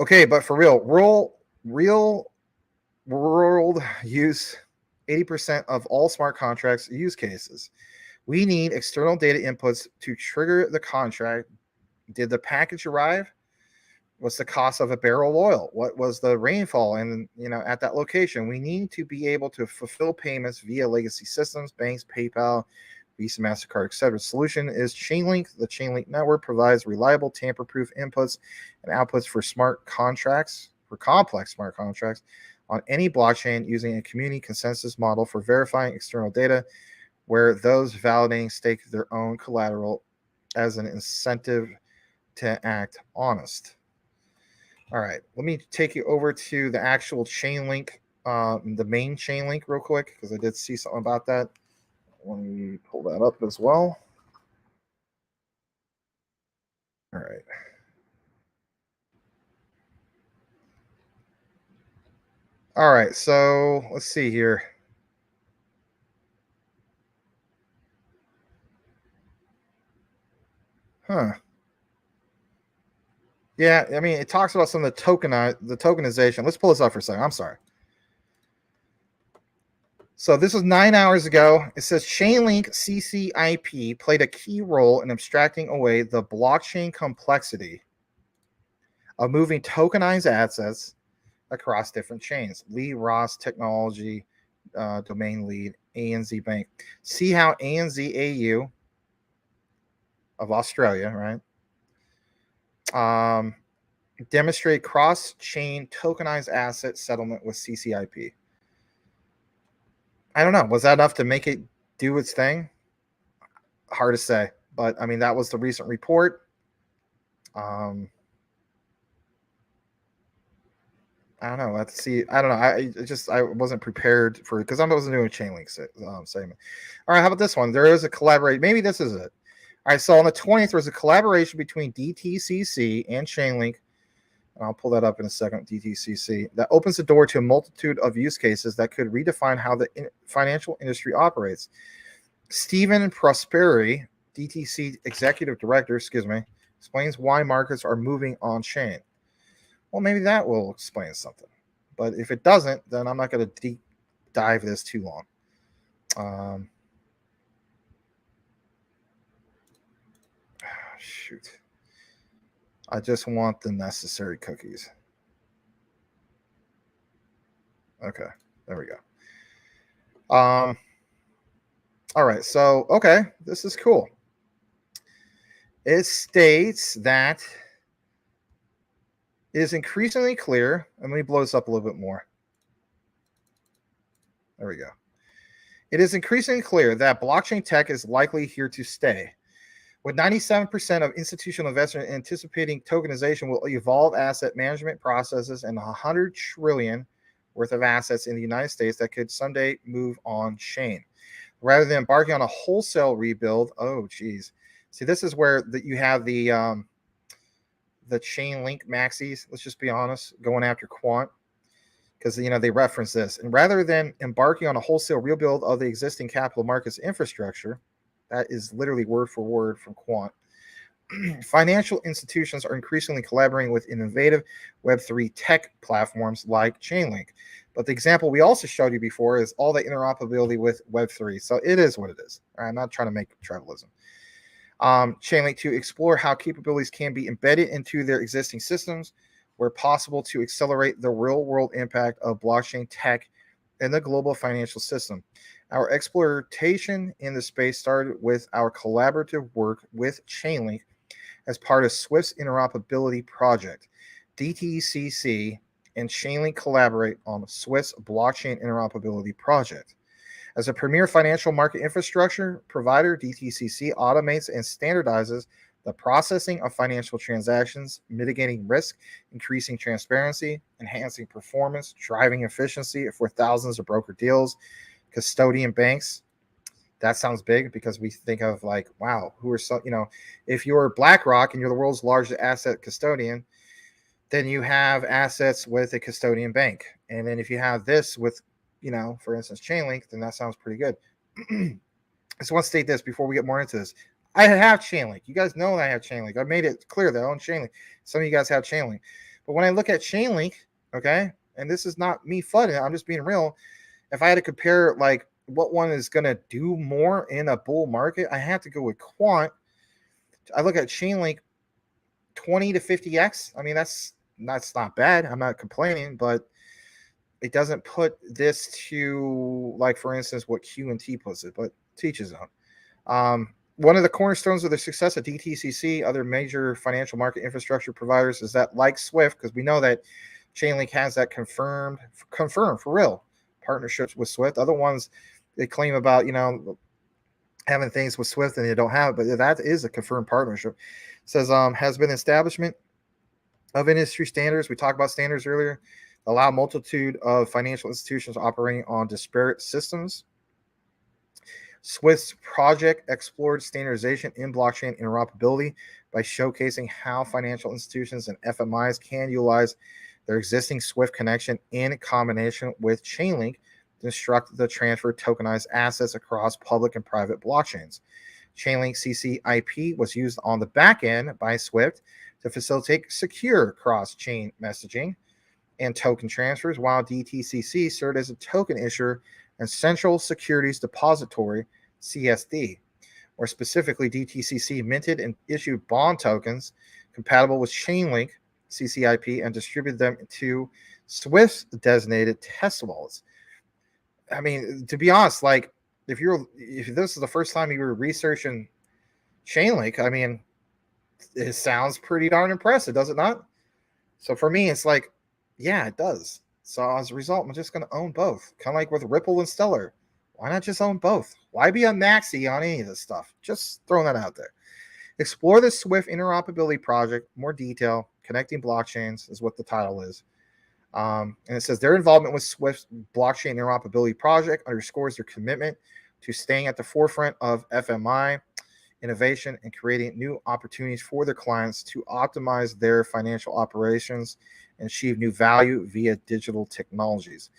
Okay, but for real world use 80% of all smart contracts use cases. We need external data inputs to trigger the contract. Did the package arrive? What's the cost of a barrel of oil? What was the rainfall and at that location? We need to be able to fulfill payments via legacy systems, banks, PayPal, Visa, MasterCard, etc. Solution is Chainlink. The Chainlink network provides reliable, tamper-proof inputs and outputs for smart contracts, for complex smart contracts on any blockchain using a community consensus model for verifying external data, where those validating stake their own collateral as an incentive to act honest. All right, let me take you over to the actual Chainlink, the main Chainlink real quick, because I did see something about that. Let me pull that up as well. All right. All right, so let's see here. Huh. Yeah, I mean, it talks about some of the tokenization. Let's pull this up for a second. I'm sorry. So this was 9 hours ago. It says Chainlink CCIP played a key role in abstracting away the blockchain complexity of moving tokenized assets across different chains. Lee Ross Technology, domain lead, ANZ Bank. See how ANZ AU of Australia, right? Demonstrate cross-chain tokenized asset settlement with CCIP. I don't know. Was that enough to make it do its thing? Hard to say. But, I mean, that was the recent report. I don't know. Let's see. I don't know. I wasn't prepared for it because I wasn't doing a Chainlink segment. All right. How about this one? There is a collaboration. Maybe this is it. All right. So on the 20th, there was a collaboration between DTCC and Chainlink. And I'll pull that up in a second, DTCC, that opens the door to a multitude of use cases that could redefine how the financial industry operates. Stephen Prosperi, DTC Executive Director, explains why markets are moving on chain. Well, maybe that will explain something. But if it doesn't, then I'm not going to deep dive this too long. Shoot. I just want the necessary cookies. Okay, there we go. All right, so, okay, this is cool. It states that it is increasingly clear, and let me blow this up a little bit more. There we go. It is increasingly clear that blockchain tech is likely here to stay. With 97% of institutional investors anticipating tokenization will evolve asset management processes and 100 trillion worth of assets in the United States that could someday move on chain. Rather than embarking on a wholesale rebuild, oh geez. See, this is where you have the Chainlink maxis, let's just be honest, going after quant, because they reference this. And rather than embarking on a wholesale rebuild of the existing capital markets infrastructure, that is literally word for word from quant, financial institutions are increasingly collaborating with innovative Web3 tech platforms like Chainlink. But the example we also showed you before is all the interoperability with Web3. So it is what it is. I'm not trying to make tribalism. Chainlink to explore how capabilities can be embedded into their existing systems where possible to accelerate the real-world impact of blockchain tech in the global financial system. Our exploration in the space started with our collaborative work with Chainlink as part of Swift's interoperability project. DTCC and Chainlink collaborate on Swift's blockchain interoperability project. As a premier financial market infrastructure provider, DTCC automates and standardizes the processing of financial transactions, mitigating risk, increasing transparency, enhancing performance, driving efficiency for thousands of broker deals, custodian banks. That sounds big because we think of like, wow, who are so, if you're BlackRock and you're the world's largest asset custodian, then you have assets with a custodian bank. And then if you have this with, for instance, Chainlink, then that sounds pretty good. I just want to state this before we get more into this. I have Chainlink. You guys know that I have Chainlink. I made it clear that I own Chainlink. Some of you guys have Chainlink. But when I look at Chainlink, okay, and this is not me fudding, I'm just being real. If I had to compare like what one is going to do more in a bull market, I have to go with Quant. I look at Chainlink 20 to 50x. I mean, that's not bad. I'm not complaining, but it doesn't put this to, like, for instance, what QNT puts it, but teach his own. One of the cornerstones of the success of DTCC, other major financial market infrastructure providers, is that, like Swift, because we know that Chainlink has that confirmed for real partnerships with Swift. Other ones they claim about, having things with Swift and they don't have it, but that is a confirmed partnership. It says has been establishment of industry standards. We talked about standards earlier. Allow multitude of financial institutions operating on disparate systems. Swift's project explored standardization in blockchain interoperability by showcasing how financial institutions and FMIs can utilize their existing Swift connection in combination with Chainlink to instruct the transfer of tokenized assets across public and private blockchains. Chainlink CCIP was used on the back end by Swift to facilitate secure cross-chain messaging and token transfers, while DTCC served as a token issuer and Central Securities Depository, CSD, or specifically DTCC minted and issued bond tokens compatible with Chainlink CCIP and distributed them to Swift's designated test wallets. I mean, to be honest, like if this is the first time you were researching Chainlink, I mean, it sounds pretty darn impressive, does it not? So for me, it's like, yeah, it does. So as a result, I'm just going to own both. Kind of like with Ripple and Stellar. Why not just own both? Why be a maxi on any of this stuff? Just throwing that out there. Explore the Swift interoperability project, more detail, connecting blockchains is what the title is. And it says their involvement with Swift's blockchain interoperability project underscores their commitment to staying at the forefront of FMI innovation and creating new opportunities for their clients to optimize their financial operations and achieve new value via digital technologies.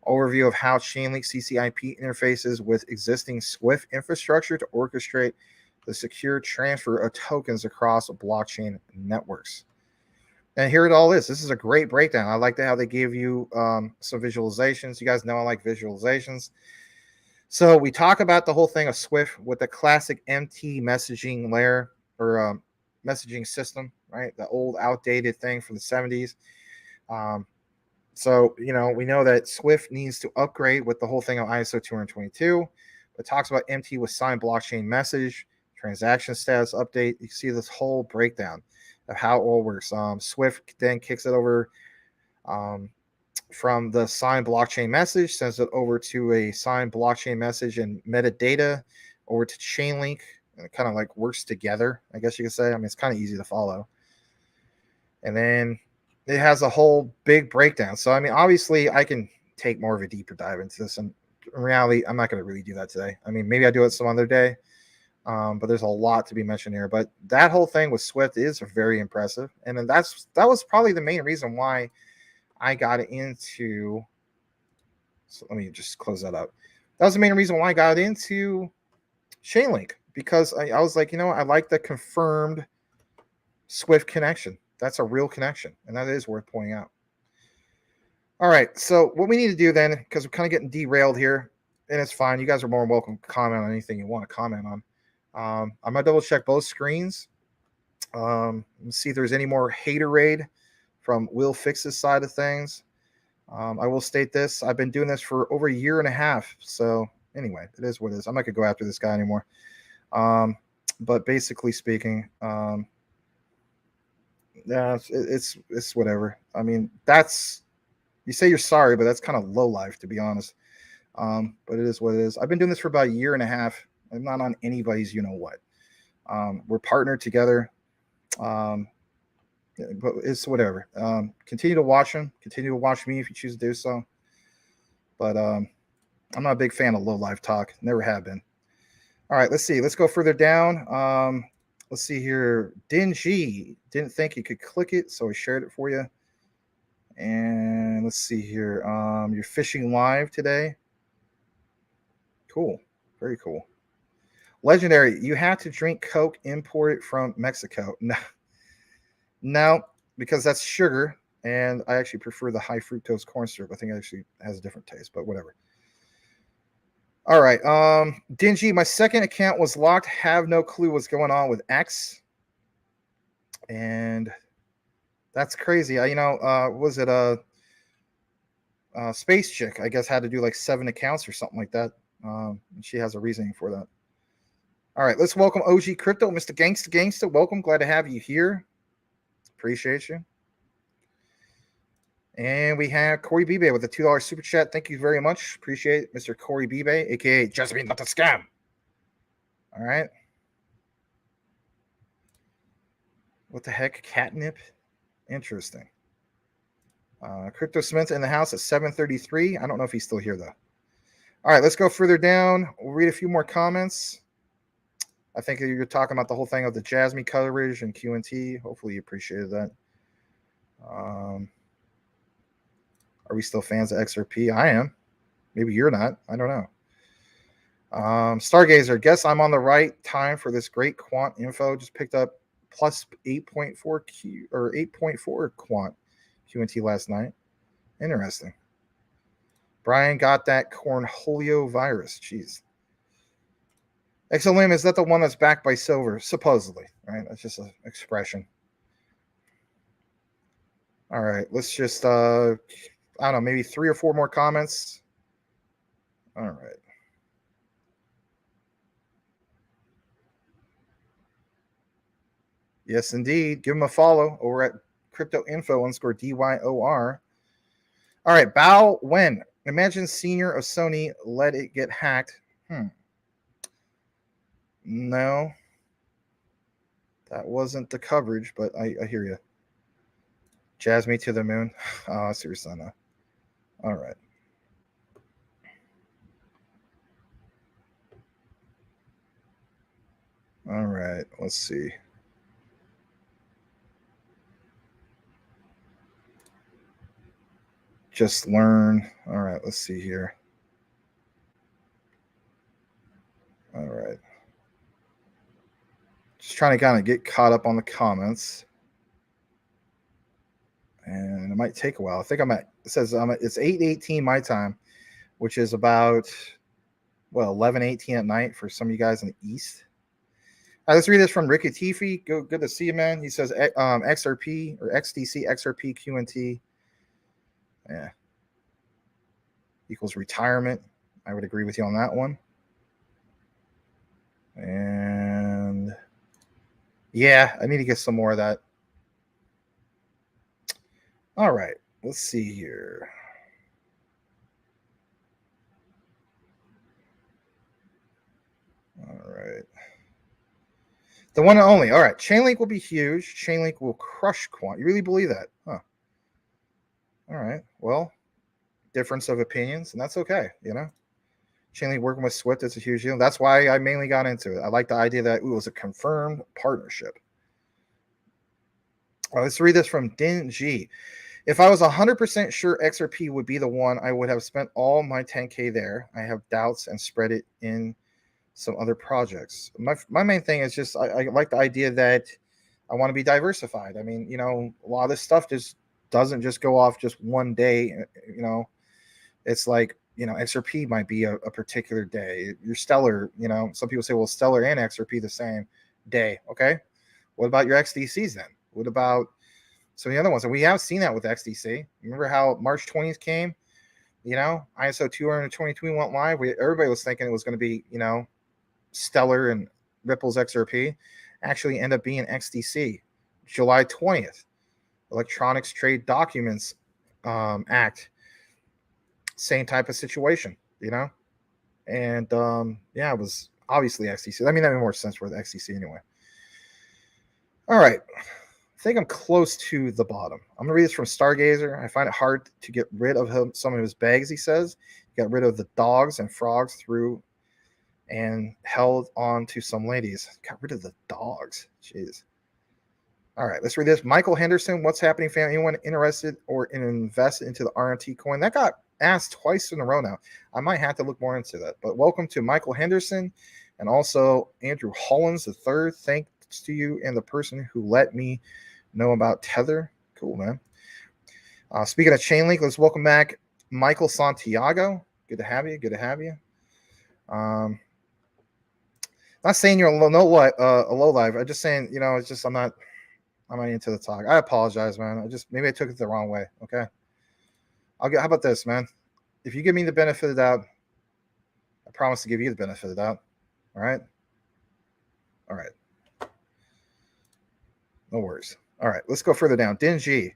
Overview of how Chainlink CCIP interfaces with existing Swift infrastructure to orchestrate the secure transfer of tokens across blockchain networks. And here it all is. This is a great breakdown. I like how they give you some visualizations. You guys know I like visualizations. So we talk about the whole thing of Swift with the classic MT messaging layer or messaging system, right? The old outdated thing from the 70s. So, we know that Swift needs to upgrade with the whole thing of ISO 222. It talks about MT with signed blockchain message, transaction status update. You can see this whole breakdown of how it all works. Swift then kicks it over from the signed blockchain message, sends it over to a signed blockchain message and metadata over to Chainlink. And it kind of like works together, I guess you could say. I mean, it's kind of easy to follow. And then it has a whole big breakdown. So, I mean, obviously, I can take more of a deeper dive into this. And in reality, I'm not going to really do that today. I mean, maybe I do it some other day. But there's a lot to be mentioned here. But that whole thing with Swift is very impressive. And then that was probably the main reason why I got into. So let me just close that out. That was the main reason why I got into Chainlink, because I was like, I like the confirmed Swift connection. That's a real connection, and that is worth pointing out. All right, so what we need to do then, because we're kind of getting derailed here, and it's fine. You guys are more than welcome to comment on anything you want to comment on. I'm gonna double check both screens. Let's see if there's any more haterade from Will Fix's side of things. I will state this: I've been doing this for over a year and a half. So anyway, it is what it is. I'm not gonna go after this guy anymore. But basically speaking, yeah, it's whatever. I mean, that's, you say you're sorry, but that's kind of low life, to be honest. But it is what it is. I've been doing this for about a year and a half. I'm not on anybody's, you know what. We're partnered together. But it's whatever. Continue to watch him. Continue to watch me if you choose to do so. But I'm not a big fan of low life talk. Never have been. All right, let's see. Let's go further down. Let's see here. Dingy didn't think you could click it, so I shared it for you. And let's see here. You're fishing live today. Cool. Very cool. Legendary. You have to drink Coke imported from Mexico. No. No, because that's sugar, and I actually prefer the high fructose corn syrup. I think it actually has a different taste, but whatever. All right. Dingy, my second account was locked. Have no clue what's going on with X. And that's crazy. Was it a Space Chick? I guess had to do like 7 accounts or something like that. She has a reasoning for that. All right, let's welcome OG Crypto, Mr. Gangsta. Welcome. Glad to have you here. Appreciate you. And we have Corey Bibe with a $2 super chat. Thank you very much. Appreciate it, Mr. Corey Bibe, aka JASMY Not a Scam. All right. What the heck? Catnip? Interesting. Crypto Smith in the house at 7:33. I don't know if he's still here though. All right, let's go further down. We'll read a few more comments. I think you're talking about the whole thing of the JASMY coverage and QNT. Hopefully you appreciated that. Are we still fans of XRP? I am. Maybe you're not. I don't know. Stargazer, guess I'm on the right time for this great quant info. Just picked up plus 8.4 Q or 8.4 quant QNT last night. Interesting. Brian got that cornholio virus. Jeez. XLM, is that the one that's backed by silver? Supposedly, right? That's just an expression. All right, let's just, I don't know, maybe 3 or 4 more comments. All right. Yes, indeed. Give him a follow over at cryptoinfo_DYOR. All right, Bao Wen. Imagine senior of Sony let it get hacked. No, that wasn't the coverage, but I hear you. JASMY to the moon. Oh, seriously, no. All right. All right, let's see. Just learn. All right, let's see here. All right. Just trying to kind of get caught up on the comments. And it might take a while. I think it says it's 8:18 my time, which is about, 11:18 at night for some of you guys in the East. All right, let's read this from Ricky Tifi. Good to see you, man. He says XRP or XDC, XRP, QNT. Yeah. Equals retirement. I would agree with you on that one. And yeah, I need to get some more of that. All right, let's see here. All right. The one and only. All right, Chainlink will be huge. Chainlink will crush quant. You really believe that? Huh. All right. Well, difference of opinions, and that's okay, Chainlink working with Swift is a huge deal. That's why I mainly got into it. I like the idea that it was a confirmed partnership. Let's read this from Din G. If I was 100% sure XRP would be the one, I would have spent all my 10K there. I have doubts and spread it in some other projects. My main thing is just I like the idea that I want to be diversified. I mean, a lot of this stuff just doesn't just go off just one day. It's like, XRP might be a particular day. Your Stellar, some people say, well, Stellar and XRP the same day. Okay. What about your XDCs then? What about some of the other ones? And we have seen that with XDC. Remember how March 20th came? ISO 222 went live. Everybody was thinking it was going to be, Stellar and Ripple's XRP. Actually ended up being XDC. July 20th, Electronics Trade Documents Act. Same type of situation, and it was obviously XDC. I mean, that made more sense for the XDC anyway. All right, I think I'm close to the bottom. I'm gonna read this from Stargazer. I find it hard to get rid of some of his bags. He says he got rid of the dogs and frogs through and held on to some ladies. Got rid of the dogs. Jeez. All right, let's read this. Michael Henderson, what's happening, fam? Anyone interested or invested into the RMT coin? That got asked twice in a row now. I might have to look more into that. But welcome to Michael Henderson and also Andrew Hollins III. Thanks to you and the person who let me know about Tether. Cool, man. Speaking of Chainlink, let's welcome back Michael Santiago. Good to have you. Good to have you. Not saying you're a low life. I'm just saying, it's just I'm not into the talk. I apologize, man. Maybe I took it the wrong way. Okay. How about this, man? If you give me the benefit of the doubt, I promise to give you the benefit of the doubt. All right. All right. No worries. All right. Let's go further down. Dingy.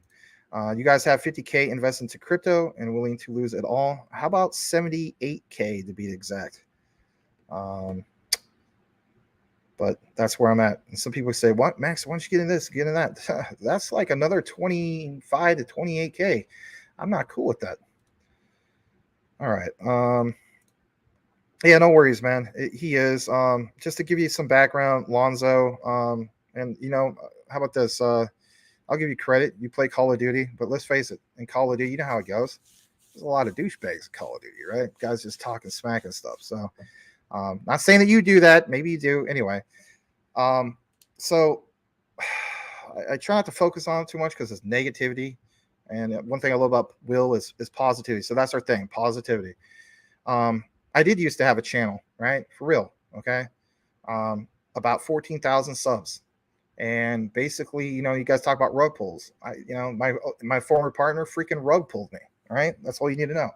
You guys have 50K invested into crypto and willing to lose it all. How about 78K to be exact? But that's where I'm at. And some people say, what, Max, why don't you get in this, get in that? That's like another 25 to 28K. I'm not cool with that. All right. Yeah, no worries, man. He is. Just to give you some background, Lonzo, and how about this? I'll give you credit. You play Call of Duty, but let's face it, in Call of Duty, you know how it goes. There's a lot of douchebags in Call of Duty, right? Guys just talking smack and stuff. So not saying that you do that. Maybe you do. Anyway, so I try not to focus on it too much because it's negativity. And one thing I love about Will is positivity. So that's our thing, positivity. I did used to have a channel, right? For real, okay? About 14,000 subs. And basically, you guys talk about rug pulls. My former partner freaking rug pulled me, all right? That's all you need to know.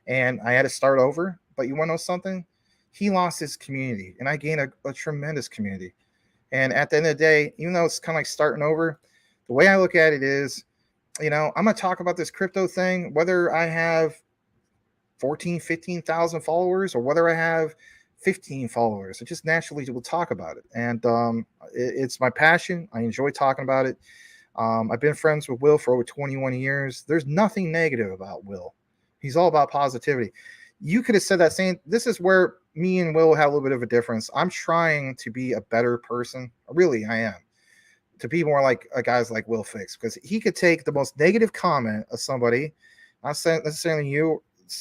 And I had to start over. But you want to know something? He lost his community, and I gained a tremendous community. And at the end of the day, even though it's kind of like starting over, the way I look at it is, I'm going to talk about this crypto thing, whether I have 15,000 followers or whether I have 15 followers. I just naturally will talk about it. And it's my passion. I enjoy talking about it. I've been friends with Will for over 21 years. There's nothing negative about Will. He's all about positivity. You could have said that same. This is where me and Will have a little bit of a difference. I'm trying to be a better person. Really, I am. To be more like guys like Will Fix, because he could take the most negative comment of somebody, not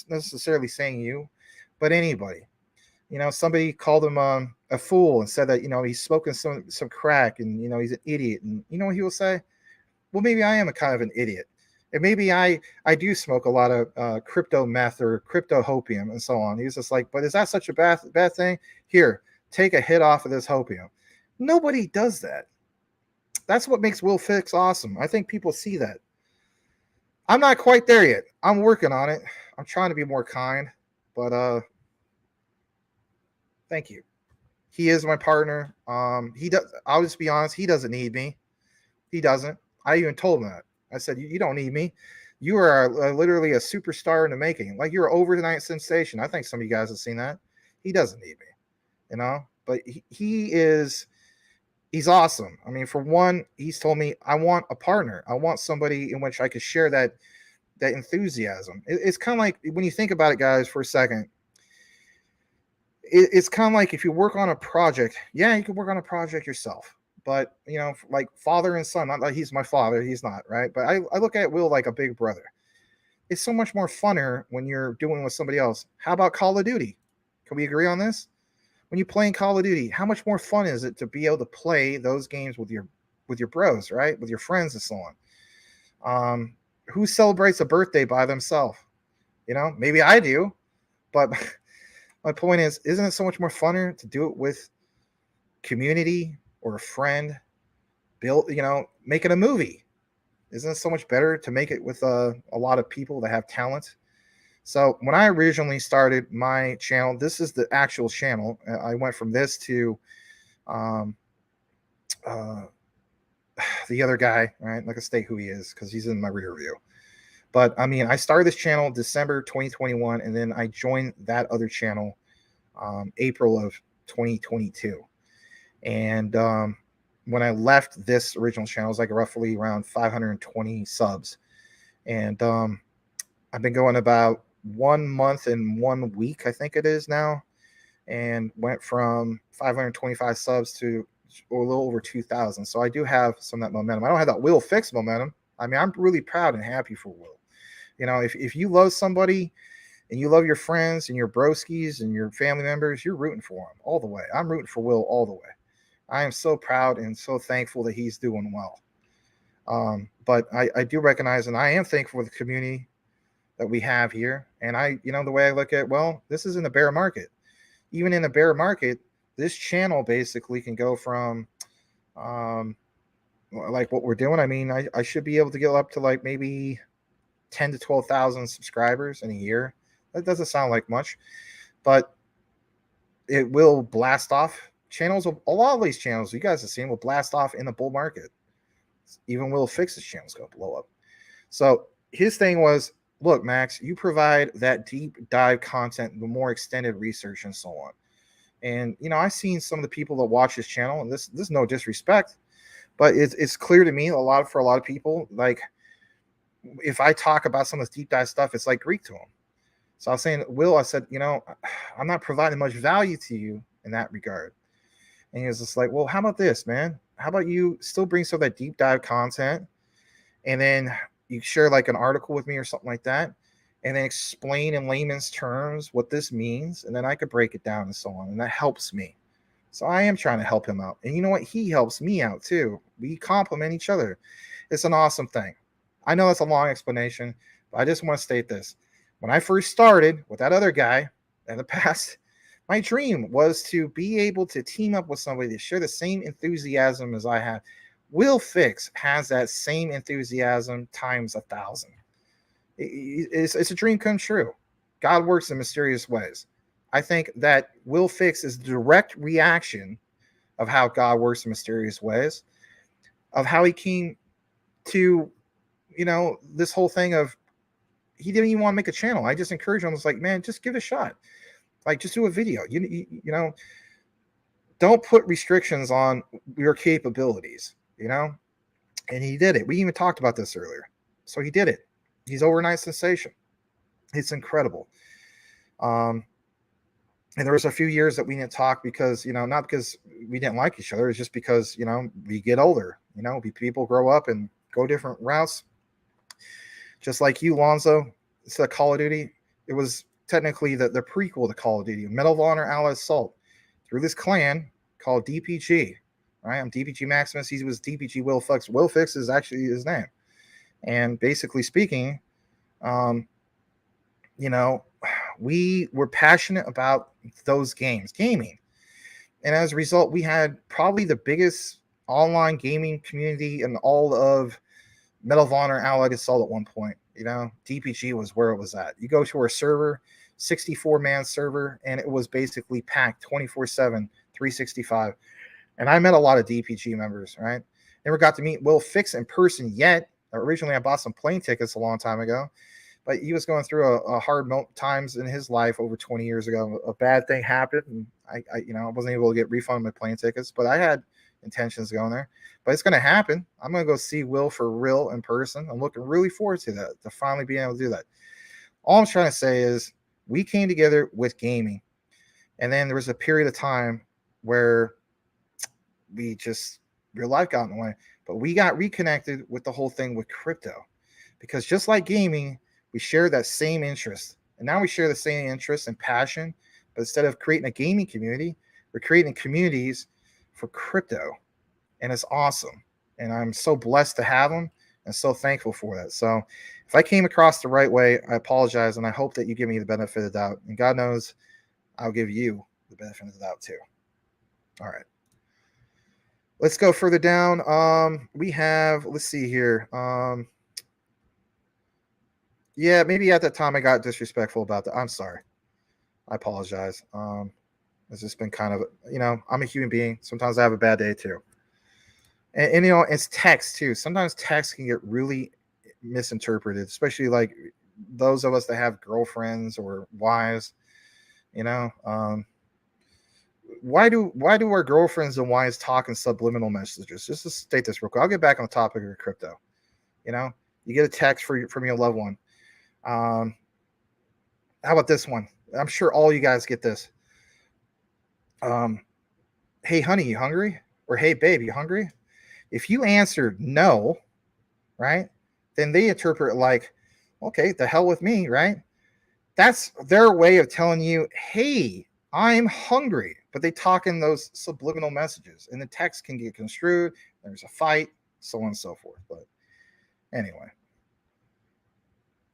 necessarily saying you, but anybody. Somebody called him a fool and said that he's smoking some crack and he's an idiot, and you know what he will say? Well, maybe I am a kind of an idiot, and maybe I do smoke a lot of crypto meth or crypto hopium and so on. He's just like, but is that such a bad thing? Here, take a hit off of this hopium. Nobody does that. That's what makes Will Fix awesome. I think people see that. I'm not quite there yet. I'm working on it. I'm trying to be more kind, but thank you. He is my partner. I'll just be honest. He doesn't need me. He doesn't. I even told him that. I said, you don't need me. You are literally a superstar in the making. Like, you're an overnight sensation. I think some of you guys have seen that. He doesn't need me, but he's awesome. I mean, for one, he's told me, I want a partner. I want somebody in which I could share that enthusiasm. It's kind of like, when you think about it, guys, for a second, it's kind of like if you work on a project, yeah, you can work on a project yourself, but like father and son, not like he's my father, he's not, right? But I look at Will like a big brother. It's so much more funner when you're doing with somebody else. How about Call of Duty? Can we agree on this? When you're playing Call of Duty, how much more fun is it to be able to play those games with your bros, right? With your friends and so on. Who celebrates a birthday by themselves? Maybe I do. But my point is, isn't it so much more funner to do it with community or a friend? Making a movie. Isn't it so much better to make it with a lot of people that have talent? So when I originally started my channel, this is the actual channel. I went from this to um, the other guy, right? Like I state who he is because he's in my rear view. But I mean, I started this channel December 2021, and then I joined that other channel April of 2022. And when I left this original channel, it was like roughly around 520 subs. And I've been going about 1 month and 1 week, I think it is now, and went from 525 subs to a little over 2,000. So I do have some of that momentum. I don't have that Will Fix momentum. I mean, I'm really proud and happy for Will. If you love somebody and you love your friends and your broskies and your family members, you're rooting for them all the way. I'm rooting for Will all the way. I am so proud and so thankful that he's doing well. But I do recognize, and I am thankful for the community that we have here. And the way I look at, well, this is in a bear market. Even in a bear market, this channel basically can go from like what we're doing. I mean, I should be able to get up to like maybe 10 to 12,000 subscribers in a year. That doesn't sound like much, but it will blast off. Channels, a lot of these channels you guys have seen will blast off in the bull market. Even Will Fix's channel's going to blow up. So his thing was, look, Max, you provide that deep dive content, the more extended research and so on. And, I've seen some of the people that watch his channel, and this is no disrespect, but it's clear to me for a lot of people, like if I talk about some of this deep dive stuff, it's like Greek to them. So I was saying, Will, I said, I'm not providing much value to you in that regard. And he was just like, well, how about this, man? How about you still bring some of that deep dive content, and then you share like an article with me or something like that, and then explain in layman's terms what this means, and then I could break it down and so on, and that helps me. So I am trying to help him out. And you know what? He helps me out too. We complement each other. It's an awesome thing. I know that's a long explanation, but I just want to state this. When I first started with that other guy in the past, my dream was to be able to team up with somebody to share the same enthusiasm as I have. Will Fix has that same enthusiasm times 1,000. It's a dream come true. God works in mysterious ways. I think that Will Fix is the direct reaction of how God works in mysterious ways, of how he came to, this whole thing of, he didn't even want to make a channel. I just encouraged him. I was like, man, just give it a shot. Like, just do a video. Don't put restrictions on your capabilities, And he did it. We even talked about this earlier. So he did it. He's overnight sensation. It's incredible. And there was a few years that we didn't talk because, not because we didn't like each other. It's just because, we get older. People grow up and go different routes. Just like you, Lonzo. It's a Call of Duty. It was technically the prequel to Call of Duty, Medal of Honor, Allied Assault, through this clan called DPG. Right? I'm DPG Maximus. He was DPG Will Fix. Will Fix is actually his name. And basically speaking, we were passionate about those gaming. And as a result, we had probably the biggest online gaming community in all of Medal of Honor, Allied Assault at one point. DPG was where it was at. You go to our server, 64-man server, and it was basically packed 24/7, 365. And I met a lot of DPG members, right? Never got to meet Will Fix in person yet. Originally, I bought some plane tickets a long time ago, but he was going through a hard times in his life over 20 years ago. A bad thing happened, and I wasn't able to get refunded my plane tickets, but I had intentions of going there. But it's going to happen. I'm going to go see Will for real in person. I'm looking really forward to that, to finally being able to do that. All I'm trying to say is we came together with gaming, and then there was a period of time where real life got in the way, but we got reconnected with the whole thing with crypto, because just like gaming, we share that same interest, and now we share the same interest and passion. But instead of creating a gaming community, we're creating communities for crypto, and it's awesome. And I'm so blessed to have them. and so thankful for that. So if I came across the right way, I apologize, and I hope that you give me the benefit of the doubt. And God knows I'll give you the benefit of the doubt too. All right. Let's go further down. We have, let's see here. Yeah, maybe at that time I got disrespectful about that. I'm sorry. I apologize. It's just been kind of, I'm a human being. Sometimes I have a bad day too. And it's text too. Sometimes text can get really misinterpreted, especially like those of us that have girlfriends or wives. Why do our girlfriends and wives talk in subliminal messages? Just to state this real quick. I'll get back on the topic of crypto. You get a text from your loved one. How about this one? I'm sure all you guys get this. Hey, honey, you hungry? Or hey, babe, you hungry? If you answered no, right, then they interpret it like, okay, the hell with me, right? That's their way of telling you, hey, I'm hungry. But they talk in those subliminal messages, and the text can get construed. There's a fight, so on and so forth. But anyway.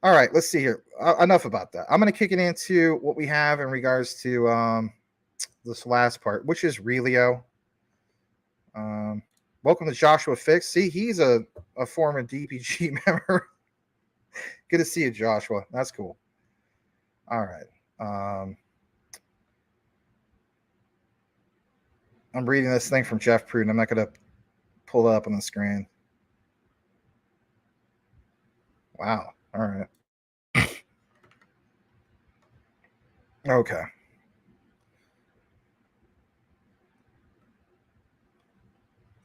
All right, let's see here. Enough about that. I'm going to kick it into what we have in regards to this last part, which is Realio. Welcome to Joshua Fix. See, he's a former DPG member. Good to see you, Joshua. That's cool. All right. I'm reading this thing from Jeff Pruden. I'm not going to pull it up on the screen. Wow. All right. Okay.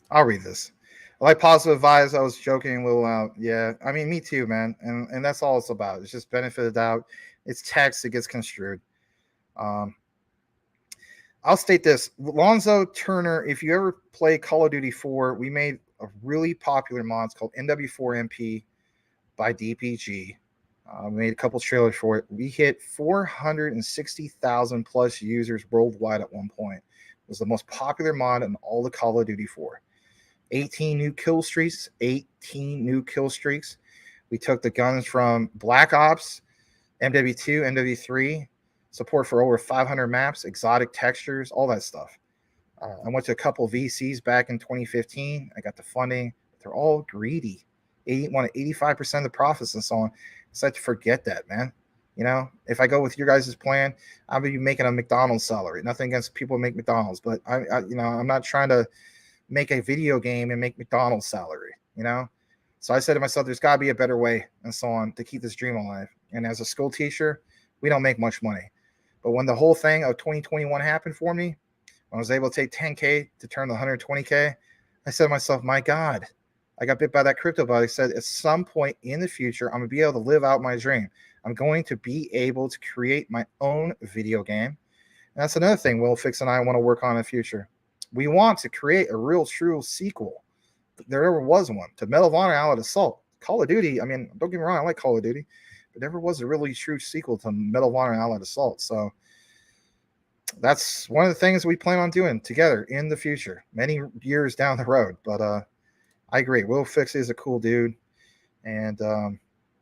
I'll read this. I like positive vibes. I was joking a little out. Yeah. I mean, me too, man. And that's all it's about. It's just benefit of the doubt. It's text. It gets construed. I'll state this. Lonzo Turner, if you ever play Call of Duty 4, we made a really popular mod. It's called NW4MP by DPG. We made a couple trailers for it. We hit 460,000 plus users worldwide at one point. It was the most popular mod in all the Call of Duty 4. 18 new kill streaks. We took the guns from Black Ops, MW2, MW3, support for over 500 maps, exotic textures, all that stuff. I went to a couple of VCs back in 2015. I got the funding. They're all greedy. 85% of the profits and so on. It's like to forget that, man. If I go with your guys' plan, I'll be making a McDonald's salary. Nothing against people who make McDonald's, but I'm not trying to make a video game and make McDonald's salary. So I said to myself, there's got to be a better way and so on to keep this dream alive. And as a school teacher, we don't make much money. But when the whole thing of 2021 happened for me, when I was able to take 10K to turn to 120K, I said to myself, my God, I got bit by that crypto bug. I said, at some point in the future, I'm going to be able to live out my dream. I'm going to be able to create my own video game. And that's another thing Will Fix and I want to work on in the future. We want to create a real true sequel. There ever was one to Medal of Honor Allied Assault. Call of Duty, I mean, don't get me wrong, I like Call of Duty, but never was a really true sequel to Medal of Honor Allied Assault. So that's one of the things we plan on doing together in the future, many years down the road. But I agree. Will Fix is a cool dude. And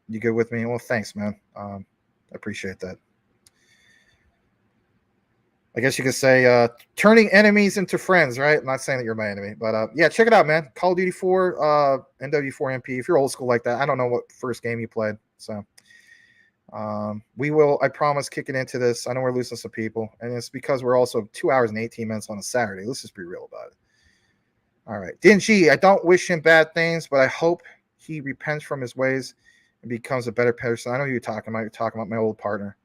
you good with me? Well, thanks, man. I appreciate that. I guess you could say turning enemies into friends, right? I'm not saying that you're my enemy, but yeah, check it out, man. Call of Duty 4, NW4MP. If you're old school like that, I don't know what first game you played. So we will, I promise, kick it into this. I know we're losing some people, and it's because we're also 2 hours and 18 minutes on a Saturday. Let's just be real about it. All right. Dingy, I don't wish him bad things, but I hope he repents from his ways and becomes a better person. I know who you're talking about. You're talking about my old partner.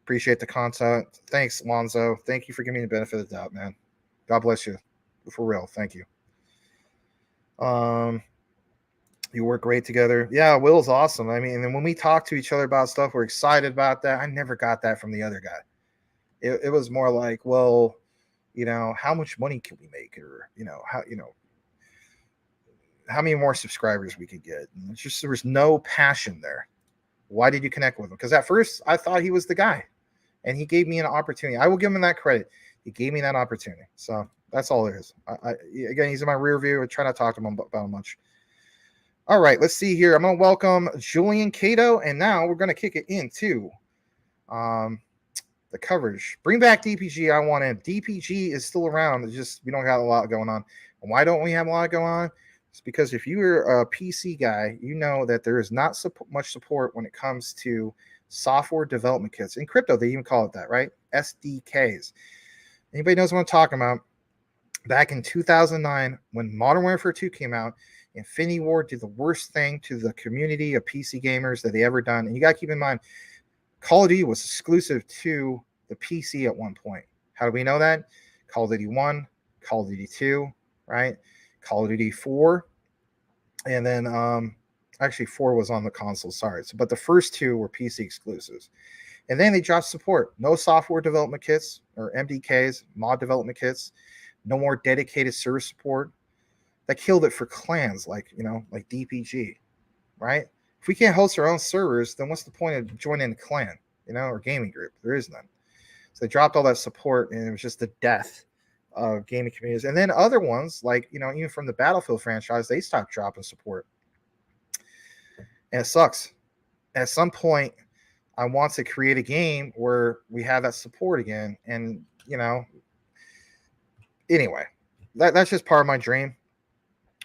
Appreciate the content. Thanks, Lonzo. Thank you for giving me the benefit of the doubt, man. God bless you. For real. Thank you. You work great together. Yeah, Will's awesome. I mean, and when we talk to each other about stuff, we're excited about that. I never got that from the other guy. It was more like, well, how much money can we make? Or, how many more subscribers we could get. And it's just, there was no passion there. Why did you connect with him? Because at first I thought he was the guy, and he gave me an opportunity. I will give him that credit. He gave me that opportunity. So that's all it is. Again, he's in my rear view. I try not to talk to him about much. All right, let's see here. I'm going to welcome Julian Cato, and now we're going to kick it into the coverage. Bring back DPG. I want in. DPG is still around. It's just we don't got a lot going on. And why don't we have a lot going on? It's because if you're a PC guy, you know that there is not much support when it comes to software development kits. In crypto, they even call it that, right? SDKs. Anybody knows what I'm talking about? Back in 2009, when Modern Warfare 2 came out, Infinity Ward did the worst thing to the community of PC gamers that they ever done. And you got to keep in mind, Call of Duty was exclusive to the PC at one point. How do we know that? Call of Duty 1, Call of Duty 2, right? Call of Duty 4. And then actually 4 was on the console, sorry. But the first 2 were PC exclusives. And then they dropped support. No software development kits or MDKs, mod development kits. No more dedicated service support. That killed it for clans like DPG, right? If we can't host our own servers, then what's the point of joining a clan, or gaming group? There is none. So they dropped all that support, and it was just the death of gaming communities. And then other ones, like, even from the Battlefield franchise, they stopped dropping support. And it sucks. At some point, I want to create a game where we have that support again. And, anyway, that's just part of my dream.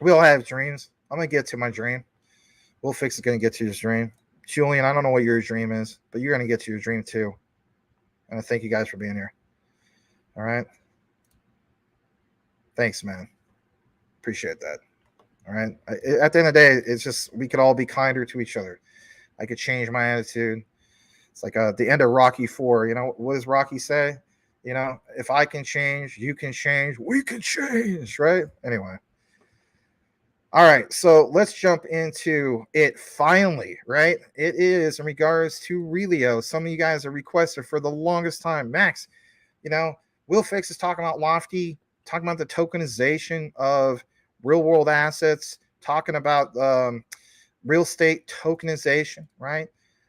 We all have dreams. I'm going to get to my dream. We'll Fix is going to get to his dream. Julian, I don't know what your dream is, but you're going to get to your dream too. And I thank you guys for being here. All right. Thanks, man. Appreciate that. All right. At the end of the day, it's just we could all be kinder to each other. I could change my attitude. It's like the end of Rocky 4. What does Rocky say? If I can change, you can change, we can change, right? Anyway. All right, so let's jump into it finally, right? It is in regards to Realio. Some of you guys have requested for the longest time. Max, Will Fix is talking about Lofty, talking about the tokenization of real-world assets, talking about real estate tokenization, right?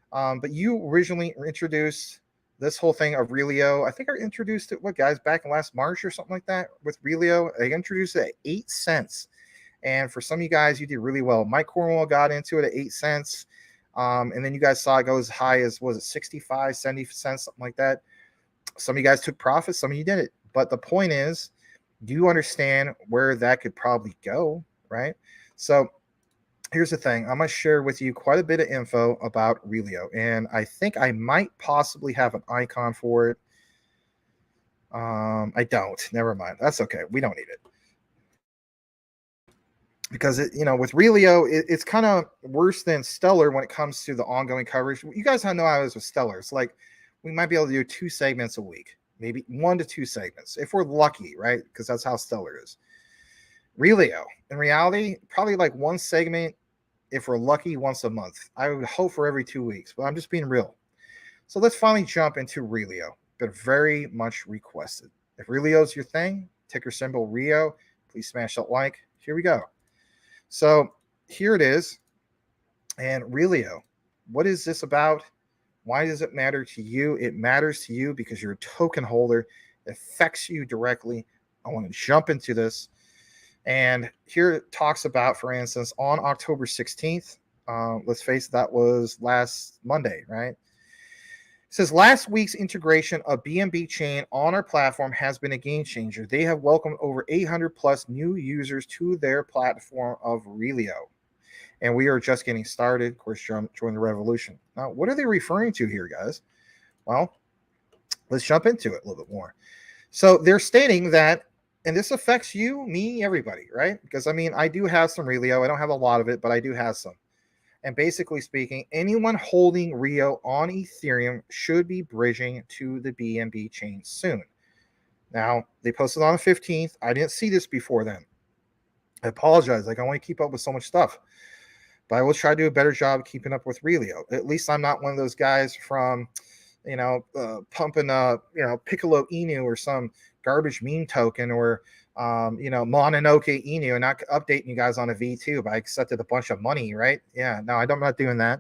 But you originally introduced this whole thing of Realio. I think I introduced it, back in last March or something like that with Realio. I introduced it at 8 cents. And for some of you guys, you did really well. Mike Cornwell got into it at 8 cents. And then you guys saw it go as high as, 65, 70 cents, something like that. Some of you guys took profits. Some of you didn't. But the point is, do you understand where that could probably go, right? So here's the thing. I'm going to share with you quite a bit of info about Realio. And I think I might possibly have an icon for it. I don't. Never mind. That's okay. We don't need it. Because with Realio, it's kind of worse than Stellar when it comes to the ongoing coverage. You guys know how it is with Stellar. It's like we might be able to do 2 segments a week, maybe 1 to 2 segments if we're lucky, right? Because that's how Stellar is. Realio, in reality, probably like 1 segment if we're lucky once a month. I would hope for every 2 weeks, but I'm just being real. So let's finally jump into Realio. Been very much requested. If Realio is your thing, ticker symbol Rio, please smash that like. Here we go. So here it is. And Realio, what is this about? Why does it matter to you? It matters to you because you're a token holder. It affects you directly. I want to jump into this. And here it talks about, for instance, on October 16th, let's face it, that was last Monday, right? It says, last week's integration of BNB Chain on our platform has been a game changer. They have welcomed over 800 plus new users to their platform of Realio. And we are just getting started. Of course, join the revolution. Now, what are they referring to here, guys? Well, let's jump into it a little bit more. So they're stating that, and this affects you, me, everybody, right? Because, I do have some Realio. I don't have a lot of it, but I do have some. And basically speaking, anyone holding Rio on Ethereum should be bridging to the BNB chain soon. Now, they posted on the 15th. I didn't see this before then. I apologize. I only keep up with so much stuff. But I will try to do a better job keeping up with Realio. At least I'm not one of those guys from, pumping, Piccolo Inu or some garbage meme token or, Mononoke Inu and not updating you guys on a V2, but I accepted a bunch of money, right? Yeah, no, I'm not doing that.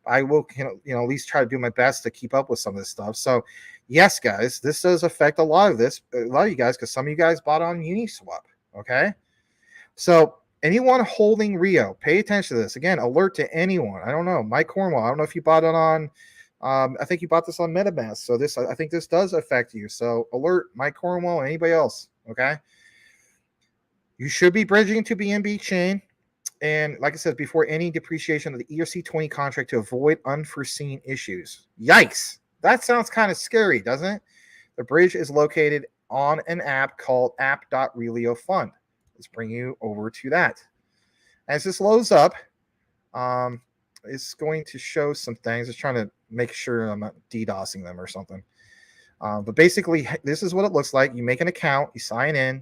I will, at least try to do my best to keep up with some of this stuff. So, yes, guys, this does affect a lot of you guys, because some of you guys bought on Uniswap, okay? So, anyone holding Rio, pay attention to this. Again, alert to anyone. I don't know. Mike Cornwell, I don't know if you bought it on, I think you bought this on MetaMask. So I think this does affect you. So alert Mike Cornwell, anybody else, okay? You should be bridging to BNB chain. And like I said, before any depreciation of the ERC20 contract to avoid unforeseen issues. Yikes. That sounds kind of scary, doesn't it? The bridge is located on an app called app.realio fund. Let's bring you over to that. As this loads up, it's going to show some things. It's trying to make sure I'm not DDoSing them or something. But basically, this is what it looks like. You make an account, you sign in,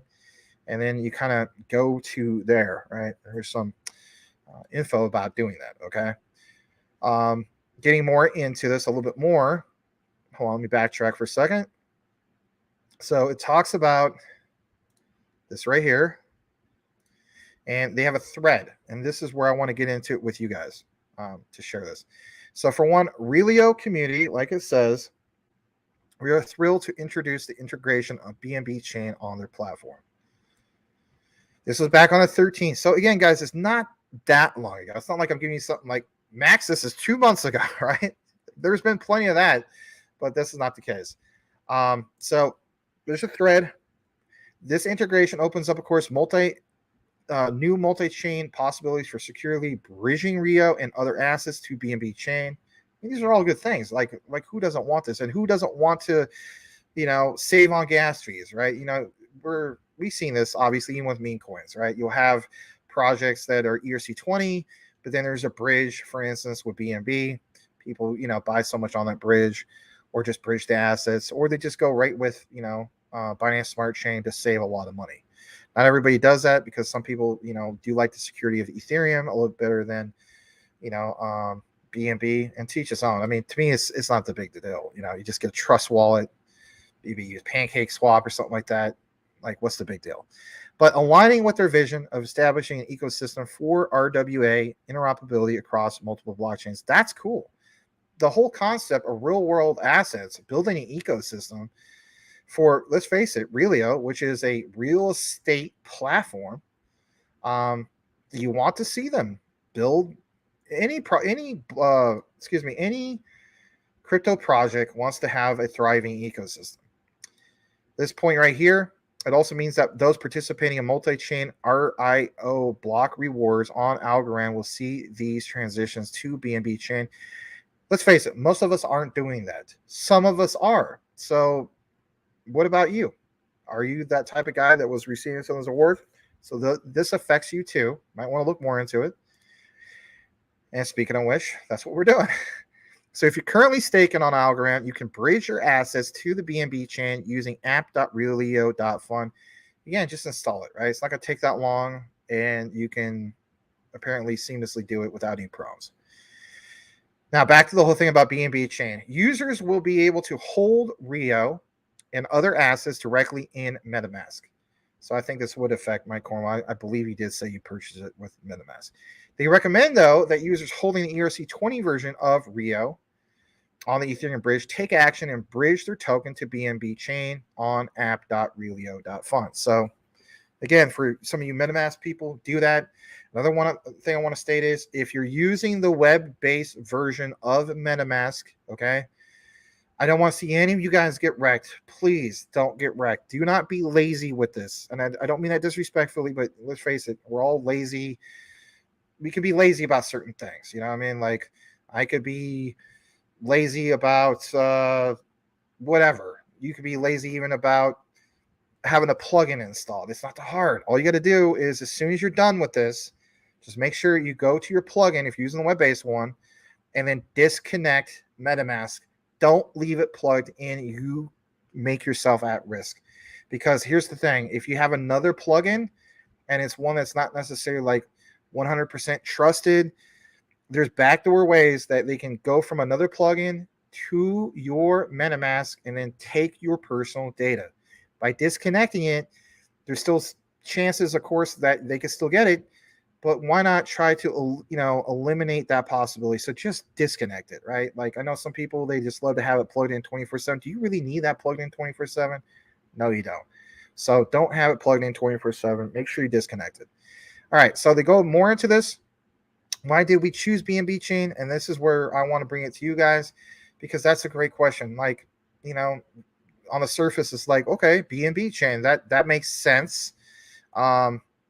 and then you kind of go to there, right? There's some info about doing that, okay? Getting more into this a little bit more. Hold on, let me backtrack for a second. So it talks about this right here. And they have a thread. And this is where I want to get into it with you guys to share this. So for one, Realio community, like it says, we are thrilled to introduce the integration of BNB chain on their platform. This was back on the 13th. So again, guys, it's not that long ago. It's not like I'm giving you something like, Max, this is 2 months ago, right? There's been plenty of that, but this is not the case. So there's a thread. This integration opens up, of course, new multi-chain possibilities for securely bridging Rio and other assets to BNB chain. And these are all good things. Like who doesn't want this? And who doesn't want to, save on gas fees, right? We've seen this obviously even with meme coins, right? You'll have projects that are ERC20, but then there's a bridge, for instance, with BNB. People, buy so much on that bridge, or just bridge the assets, or they just go right with, Binance Smart Chain to save a lot of money. Not everybody does that because some people, do like the security of Ethereum a little better than, BNB, and teach its own. I mean, to me, it's not the big deal. You just get a trust wallet, maybe use Pancake Swap or something like that. Like, what's the big deal? But aligning with their vision of establishing an ecosystem for RWA interoperability across multiple blockchains, that's cool. The whole concept of real world assets, building an ecosystem for, let's face it, Realio, which is a real estate platform. You want to see them build any crypto project wants to have a thriving ecosystem. This point right here, it also means that those participating in multi-chain RIO block rewards on Algorand will see these transitions to BNB chain. Let's face it, most of us aren't doing that. Some of us are. So what about you? Are you that type of guy that was receiving some of those awards? So this affects you too. Might want to look more into it. And speaking of which, that's what we're doing. So if you're currently staking on Algorand, you can bridge your assets to the BNB chain using app.realio.fund. Again, just install it, right? It's not going to take that long, and you can apparently seamlessly do it without any problems. Now, back to the whole thing about BNB chain. Users will be able to hold Rio and other assets directly in MetaMask. So I think this would affect Mike Cornwell. I believe he did say you purchased it with MetaMask. They recommend, though, that users holding the ERC20 version of Rio on the Ethereum bridge take action and bridge their token to BNB chain on app.realio.fund. So again, for some of you MetaMask people, do that. Another thing I want to state is if you're using the web-based version of MetaMask, okay, I don't want to see any of you guys get wrecked. Please don't get wrecked. Do not be lazy with this. And I don't mean that disrespectfully, but let's face it, we're all lazy. We can be lazy about certain things. You know what I mean? Like, I could be lazy about whatever. You could be lazy even about having a plugin installed. It's not that hard. All you got to do is, as soon as you're done with this, just make sure you go to your plugin if you're using the web-based one, and then disconnect MetaMask. Don't leave it plugged in. You make yourself at risk. Because here's the thing. If you have another plugin and it's one that's not necessarily like 100% trusted, there's backdoor ways that they can go from another plugin to your MetaMask and then take your personal data. By disconnecting it, there's still chances, of course, that they can still get it, but why not try to, eliminate that possibility? So just disconnect it, right? Like, I know some people, they just love to have it plugged in 24/7. Do you really need that plugged in 24/7? No, you don't. So don't have it plugged in 24/7. Make sure you disconnect it. All right, so they go more into this. Why did we choose BNB chain? And this is where I want to bring it to you guys, because that's a great question. Like, you know, on the surface, it's like, okay, BNB chain, that makes sense.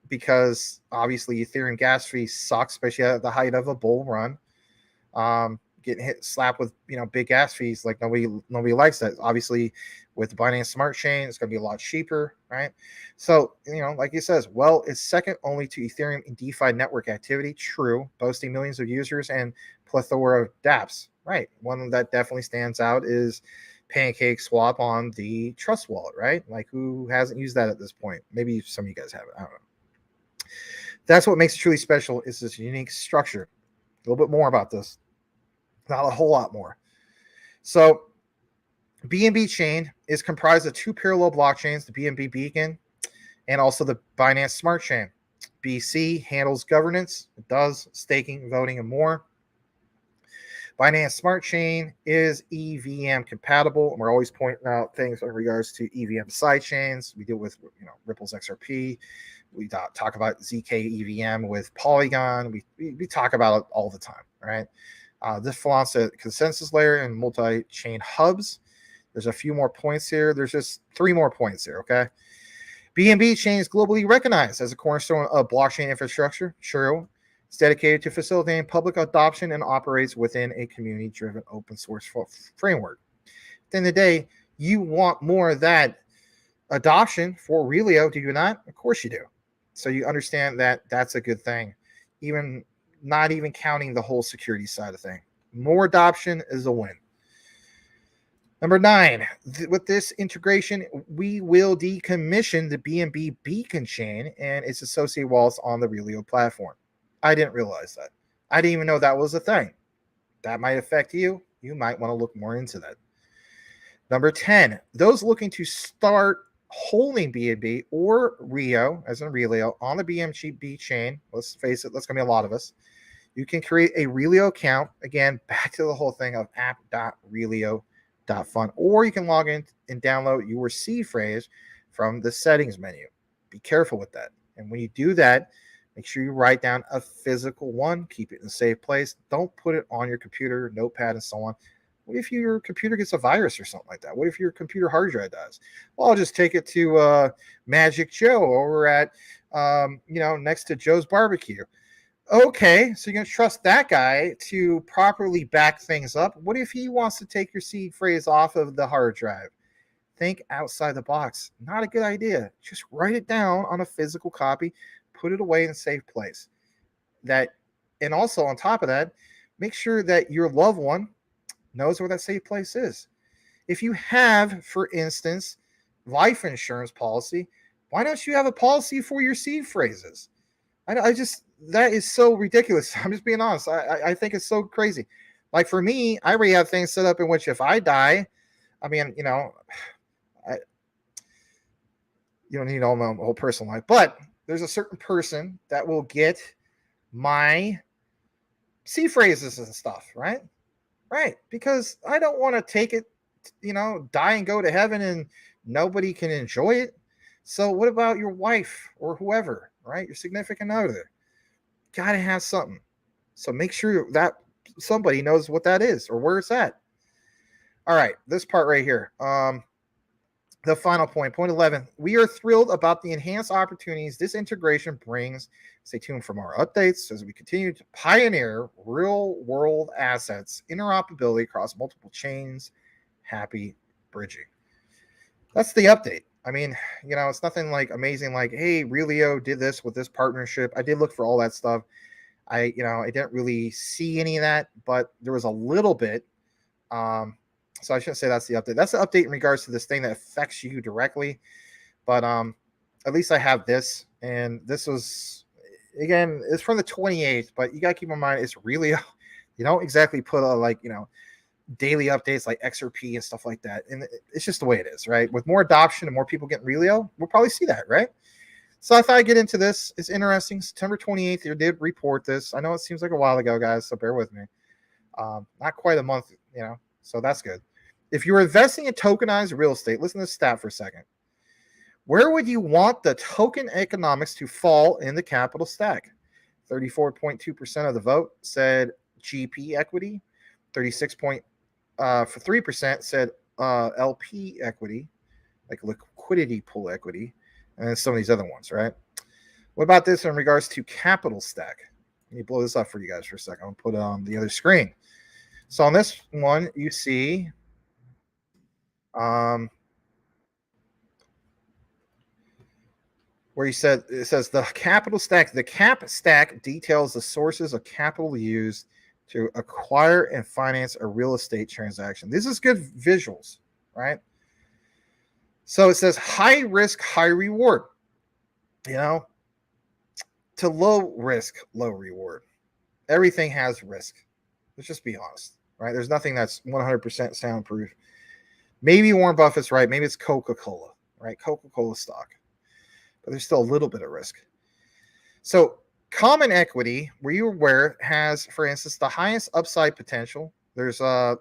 Because obviously Ethereum gas fees suck, especially at the height of a bull run. Getting slapped with big gas fees, like nobody likes that. Obviously, with Binance Smart Chain, it's going to be a lot cheaper, right? So like he says, well, it's second only to Ethereum in DeFi network activity. True, boasting millions of users and plethora of dApps. Right, one that definitely stands out is Pancake Swap on the Trust Wallet, right? Like, who hasn't used that at this point? Maybe some of you guys haven't. I don't know. That's what makes it truly special, is this unique structure. A little bit more about this. Not a whole lot more. So BNB chain is comprised of two parallel blockchains, the BNB Beacon and also the Binance Smart Chain. BC handles governance. It does staking, voting, and more. Binance Smart Chain is EVM compatible, and we're always pointing out things in regards to EVM side chains. We deal with Ripple's XRP. We talk about ZK EVM with Polygon. We talk about it all the time, right? This flaunts a consensus layer and multi-chain hubs. There's a few more points here. There's just 3 more points here, okay? BNB chain is globally recognized as a cornerstone of blockchain infrastructure. True. It's dedicated to facilitating public adoption and operates within a community-driven open source framework. At the end of the day, you want more of that adoption for Realio, do you not? Of course you do. So you understand that that's a good thing. Not even counting the whole security side of thing. More adoption is a win. Number 9, with this integration, we will decommission the BNB Beacon chain and its associated wallets on the Realio platform. I didn't realize that. I didn't even know that was a thing. That might affect you. You might want to look more into that. Number 10, those looking to start holding BNB or Rio, as in Realio, on the BNB chain, let's face it, that's going to be a lot of us. You can create a Realio account. Again, back to the whole thing of app.realio.fund, or you can log in and download your seed phrase from the settings menu. Be careful with that. And when you do that, make sure you write down a physical one. Keep it in a safe place. Don't put it on your computer, notepad, and so on. What if your computer gets a virus or something like that? What if your computer hard drive does? Well, I'll just take it to Magic Joe over at, next to Joe's Barbecue. Okay, so you're going to trust that guy to properly back things up. What if he wants to take your seed phrase off of the hard drive? Think outside the box. Not a good idea. Just write it down on a physical copy. Put it away in a safe place. And also on top of that, make sure that your loved one knows where that safe place is. If you have, for instance, life insurance policy, why don't you have a policy for your seed phrases? That is so ridiculous. I'm just being honest. I think it's so crazy. Like, for me, I already have things set up in which if I die, you don't need all my whole personal life, but there's a certain person that will get my seed phrases and stuff, right? Right, because I don't want to take it, die and go to heaven and nobody can enjoy it. So what about your wife or whoever, right? Your significant other. Got to have something. So make sure that somebody knows what that is or where it's at. All right, this part right here. The final point 11. We are thrilled about the enhanced opportunities this integration brings. Stay tuned for more updates as we continue to pioneer real-world assets interoperability across multiple chains. Happy bridging. That's the update. It's nothing like amazing like, hey, Realio did this with this partnership. I did look for all that stuff. I didn't really see any of that, but there was a little bit. So I shouldn't say that's the update. That's the update in regards to this thing that affects you directly. But at least I have this. And this was, again, it's from the 28th, but you got to keep in mind it's Realio. You don't exactly put daily updates like XRP and stuff like that. And it's just the way it is, right? With more adoption and more people getting Realio, we'll probably see that, right? So I thought I'd get into this. It's interesting. September 28th, they did report this. I know it seems like a while ago, guys, so bear with me. Not quite a month, so that's good. If you're investing in tokenized real estate, listen to this stat for a second. Where would you want the token economics to fall in the capital stack? 34.2% of the vote said GP equity. 36.3% said LP equity, like liquidity pool equity, and then some of these other ones, right? What about this in regards to capital stack? Let me blow this up for you guys for a second. I'll put it on the other screen. So on this one, you see where it says the capital stack. The cap stack details the sources of capital used to acquire and finance a real estate transaction. This is good visuals, right? So it says high risk, high reward, to low risk, low reward. Everything has risk. Let's just be honest, right? There's nothing that's 100% soundproof. Maybe Warren Buffett's right. Maybe it's Coca-Cola, right? Coca-Cola stock. But there's still a little bit of risk. So common equity, were you aware, has, for instance, the highest upside potential. There's, the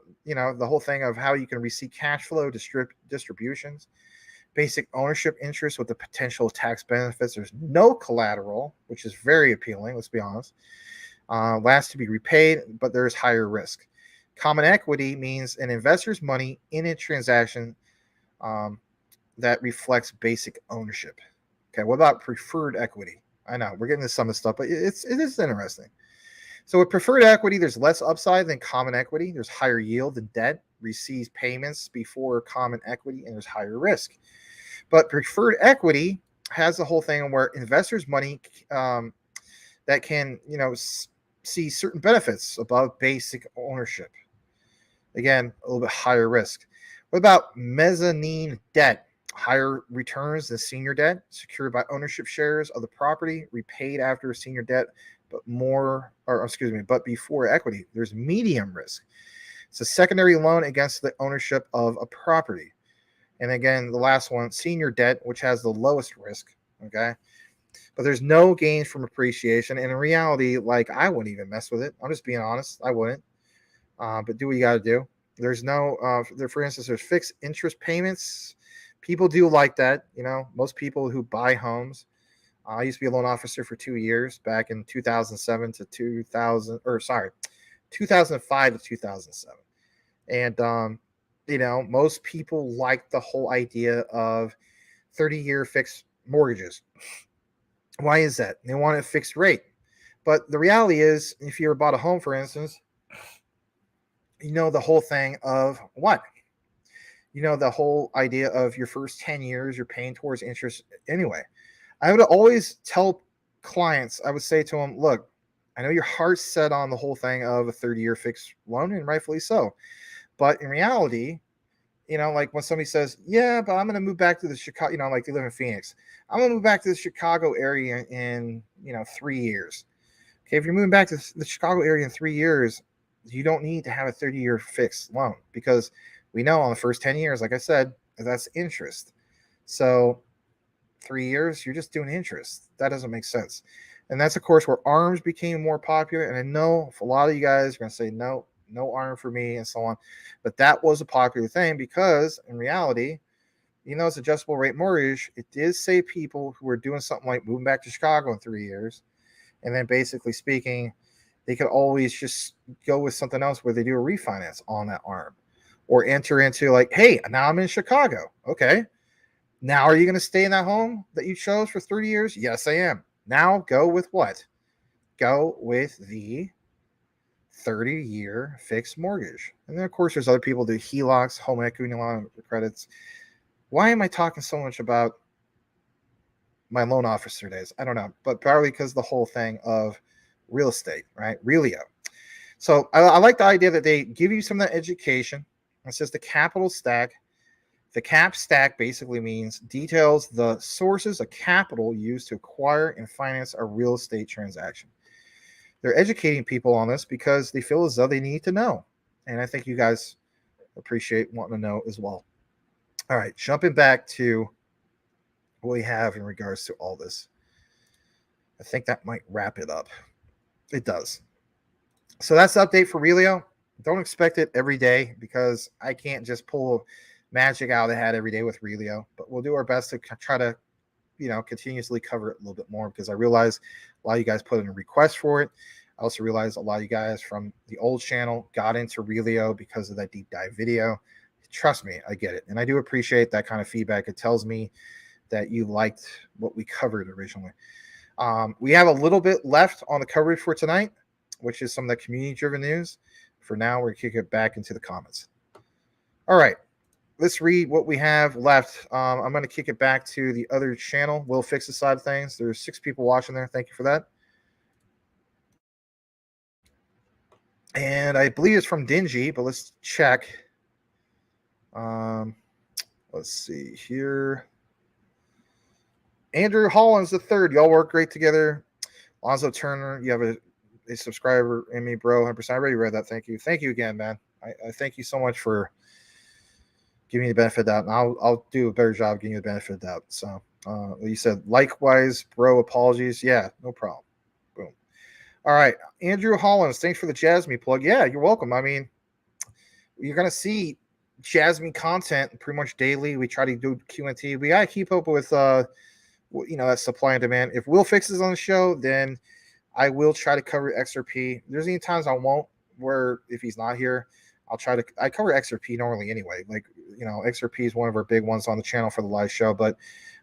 whole thing of how you can receive cash flow distributions, basic ownership interest with the potential tax benefits. There's no collateral, which is very appealing. Let's be honest. Last to be repaid, but there's higher risk. Common equity means an investor's money in a transaction that reflects basic ownership. Okay, what about preferred equity? I know we're getting to some of the stuff, but it is interesting. So with preferred equity, there's less upside than common equity. There's higher yield than debt, receives payments before common equity, and there's higher risk. But preferred equity has the whole thing where investors' money that can, see certain benefits above basic ownership. Again, a little bit higher risk. What about mezzanine debt? Higher returns than senior debt, secured by ownership shares of the property, repaid after senior debt, but before equity. There's medium risk. It's a secondary loan against the ownership of a property. And again, the last one, senior debt, which has the lowest risk. Okay. But there's no gains from appreciation. And in reality, I wouldn't even mess with it. I'm just being honest. I wouldn't. But do what you got to do. There's no, for instance, there's fixed interest payments. People do like that. Most people who buy homes. I used to be a loan officer for 2 years back in 2005 to 2007. And, most people like the whole idea of 30-year fixed mortgages. Why is that? They want a fixed rate. But the reality is, if you ever bought a home, for instance, the whole thing of what? The whole idea of your first 10 years, you're paying towards interest anyway. I would always tell clients, I would say to them, look, I know your heart's set on the whole thing of a 30-year fixed loan, and rightfully so. But in reality, when somebody says, yeah, but I'm going to move back to the Chicago, like they live in Phoenix. I'm going to move back to the Chicago area in, 3 years. Okay, if you're moving back to the Chicago area in 3 years, you don't need to have a 30-year fixed loan, because we know on the first 10 years, like I said, that's interest. So 3 years, you're just doing interest. That doesn't make sense. And that's, of course, where ARMs became more popular. And I know a lot of you guys are going to say, no ARM for me and so on. But that was a popular thing because in reality, it's adjustable rate mortgage. It did save people who were doing something like moving back to Chicago in 3 years. And then basically speaking, they could always just go with something else where they do a refinance on that ARM or enter into hey, now I'm in Chicago. Okay. Now, are you going to stay in that home that you chose for 30 years? Yes, I am. Now go with what? Go with the 30-year fixed mortgage. And then, of course, there's other people who do HELOCs, home equity line credits. Why am I talking so much about my loan officer days? I don't know, but probably because the whole thing of real estate, right? Realio. So I like the idea that they give you some of that education. It says the capital stack. The cap stack basically means details the sources of capital used to acquire and finance a real estate transaction. They're educating people on this because they feel as though they need to know. And I think you guys appreciate wanting to know as well. All right, jumping back to what we have in regards to all this. I think that might wrap it up. It does. So that's the update for Realio. Don't expect it every day because I can't just pull magic out of the hat every day with Realio, but we'll do our best to try to, continuously cover it a little bit more, because I realize a lot of you guys put in a request for it. I also realize a lot of you guys from the old channel got into Realio because of that deep dive video. Trust me, I get it. And I do appreciate that kind of feedback. It tells me that you liked what we covered originally. We have a little bit left on the coverage for tonight, which is some of the community-driven news. For now, we're going to kick it back into the comments. All right, let's read what we have left. I'm going to kick it back to the other channel, Will Fix's side of things. There's 6 people watching there. Thank you for that. And I believe it's from Dingy, but let's check. Let's see here. Andrew Hollins III, y'all work great together. Lonzo Turner, you have a subscriber in me, bro. 100%. I already read that. Thank you. Thank you again, man. I thank you so much for giving me the benefit of that. And I'll do a better job giving you the benefit of that. So you said, likewise, bro, apologies. Yeah, no problem. Boom. All right. Andrew Hollins, thanks for the JASMY plug. Yeah, you're welcome. I mean, you're going to see JASMY content pretty much daily. We try to do QNT. We got to keep up with, that supply and demand. If Will Fix is on the show, then I will try to cover XRP. There's any times I won't, where if he's not here, I cover XRP normally anyway. Like, XRP is one of our big ones on the channel for the live show. But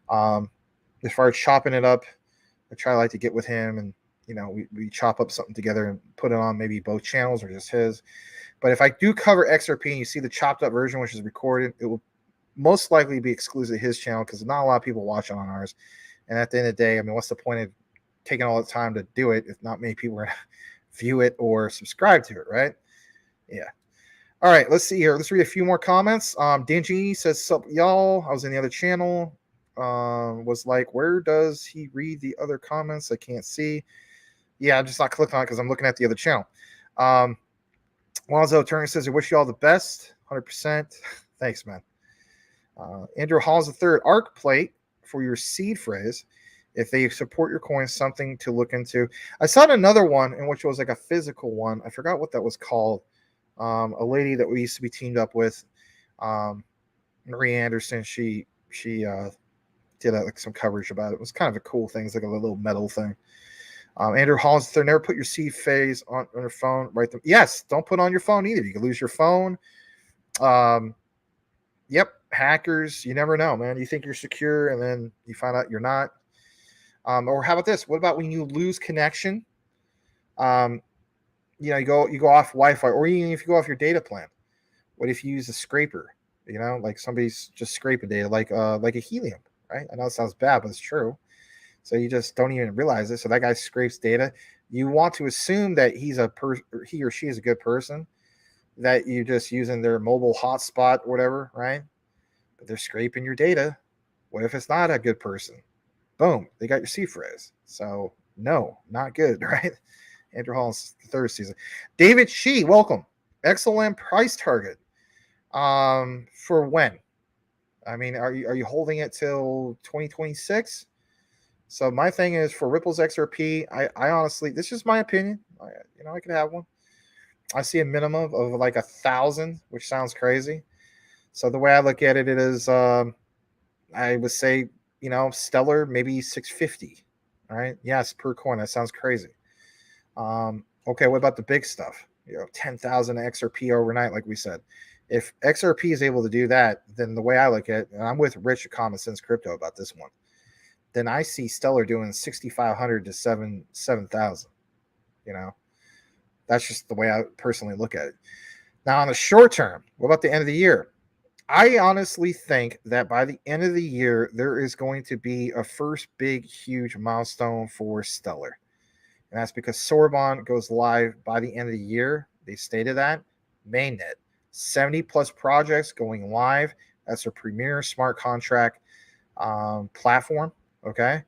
as far as chopping it up, I try to get with him, and we chop up something together and put it on maybe both channels or just his. But if I do cover XRP and you see the chopped up version, which is recorded, it will most likely be exclusive to his channel, because not a lot of people watch it on ours. And at the end of the day, I mean, what's the point of taking all the time to do it if not many people are going to view it or subscribe to it, right? Yeah. All right, let's see here. Let's read a few more comments. Dingy says, sup, y'all. I was in the other channel. Was like, where does he read the other comments? I can't see. Yeah, I'm just not clicking on it because I'm looking at the other channel. Lonzo Turner says, I wish you all the best. 100%. Thanks, man. Andrew Halls III, ARC plate for your seed phrase. If they support your coin, something to look into. I saw another one, in which was like a physical one. I forgot what that was called. A lady that we used to be teamed up with, Marie Anderson. She did like some coverage about it. It was kind of a cool thing. It's like a little metal thing. Andrew Halls III, never put your seed phrase on your phone. Right? Yes, don't put on your phone either. You can lose your phone. Yep, hackers. You never know, man. You think you're secure, and then you find out you're not. Or how about this? What about when you lose connection? You go off Wi-Fi, or even if you go off your data plan. What if you use a scraper? Like somebody's just scraping data, like a helium, right? I know it sounds bad, but it's true. So you just don't even realize it. So that guy scrapes data. You want to assume that he or she is a good person, that you're just using their mobile hotspot or whatever, right? But they're scraping your data. What if it's not a good person? Boom, they got your seed phrase. So no, not good, right? Andrew Hollins, the third season. David Shee, welcome. XLM price target. For when? I mean, are you holding it till 2026? So my thing is, for Ripple's XRP, I honestly, this is my opinion. I could have one. I see a minimum of like 1,000, which sounds crazy. So the way I look at it is, I would say, Stellar, maybe 650. All right. Yes, per coin. That sounds crazy. Okay. What about the big stuff? 10,000 XRP overnight, like we said. If XRP is able to do that, then the way I look at it, and I'm with Rich at Common Sense Crypto about this one, then I see Stellar doing 6,500 to 7,000. That's just the way I personally look at it. Now, on the short term, what about the end of the year? I honestly think that by the end of the year, there is going to be a first big, huge milestone for Stellar. And that's because Sorbonne goes live by the end of the year. They stated that. Mainnet. 70 plus projects going live. That's their premier smart contract platform. Okay.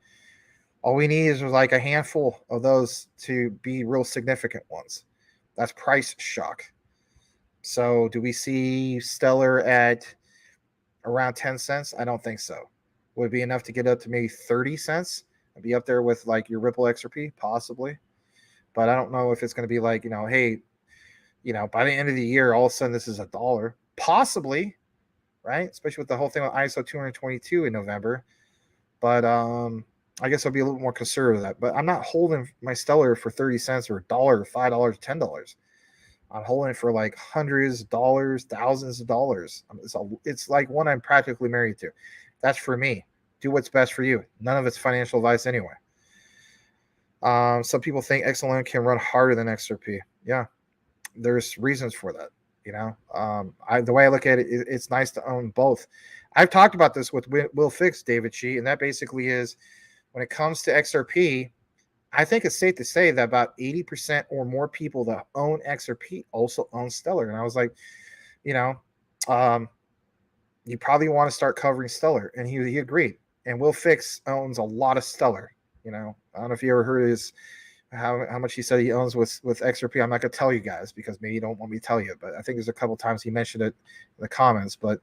All we need is like a handful of those to be real significant ones. That's price shock. So do we see Stellar at around 10 cents? I don't think so. Would it be enough to get up to maybe 30 cents and be up there with like your Ripple XRP? Possibly. But I don't know if it's going to be like, hey, by the end of the year, all of a sudden this is $1. Possibly, right? Especially with the whole thing with ISO 222 in November. But I guess I'll be a little more conservative with that. But I'm not holding my Stellar for 30 cents or $1, $5, $10. I'm holding it for like hundreds of dollars, thousands of dollars. It's like one I'm practically married to. That's for me. Do what's best for you. None of it's financial advice anyway. Some people think XLM can run harder than XRP. Yeah, there's reasons for that. You know, the way I look at it, it's nice to own both. I've talked about this with Will Fix, David Chi, and that basically is when it comes to XRP, I think it's safe to say that about 80% or more people that own XRP also own Stellar. And I was like, you know, you probably want to start covering Stellar. And he agreed. And Will Fix owns a lot of Stellar. You know, I don't know if you ever heard his how much he said he owns with XRP. I'm not going to tell you guys because maybe you don't want me to tell you. But I think there's a couple times he mentioned it in the comments. But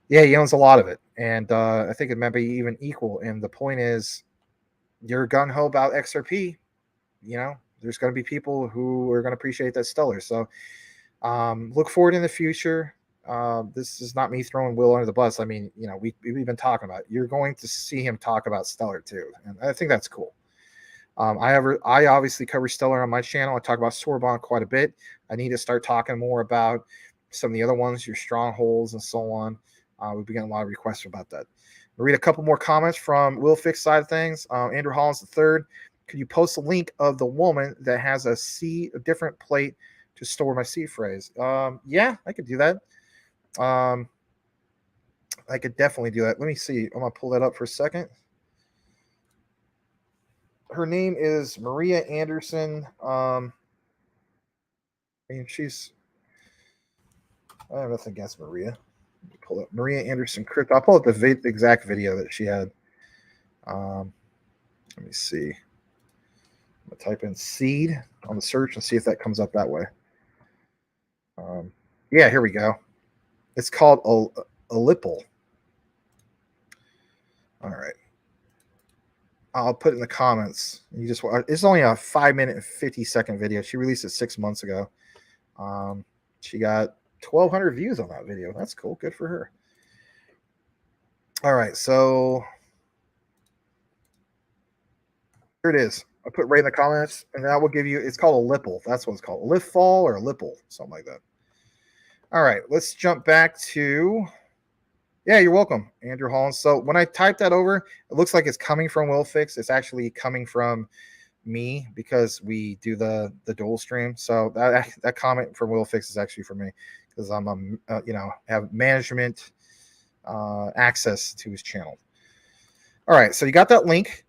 yeah, he owns a lot of it. And I think it might be even equal. And the point is, you're gung-ho about XRP, you know, there's going to be people who are going to appreciate that Stellar. So look forward in the future. This is not me throwing Will under the bus. I mean, you know, we've been talking about it. You're going to see him talk about Stellar too. And I think that's cool. I obviously cover Stellar on my channel. I talk about Sorbonne quite a bit. I need to start talking more about some of the other ones, your strongholds and so on. We've been getting a lot of requests about that. I'll read a couple more comments from Will Fix side of things. Andrew Hollins III, could you post a link of the woman that has a different plate to store my seed phrase? Yeah, I could do that. I could definitely do that. Let me see. I'm gonna pull that up for a second. Her name is Maria Anderson. I mean, I have nothing against Maria. Pull up Maria Anderson Crypto. I'll pull up the exact video that she had. Let me see. I'm gonna type in seed on the search and see if that comes up that way. Yeah, here we go. It's called a Lipple. All right. I'll put it in the comments. It's only a 5-minute and 50-second video. She released it 6 months ago. She got 1,200 views on that video. That's cool. Good for her. All right, so here it is. I'll put right in the comments, and that will give you. It's called a Lipple. That's what it's called. A lift fall or a Lipple, something like that. All right, let's jump back to. Yeah, you're welcome, Andrew Hollins. So when I type that over, it looks like it's coming from Will Fix. It's actually coming from me because we do the dual stream. So that comment from Will Fix is actually for me because I'm have management access to his channel. All right, so you got that link.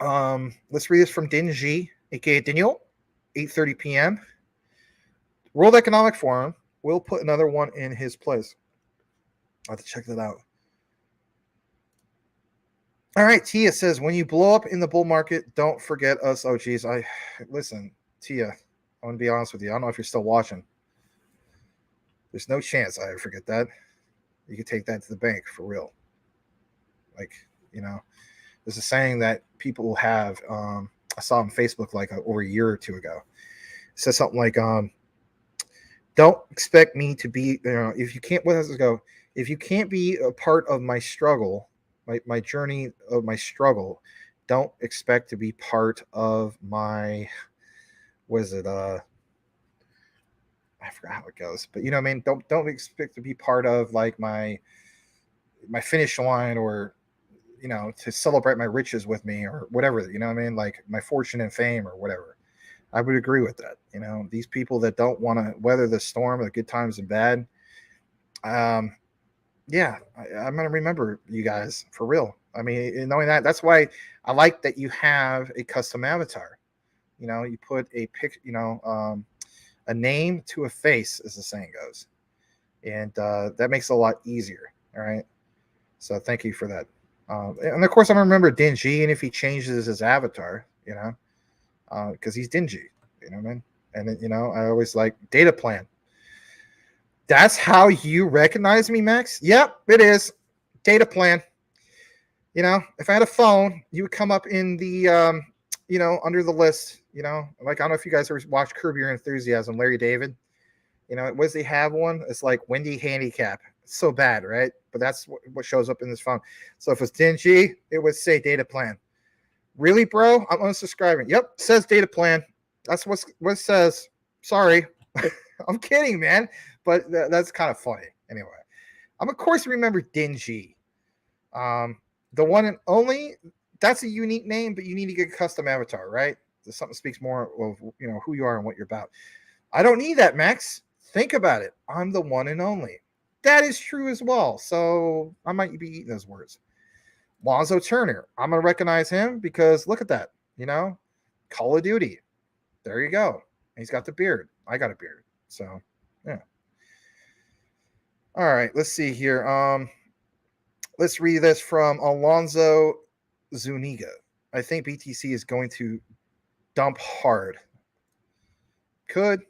Let's read this from Dingy, aka Daniel, 8:30 p.m. World Economic Forum will put another one in his place. I'll have to check that out. All right, Tia says, when you blow up in the bull market, don't forget us. Oh, geez. Listen, Tia, I want to be honest with you. I don't know if you're still watching. There's no chance I forget that. You could take that to the bank for real. Like, you know, there's a saying that people have. I saw on Facebook like over a year or two ago. It says something like, don't expect me to be, if you can't, what does it go? If you can't be a part of my struggle, my journey of my struggle, don't expect to be part of my, what is it? I forgot how it goes, but you know what I mean? Don't expect to be part of like my finish line or, you know, to celebrate my riches with me or whatever, you know what I mean? Like my fortune and fame or whatever. I would agree with that. You know, these people that don't want to weather the storm, the good times and bad. Yeah, I'm going to remember you guys for real. I mean, knowing that's why I like that you have a custom avatar. You know, you put a a name to a face, as the saying goes. And that makes it a lot easier. All right. So thank you for that. And of course, I'm going to remember Dingy, and if he changes his avatar, you know, because he's dingy, you know what I mean? And then, you know, I always like data plan. That's how you recognize me, Max? Yep, it is. Data plan. You know, if I had a phone, you would come up in the, you know, under the list, you know, like, I don't know if you guys ever watched Curb Your Enthusiasm, Larry David. You know, what does he have one? It's like Wendy Handicap. It's so bad, right? But that's what shows up in this phone. So if it's dingy, it would say data plan. Really, bro? I'm unsubscribing. Yep, says data plan. That's what it says. Sorry. I'm kidding, man. But that's kind of funny. Anyway, I'm of course remember dingy. The one and only. That's a unique name, but you need to get a custom avatar, right? So something speaks more of who you are and what you're about. I don't need that, Max. Think about it. I'm the one and only. That is true as well. So I might be eating those words. Lonzo Turner. I'm going to recognize him because look at that. Call of Duty. There you go. He's got the beard. I got a beard. So, yeah. All right. Let's see here. Let's read this from Alonzo Zuniga. I think BTC is going to dump hard. Could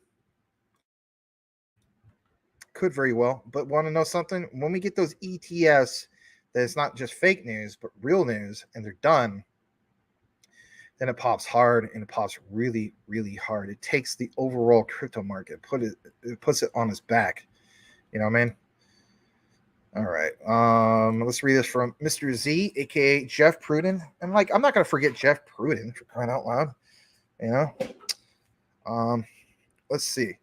very well, but want to know something? When we get those ETFs, that it's not just fake news, but real news, and they're done, then it pops hard, and it pops really, really hard. It takes the overall crypto market, it puts it on its back. You know what I mean? All right. Let's read this from Mr. Z, aka Jeff Pruden. And I'm not gonna forget Jeff Pruden, for crying out loud. Let's see.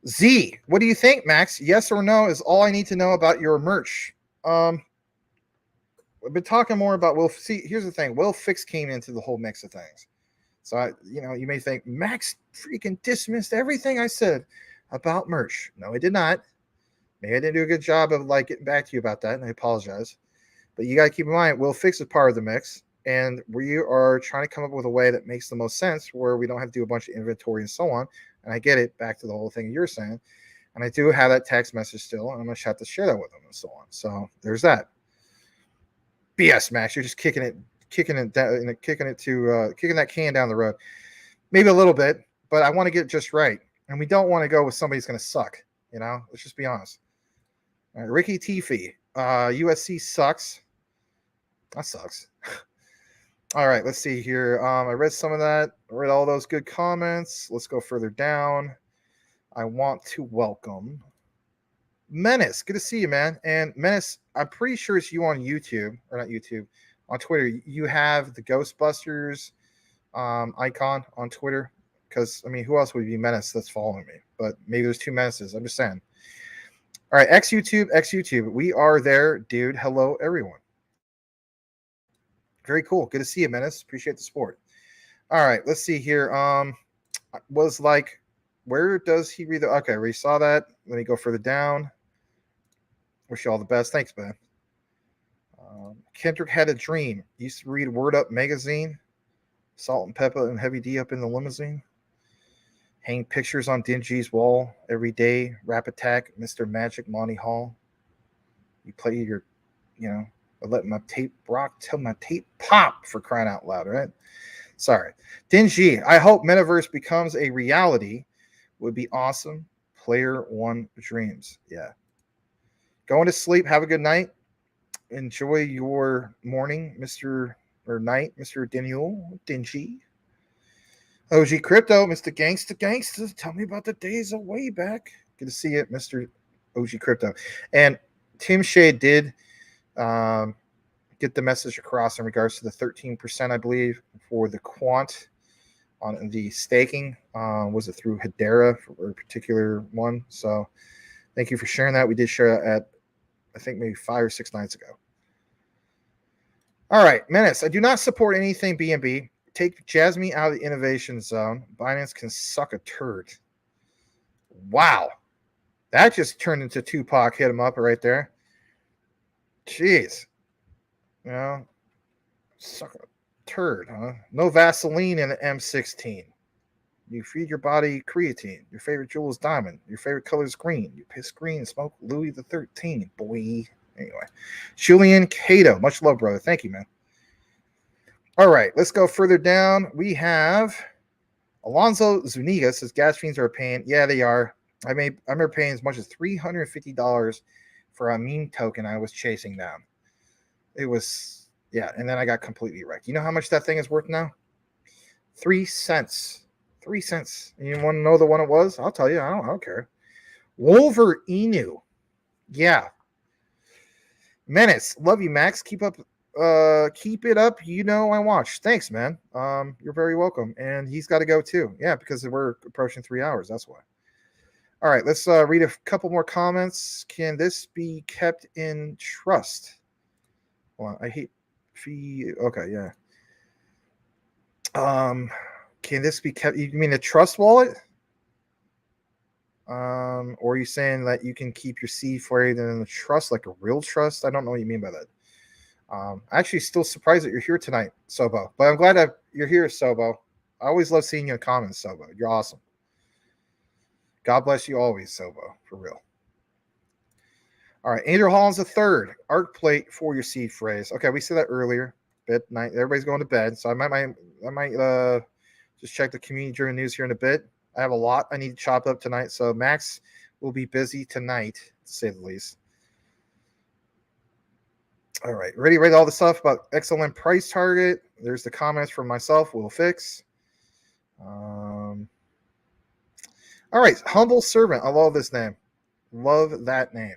Z, what do you think, Max? Yes or no is all I need to know about your merch. I've been talking more about Will. See, here's the thing. Will Fix came into the whole mix of things. So, you may think, Max freaking dismissed everything I said about merch. No, I did not. Maybe I didn't do a good job of getting back to you about that, and I apologize. But you got to keep in mind, Will Fix is part of the mix, and we are trying to come up with a way that makes the most sense where we don't have to do a bunch of inventory and so on. And I get it, back to the whole thing you're saying. And I do have that text message still, and I'm going to have to share that with them and so on. So there's that. BS, Max. You're just kicking that can down the road. Maybe a little bit, but I want to get it just right. And we don't want to go with somebody who's going to suck. Let's just be honest. All right, Ricky Tiffy. USC sucks. That sucks. All right, let's see here. I read some of that. I read all those good comments. Let's go further down. I want to welcome Menace. Good to see you, man. And Menace, I'm pretty sure it's you on YouTube, or not YouTube, on Twitter. You have the Ghostbusters icon on Twitter. Because, who else would be Menace that's following me? But maybe there's two Menaces. I'm just saying. All right, X YouTube. We are there, dude. Hello, everyone. Very cool. Good to see you, Menace. Appreciate the support. All right, let's see here. Where does he read the? Okay, we saw that. Let me go further down. Wish you all the best. Thanks, man. Kendrick had a dream. Used to read Word Up magazine. Salt and Pepper and Heavy D up in the limousine. Hang pictures on Dingy's wall every day. Rap Attack, Mr. Magic, Monty Hall. You play your, I let my tape rock till my tape pop, for crying out loud, right? Sorry. Dingy, I hope Metaverse becomes a reality. Would be awesome. Player One dreams. Yeah. Going to sleep. Have a good night. Enjoy your morning, Mr. Daniel Dingy. OG Crypto, Mr. Gangsta. Tell me about the days of way back. Good to see it, Mr. OG Crypto. And Tim Shade did get the message across in regards to the 13%, I believe, for the quant on the staking. Was it through Hedera for a particular one? So thank you for sharing that. We did share at, I think, maybe 5 or 6 nights ago. All right, Menace. I do not support anything BNB. Take JASMY out of the innovation zone. Binance can suck a turd. Wow. That just turned into Tupac. Hit him up right there. Jeez. Suck a turd, huh? No Vaseline in the M16. You feed your body creatine. Your favorite jewel is diamond. Your favorite color is green. You piss green and smoke Louis the 13th, boy. Anyway. Julian Cato. Much love, brother. Thank you, man. All right, let's go further down. We have Alonzo Zuniga says gas fiends are a pain. Yeah, they are. I remember paying as much as $350 for a meme token I was chasing down. It was, yeah, and then I got completely wrecked. You know how much that thing is worth now? 3 cents. 3 cents. You want to know the one it was? I'll tell you. I don't care. Wolver Inu. Yeah, Menace, love you, Max. Keep it up. You know I watch. Thanks, man. You're very welcome. And he's got to go too. Yeah, because we're approaching 3 hours. That's why. All right, let's read a couple more comments. Can this be kept in trust? Well, I hate fee. Okay, yeah. Can this be kept? You mean a trust wallet? Or are you saying that you can keep your seed phrase in a trust, like a real trust? I don't know what you mean by that. Actually, still surprised that you're here tonight, Sobo. But I'm glad that you're here, Sobo. I always love seeing you in comments, Sobo. You're awesome. God bless you always, Sobo, for real. All right, Andrew Hollins III, arc plate for your seed phrase. Okay, we said that earlier. Bed night. Everybody's going to bed, so I might just check the community-driven news here in a bit. I have a lot I need to chop up tonight, so Max will be busy tonight, to say the least. All right, ready all the stuff about XLM price target. There's the comments from myself. We'll fix. All right, humble servant. I love this name. Love that name.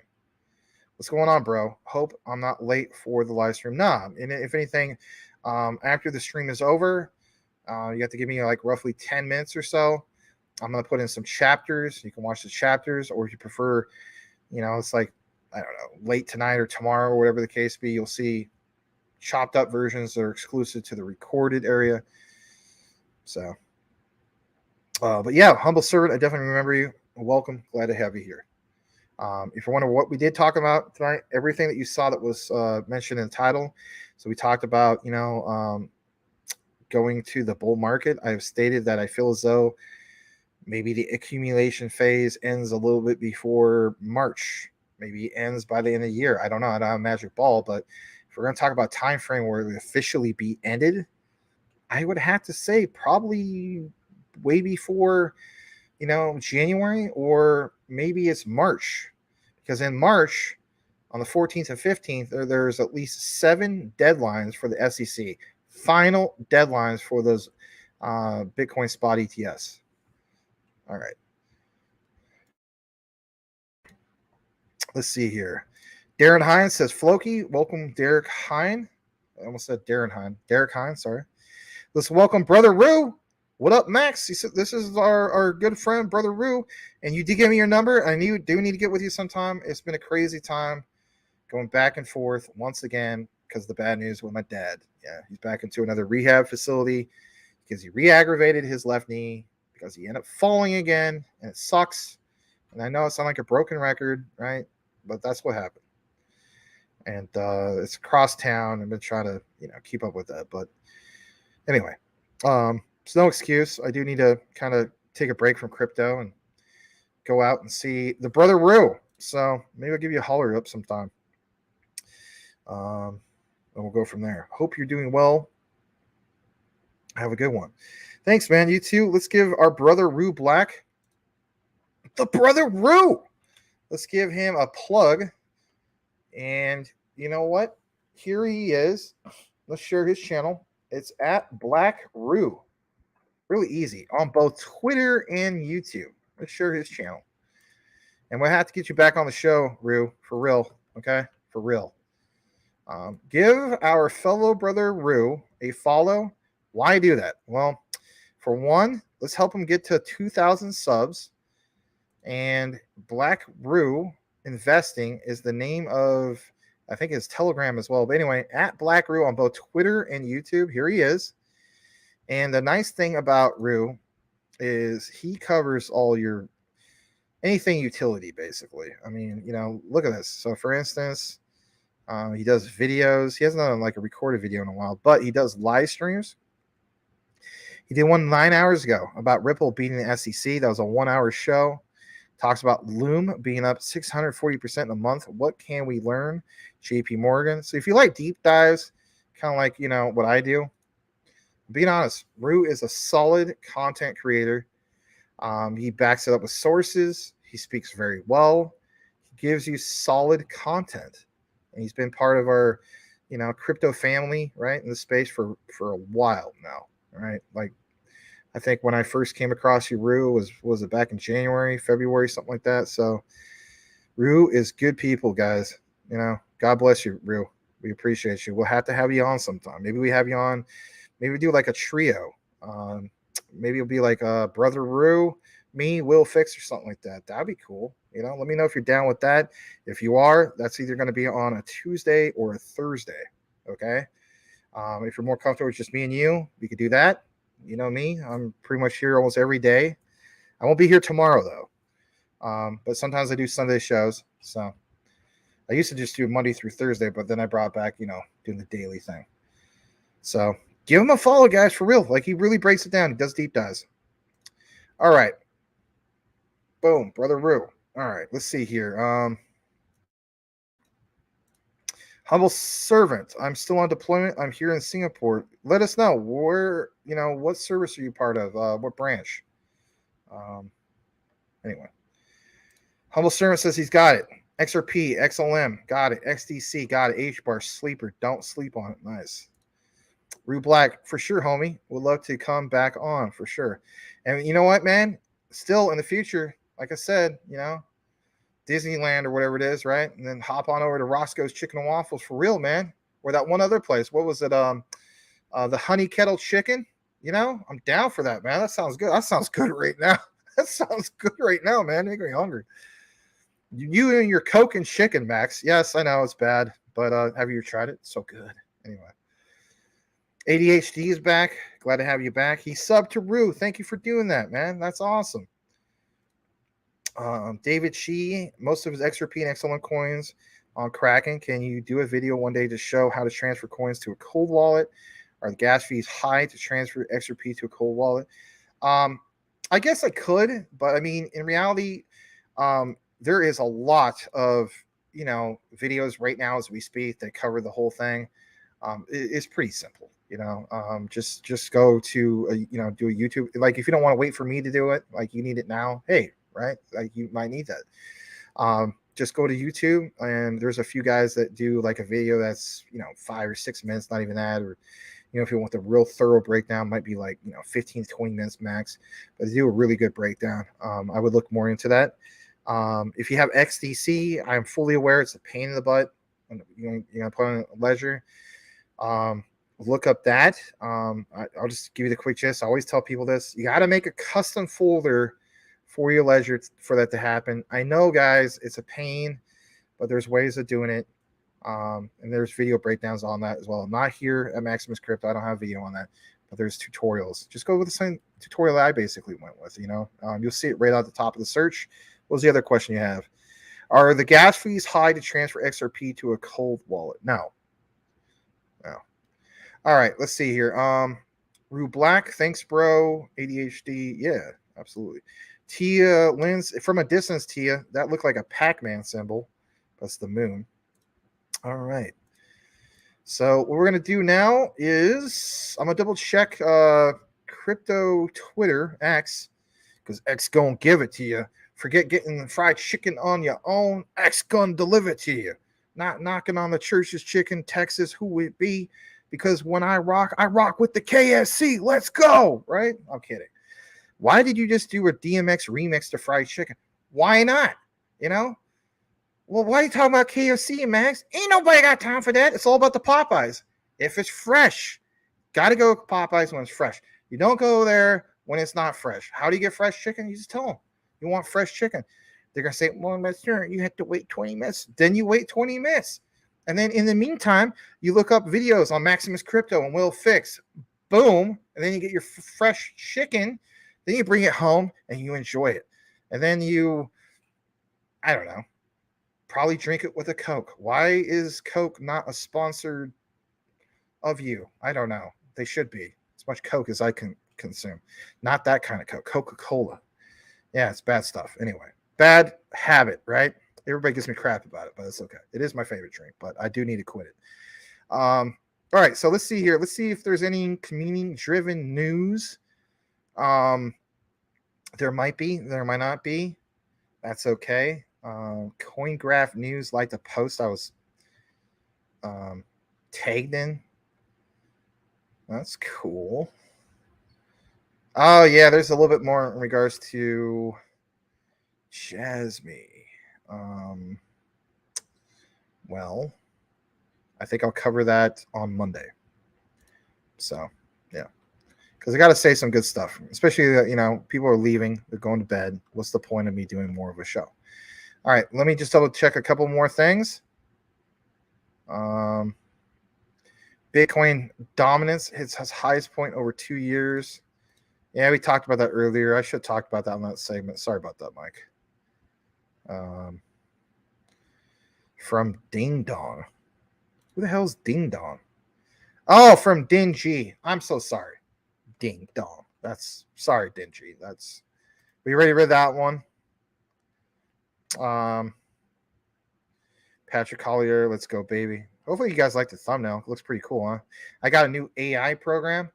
What's going on, bro? Hope I'm not late for the live stream. Nah, and if anything, after the stream is over, you have to give me like roughly 10 minutes or so. I'm going to put in some chapters. You can watch the chapters, or if you prefer, it's like, I don't know, late tonight or tomorrow or whatever the case be, you'll see chopped up versions that are exclusive to the recorded area. So, but yeah, humble servant, I definitely remember you. Welcome. Glad to have you here. If you wonder what we did talk about tonight, everything that you saw that was mentioned in the title. So we talked about, going to the bull market. I have stated that I feel as though maybe the accumulation phase ends a little bit before March. Maybe it ends by the end of the year. I don't know. I don't have a magic ball, but if we're going to talk about time frame where it will officially be ended, I would have to say probably way before, January, or maybe it's March. Because in March, on the 14th and 15th, there's at least 7 deadlines for the SEC. Final deadlines for those Bitcoin spot ETFs. All right. Let's see here. Darren Hines says, Floki, welcome Derek Hine. I almost said Darren Hine. Derek Hine, sorry. Let's welcome Brother Rue. What up, Max? He said, this is our good friend, Brother Rue. And you did give me your number. I do need to get with you sometime. It's been a crazy time going back and forth once again because of the bad news with my dad. Yeah, he's back into another rehab facility because he re-aggravated his left knee because he ended up falling again, and it sucks. And I know it sounds like a broken record, right? But that's what happened. And it's across town. I've been trying to, keep up with that. But anyway, it's no excuse. I do need to kind of take a break from crypto and go out and see the Brother Rue. So maybe I'll give you a holler up sometime. And we'll go from there. Hope you're doing well. Have a good one. Thanks, man. You too. Let's give our Brother Rue Black, the Brother Rue, let's give him a plug. And you know what? Here he is. Let's share his channel. It's at Black Rue. Really easy on both Twitter and YouTube. Let's share his channel. And we'll have to get you back on the show, Rue, for real. Okay? For real. Give our fellow Brother Rue a follow. Why do that? Well, for one, let's help him get to 2,000 subs. And Black Rue Investing is the name of, I think, his Telegram as well. But anyway, at Black Rue on both Twitter and YouTube. Here he is. And the nice thing about Rue is he covers all your anything utility, basically. I mean, look at this. So, for instance, he does videos. He hasn't done like a recorded video in a while, but he does live streams. He did one 9 hours ago about Ripple beating the SEC. That was a 1-hour show. Talks about Loom being up 640% in a month. What can we learn? JP Morgan. So if you like deep dives, kind of like, what I do, being honest, Rue is a solid content creator. He backs it up with sources. He speaks very well. He gives you solid content. And he's been part of our, crypto family, right, in the space for a while now, right? Like, I think when I first came across you, Rue, was it back in January, February, something like that. So Rue is good people, guys. God bless you, Rue. We appreciate you. We'll have to have you on sometime. Maybe we have you on. Maybe we do like a trio. Maybe it'll be like Brother Rue, me, Will Fix, or something like that. That'd be cool. You know, let me know if you're down with that. If you are, that's either going to be on a Tuesday or a Thursday. Okay. If you're more comfortable with just me and you, we could do that. You know me, I'm pretty much here almost every day. I won't be here tomorrow though. But sometimes I do Sunday shows. So I used to just do Monday through Thursday, but then I brought back, doing the daily thing. So give him a follow, guys, for real. Like, he really breaks it down. He does deep dives. All right. Boom, Brother Rue. All right, let's see here. Humble servant. I'm still on deployment. I'm here in Singapore. Let us know where, what service are you part of? What branch? Anyway. Humble servant says he's got it. XRP, XLM, got it. XDC, got it. H-bar, sleeper. Don't sleep on it. Nice. Rue Black, for sure, homie. Would love to come back on, for sure. And you know what, man? Still in the future, like I said, Disneyland or whatever it is, right? And then hop on over to Roscoe's Chicken and Waffles for real, man. Or that one other place. What was it? The Honey Kettle Chicken. I'm down for that, man. That sounds good. That sounds good right now. That sounds good right now, man. Making me hungry. You and your Coke and chicken, Max. Yes, I know it's bad, but have you tried it? It's so good. Anyway. ADHD is back. Glad to have you back. He subbed to Rue. Thank you for doing that, man. That's awesome. David Shee, most of his XRP and XLM coins on Kraken. Can you do a video one day to show how to transfer coins to a cold wallet? Are the gas fees high to transfer XRP to a cold wallet? I guess I could, but I mean, in reality, there is a lot of, videos right now as we speak that cover the whole thing. It's pretty simple, just go to, do a YouTube. Like, if you don't want to wait for me to do it, like you need it now, hey, right? Like, you might need that. Just go to YouTube, and there's a few guys that do like a video that's, 5 or 6 minutes, not even that, or, if you want the real thorough breakdown, might be like, 15 to 20 minutes max, but they do a really good breakdown. I would look more into that. If you have XDC, I'm fully aware it's a pain in the butt. You're gonna put on Ledger. Look up that. I'll just give you the quick gist. I always tell people this. You got to make a custom folder for your Ledger for that to happen. I know, guys, it's a pain, but there's ways of doing it. And there's video breakdowns on that as well. Not here at Maximus Crypto. I don't have video on that, but there's tutorials. Just go with the same tutorial I basically went with, you'll see it right at the top of the search. What was the other question you have? Are the gas fees high to transfer XRP to a cold wallet? No. All right, let's see here. Rue Black, thanks, bro. ADHD, yeah, absolutely. Tia Lynn's, from a distance, Tia, that looked like a Pac-Man symbol. That's the moon. All right. So what we're going to do now is I'm going to double check crypto Twitter, X, because X going to give it to you. Forget getting fried chicken on your own. X going to deliver it to you. Not knocking on the church's chicken, Texas, who would it be? Because when I rock with the KSC. Let's go, right? I'm kidding. Why did you just do a DMX remix to fried chicken? Why not? Well, why are you talking about KFC, Max? Ain't nobody got time for that. It's all about the Popeyes. If it's fresh, got to go to Popeyes when it's fresh. You don't go there when it's not fresh. How do you get fresh chicken? You just tell them you want fresh chicken. They're going to say, well, Mr. you have to wait 20 minutes. Then you wait 20 minutes. And then in the meantime, you look up videos on Maximus Crypto and Will Fix. Boom. And then you get your fresh chicken. Then you bring it home and you enjoy it. And then you, I don't know, probably drink it with a Coke. Why is Coke not a sponsor of you? I don't know. They should be. As much Coke as I can consume. Not that kind of Coke. Coca-Cola. Yeah, it's bad stuff. Anyway, bad habit, right? Everybody gives me crap about it, but it's okay. It is my favorite drink, but I do need to quit it. All right, so let's see here. Let's see if there's any community-driven news. There might be. There might not be. That's okay. CoinGraph News liked a post I was tagged in. That's cool. Oh, yeah, there's a little bit more in regards to JASMY. Well, I think I'll cover that on Monday. So, yeah. Because I got to say some good stuff, especially that, you know, people are leaving. They're going to bed. What's the point of me doing more of a show? All right. Let me just double check a couple more things. Bitcoin dominance hits its highest point over 2 years. Yeah, we talked about that earlier. I should have talked about that in that segment. Sorry about that, Mike. From Ding Dong. Who the hell is Ding Dong? Oh, from Dingy. I'm so sorry. Ding Dong. That's sorry, Dingy. That's we ready to read that one. Patrick Collier, let's go, baby. Hopefully you guys like the thumbnail. It looks pretty cool, huh? I got a new AI program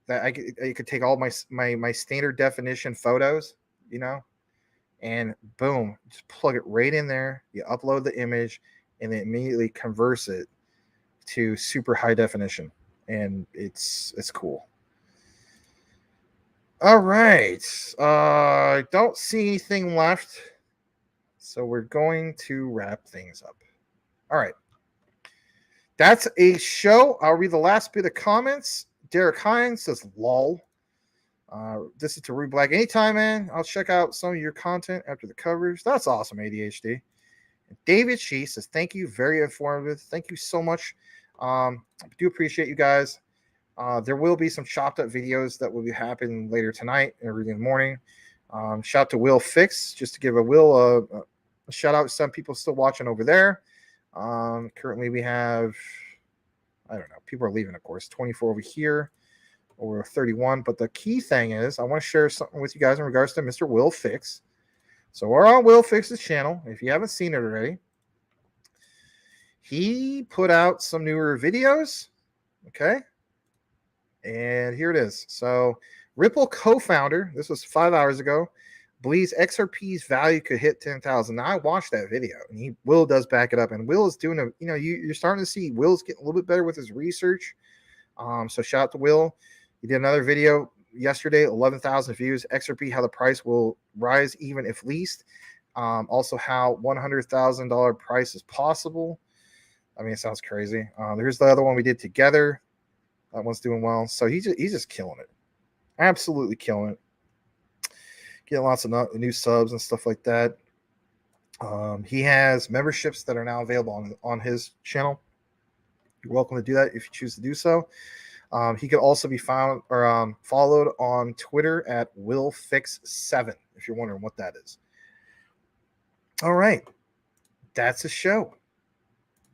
that I could take all my standard definition photos, you know, and boom, just plug it right in there. You upload the image, and it immediately converts it to super high definition, and it's cool. All right, I don't see anything left, so we're going to wrap things up. All right, that's a show. I'll read the last bit of comments. Derek Hines says, "Lol." This is to Rude Black. Anytime, man. I'll check out some of your content after the coverage. That's awesome, ADHD. And David Shee says, "Thank you. Very informative. Thank you so much. I do appreciate you guys. There will be some chopped up videos that will be happening later tonight and early in the morning. Shout out to Will Fix, just to give a shout out to some people still watching over there. Currently we have, I don't know, people are leaving, of course, 24 over here, or 31. But the key thing is I want to share something with you guys in regards to Mr. Will Fix. So we're on Will Fix's channel. If you haven't seen it already, he put out some newer videos. Okay. And here it is. So Ripple co-founder, this was 5 hours ago, believes XRP's value could hit 10,000. Now I watched that video, and Will does back it up. And Will is doing you're starting to see Will's getting a little bit better with his research. So shout out to Will. He did another video yesterday, 11,000 views. XRP, how the price will rise even if leased. Also how $100,000 price is possible. I mean, it sounds crazy. Here's the other one we did together. That one's doing well. So he's just killing it. Absolutely killing it. Getting lots of new subs and stuff like that. He has memberships that are now available on his channel. You're welcome to do that if you choose to do so. He could also be found or followed on Twitter at WillFix7, if you're wondering what that is. All right. That's a show.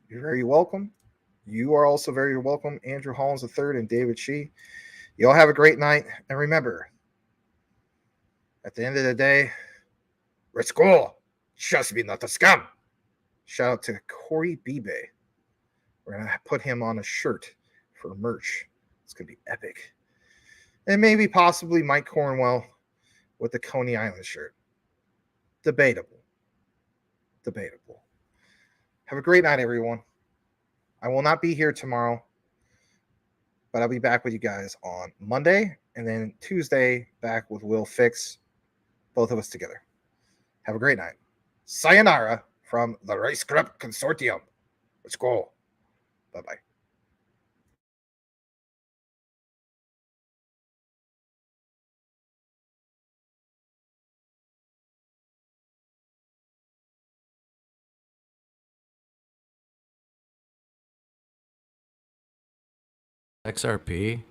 You're very welcome. You are also very welcome, Andrew Hollins III and David Shee. You all have a great night. And remember, at the end of the day, let's go. Just be not a scam. Shout out to Corey Bibe. We're going to put him on a shirt for merch. It's going to be epic. And maybe possibly Mike Cornwell with the Coney Island shirt. Debatable. Have a great night, everyone. I will not be here tomorrow, but I'll be back with you guys on Monday, and then Tuesday back with Will Fix, both of us together. Have a great night. Sayonara from the Rice Club Consortium. Let's go. Bye-bye. XRP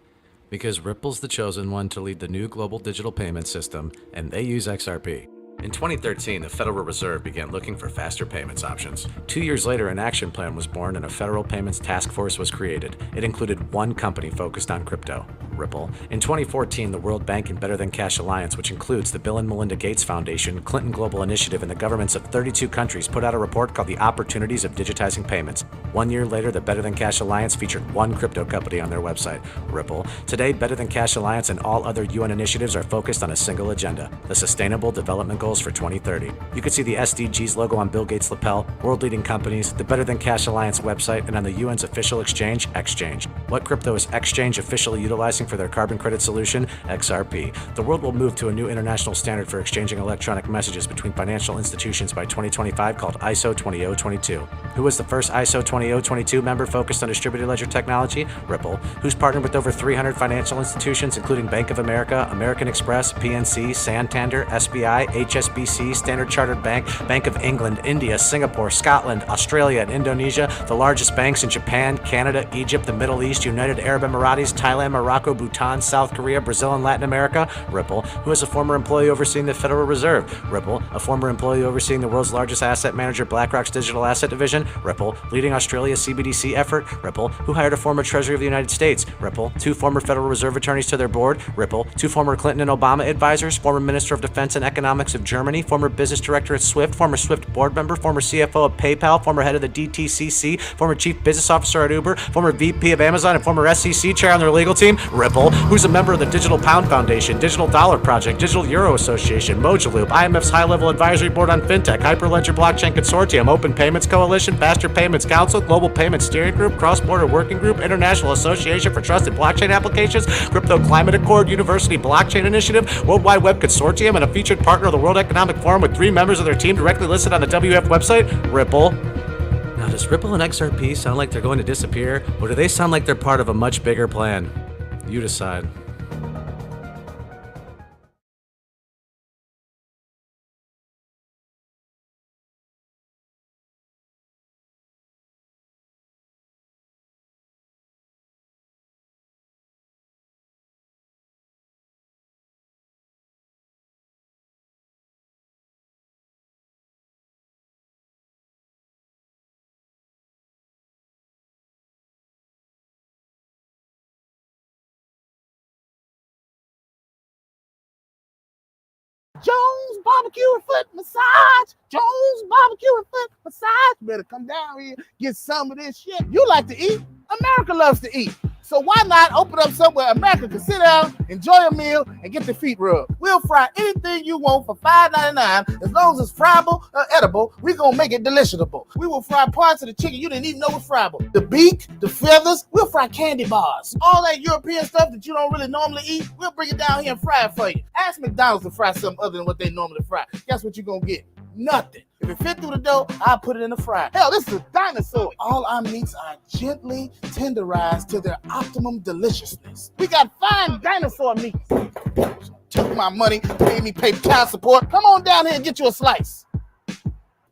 because Ripple's the chosen one to lead the new global digital payment system, and they use XRP. In 2013, the Federal Reserve began looking for faster payments options. 2 years later, an action plan was born and a federal payments task force was created. It included one company focused on crypto, Ripple. In 2014, the World Bank and Better Than Cash Alliance, which includes the Bill and Melinda Gates Foundation, Clinton Global Initiative, and the governments of 32 countries, put out a report called The Opportunities of Digitizing Payments. 1 year later, the Better Than Cash Alliance featured one crypto company on their website, Ripple. Today, Better Than Cash Alliance and all other UN initiatives are focused on a single agenda, the Sustainable Development Goals for 2030. You can see the SDGs logo on Bill Gates' lapel, world-leading companies, the Better Than Cash Alliance website, and on the UN's official exchange, Exchange. What crypto is Exchange officially utilizing for their carbon credit solution, XRP. The world will move to a new international standard for exchanging electronic messages between financial institutions by 2025 called ISO 20022. Who was the first ISO 20022 member focused on distributed ledger technology? Ripple, who's partnered with over 300 financial institutions, including Bank of America, American Express, PNC, Santander, SBI, HSBC, Standard Chartered Bank, Bank of England, India, Singapore, Scotland, Australia, and Indonesia, the largest banks in Japan, Canada, Egypt, the Middle East, United Arab Emirates, Thailand, Morocco, Bhutan, South Korea, Brazil, and Latin America. Ripple, who is a former employee overseeing the Federal Reserve. Ripple, a former employee overseeing the world's largest asset manager, BlackRock's digital asset division. Ripple, leading Australia's CBDC effort. Ripple, who hired a former Treasury of the United States. Ripple, 2 former Federal Reserve attorneys to their board. Ripple, 2 former Clinton and Obama advisors, former Minister of Defense and Economics of Germany, former business director at Swift, former Swift board member, former CFO of PayPal, former head of the DTCC, former chief business officer at Uber, former VP of Amazon, and former SEC chair on their legal team. Ripple, who's a member of the Digital Pound Foundation, Digital Dollar Project, Digital Euro Association, Mojaloop, IMF's high-level advisory board on fintech, Hyperledger Blockchain Consortium, Open Payments Coalition, Faster Payments Council, Global Payments Steering Group, Cross-Border Working Group, International Association for Trusted Blockchain Applications, Crypto Climate Accord, University Blockchain Initiative, World Wide Web Consortium, and a featured partner of the World Economic Forum with 3 members of their team directly listed on the WF website. Ripple. Now, does Ripple and XRP sound like they're going to disappear, or do they sound like they're part of a much bigger plan? You decide. Jones barbecue and foot massage. Jones barbecue and foot massage. Better come down here, get some of this shit. You like to eat. America loves to eat. So why not open up somewhere America can sit down, enjoy a meal, and get their feet rubbed? We'll fry anything you want for $5.99. As long as it's friable or edible, we're going to make it deliciable. We will fry parts of the chicken you didn't even know was friable. The beak, the feathers, we'll fry candy bars. All that European stuff that you don't really normally eat, we'll bring it down here and fry it for you. Ask McDonald's to fry something other than what they normally fry. Guess what you're going to get? Nothing. If it fit through the dough, I'll put it in the fryer. Hell, this is a dinosaur. All our meats are gently tenderized to their optimum deliciousness. We got fine dinosaur meats. Took my money, made me pay child support. Come on down here and get you a slice.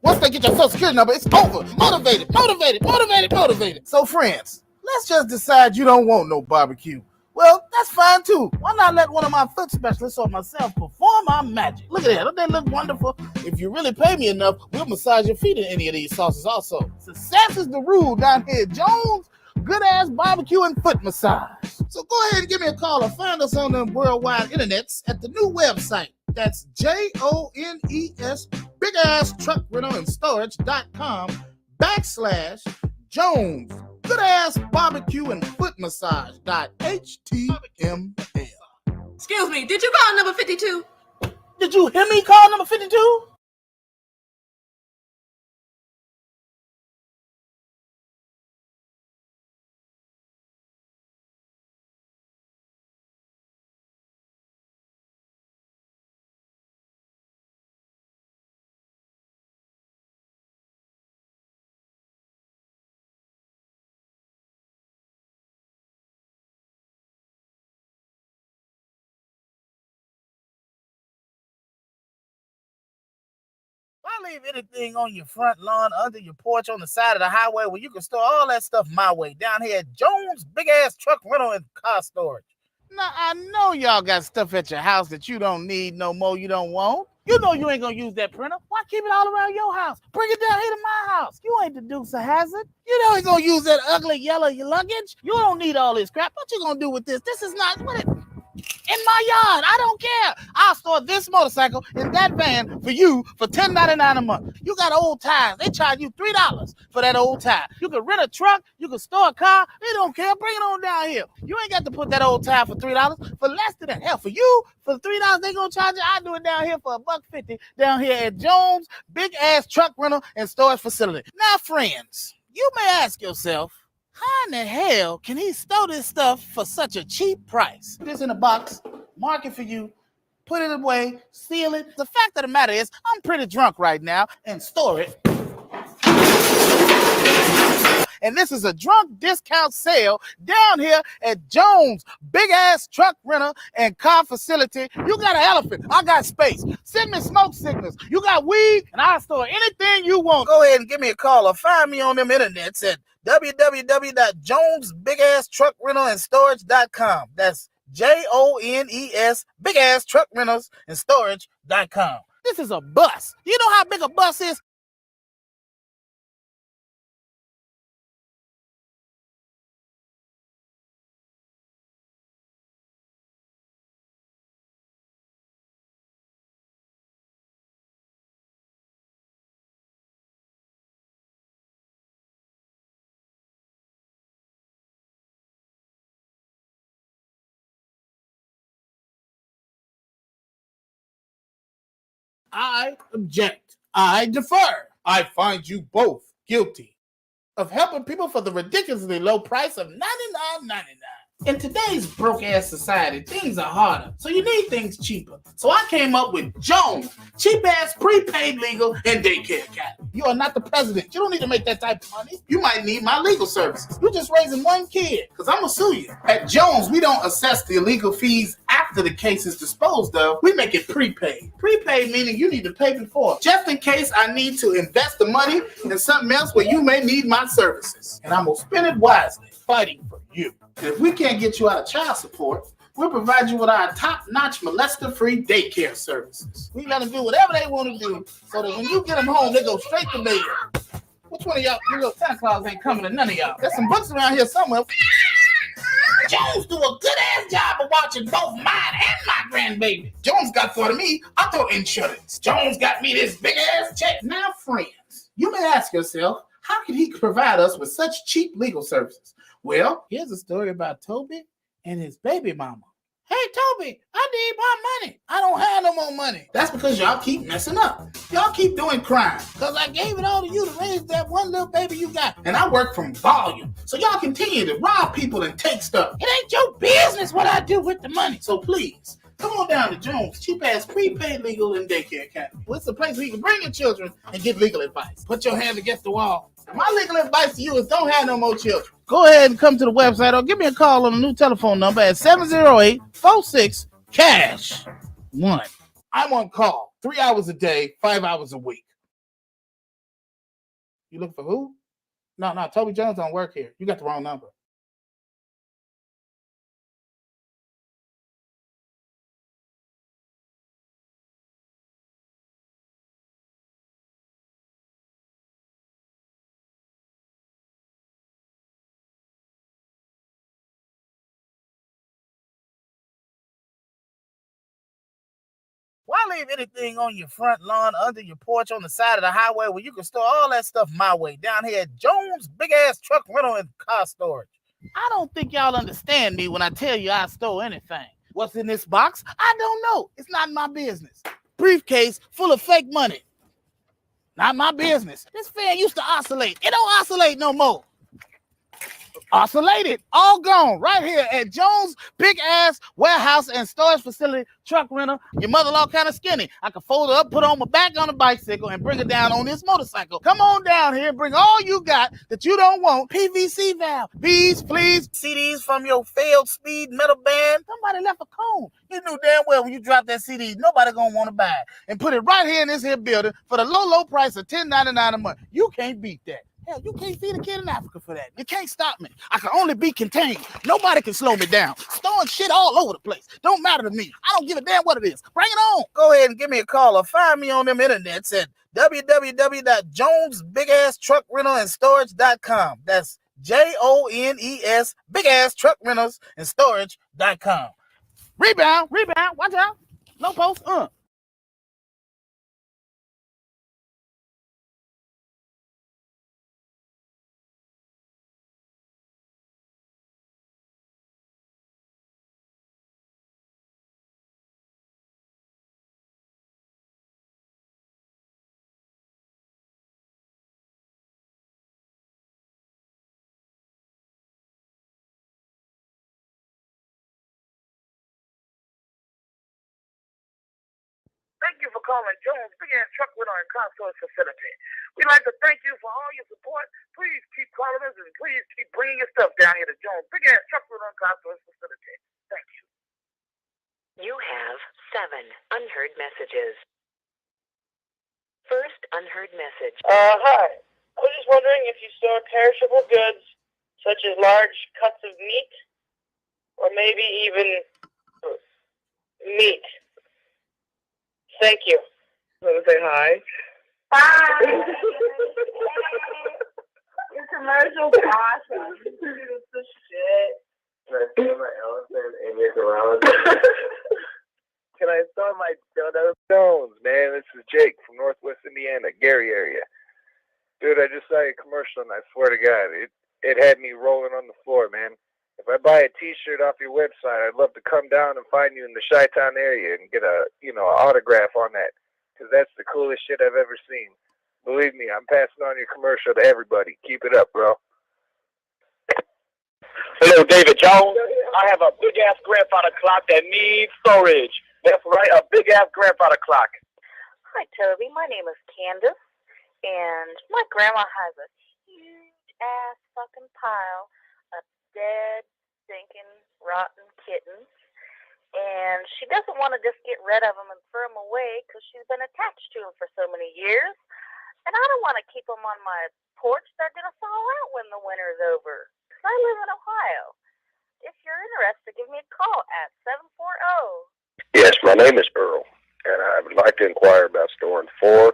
Once they get your social security number, it's over. Motivated, motivated, motivated, motivated. So friends, let's just decide you don't want no barbecue. Well, that's fine too. Why not let one of my foot specialists or myself perform our magic? Look at that. Don't they look wonderful? If you really pay me enough, we'll massage your feet in any of these sauces also. Success is the rule down here at Jones. Good ass barbecue and foot massage. So go ahead and give me a call or find us on the worldwide internets at the new website. That's JONES big ass truck rental and storage.com/Jones. Good ass barbecue and foot massage.html. Excuse me, did you call number 52? Did you hear me call number 52? Why leave anything on your front lawn, under your porch, on the side of the highway where you can store all that stuff my way down here at Jones big ass truck rental and car storage? Now, I know y'all got stuff at your house that you don't need no more, you don't want. You know you ain't gonna use that printer. Why keep it all around your house? Bring it down here to my house. You ain't the Dukes of Hazzard. You know you gonna use that ugly yellow luggage. You don't need all this crap. What you gonna do with this? This is not what it. In my yard, I don't care. I'll store this motorcycle in that van for you for $10.99 a month. You got old tires. They charge you $3 for that old tire. You can rent a truck. You can store a car. They don't care. Bring it on down here. You ain't got to put that old tire for $3. For less than that. Hell, for you, for $3, they gonna charge you. I do it down here for $1.50 down here at Jones big ass truck rental and storage facility. Now, friends, you may ask yourself, How in the hell can he store this stuff for such a cheap price? Put this in a box, mark it for you, put it away, seal it. The fact of the matter is, I'm pretty drunk right now and store it. And this is a drunk discount sale down here at Jones Big Ass Truck Rental and Car Facility. You got an elephant, I got space. Send me smoke signals. You got weed, and I'll store anything you want. Go ahead and give me a call or find me on them internets at www.jonesbigasstruckrentalstorage.com. That's JONES Big Ass Truck Rentals and Storage.com. This is a bus. You know how big a bus is? I object. I defer. I find you both guilty of helping people for the ridiculously low price of $99.99. In today's broke-ass society, things are harder, so you need things cheaper. So I came up with Jones, cheap-ass prepaid legal and daycare academy. You are not the president. You don't need to make that type of money. You might need my legal services. You're just raising one kid, because I'm going to sue you. At Jones, we don't assess the illegal fees after the case is disposed of. We make it prepaid. Prepaid meaning you need to pay before, just in case I need to invest the money in something else where you may need my services. And I'm going to spend it wisely, fighting for you. If we can't get you out of child support, we'll provide you with our top-notch molester-free daycare services. We let them do whatever they want to do so that when you get them home, they go straight to bed. Which one of y'all, you little Santa Claus ain't coming to none of y'all? There's some books around here somewhere. Jones do a good-ass job of watching both mine and my grandbaby. Jones got for me auto insurance. Jones got me this big-ass check. Now, friends, you may ask yourself, how can he provide us with such cheap legal services? Well, here's a story about Toby and his baby mama. Hey, Toby, I need my money. I don't have no more money. That's because y'all keep messing up. Y'all keep doing crime. Because I gave it all to you to raise that one little baby you got. And I work from volume. So y'all continue to rob people and take stuff. It ain't your business what I do with the money. So please, come on down to Jones, cheap-ass prepaid legal and daycare academy. Well, it's a place where you can bring your children and get legal advice. Put your hand against the wall. My legal advice to you is don't have no more children. Go ahead and come to the website or give me a call on the new telephone number at 708-46-CASH-1. I'm on call 3 hours a day, 5 hours a week. You looking for who? No, Toby Jones don't work here. You got the wrong number. Why leave anything on your front lawn, under your porch, on the side of the highway where you can store all that stuff my way down here at Jones Big Ass Truck Rental and Car Storage? I don't think y'all understand me when I tell you I stole anything. What's in this box? I don't know. It's not my business. Briefcase full of fake money. Not my business. This fan used to oscillate. It don't oscillate no more. Oscillated, all gone, right here at Jones Big Ass Warehouse and Storage Facility Truck Rental. Your mother-in-law kind of skinny. I can fold her up, put her on my back on a bicycle, and bring her down on this motorcycle. Come on down here and bring all you got that you don't want. PVC valve, bees, fleas, CDs from your failed speed metal band. Somebody left a cone. You knew damn well when you drop that CD, nobody gonna want to buy it. And put it right here in this here building for the low price of $10.99 a month. You can't beat that. Hell, you can't feed a kid in Africa for that. You can't stop me. I can only be contained. Nobody can slow me down. Storing shit all over the place. Don't matter to me. I don't give a damn what it is. Bring it on. Go ahead and give me a call or find me on them internets at www.jonesbigasstruckrentalstorage.com. That's JONES Big Ass Truck Rentals and Storage.com. Rebound. Watch out. Low post. Thank you for calling Jones Big Ass Truck Rental and Consort Facility. We'd like to thank you for all your support. Please keep calling us and please keep bringing your stuff down here to Jones Big Ass Truck Rental and Consort Facility. Thank you. You have 7 unheard messages. First unheard message. Hi. I was just wondering if you store perishable goods, such as large cuts of meat, or maybe even meat. Thank you. Want to say hi? Hi. Your commercial's awesome. It's the shit. Can I steal my elephant and make around? Can I store my dodo? Stones, man. This is Jake from Northwest Indiana, Gary area. Dude, I just saw your commercial and I swear to God, it had me rolling on the floor, man. If I buy a T-shirt off your website, I'd love to come down and find you in the Chi-Town area and get an autograph on that, because that's the coolest shit I've ever seen. Believe me, I'm passing on your commercial to everybody. Keep it up, bro. Hello, David Jones. I have a big-ass grandfather clock that needs storage. That's right, a big-ass grandfather clock. Hi, Toby. My name is Candace, and my grandma has a huge-ass fucking pile of dead, stinking, rotten kittens, and she doesn't want to just get rid of them and throw them away because she's been attached to them for so many years, and I don't want to keep them on my porch. They're going to thaw out when the winter's over. I live in Ohio. If you're interested, give me a call at 740. Yes, my name is Earl, and I would like to inquire about storing 4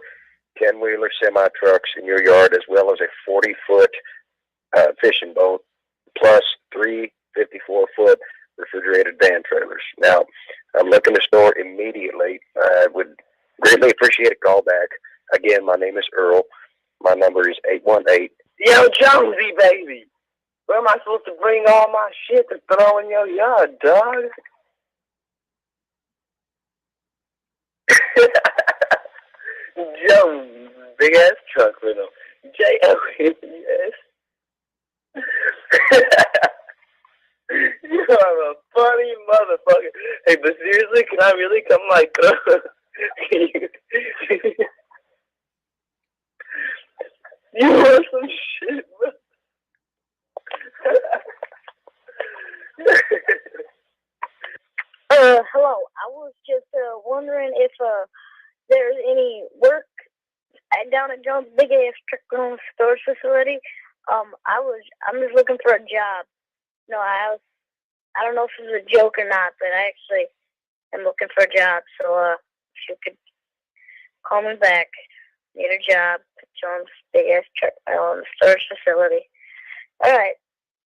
10-wheeler semi-trucks in your yard, as well as a 40-foot fishing boat, plus 3 54-foot refrigerated van trailers. Now, I'm looking to store immediately. I would greatly appreciate a call back. Again, my name is Earl. My number is 818. Yo, Jonesy, baby. Where am I supposed to bring all my shit to throw in your yard, dog? Jones, big ass truck rental. J-O-N-E-S. You are a funny motherfucker. Hey, but seriously, can I really come you want some shit, bro? Hello. I was just wondering if there's any work down at Jones Big Ass Truck Rental Storage Facility. I'm just looking for a job. No, I don't know if this is a joke or not, but I actually am looking for a job. So if you could call me back, need a job at Jones Big Ass Truck Rental Storage Facility. All right,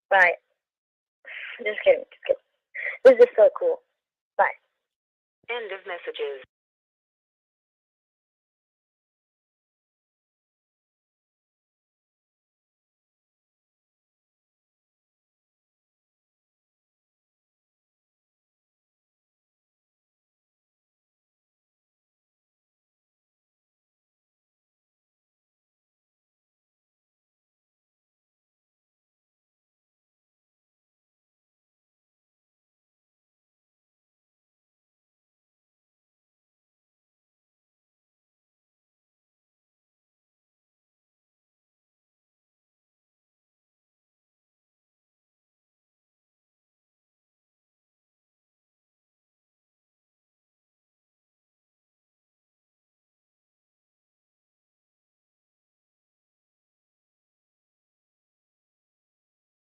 bye. Just kidding. This is so cool. Bye. End of messages.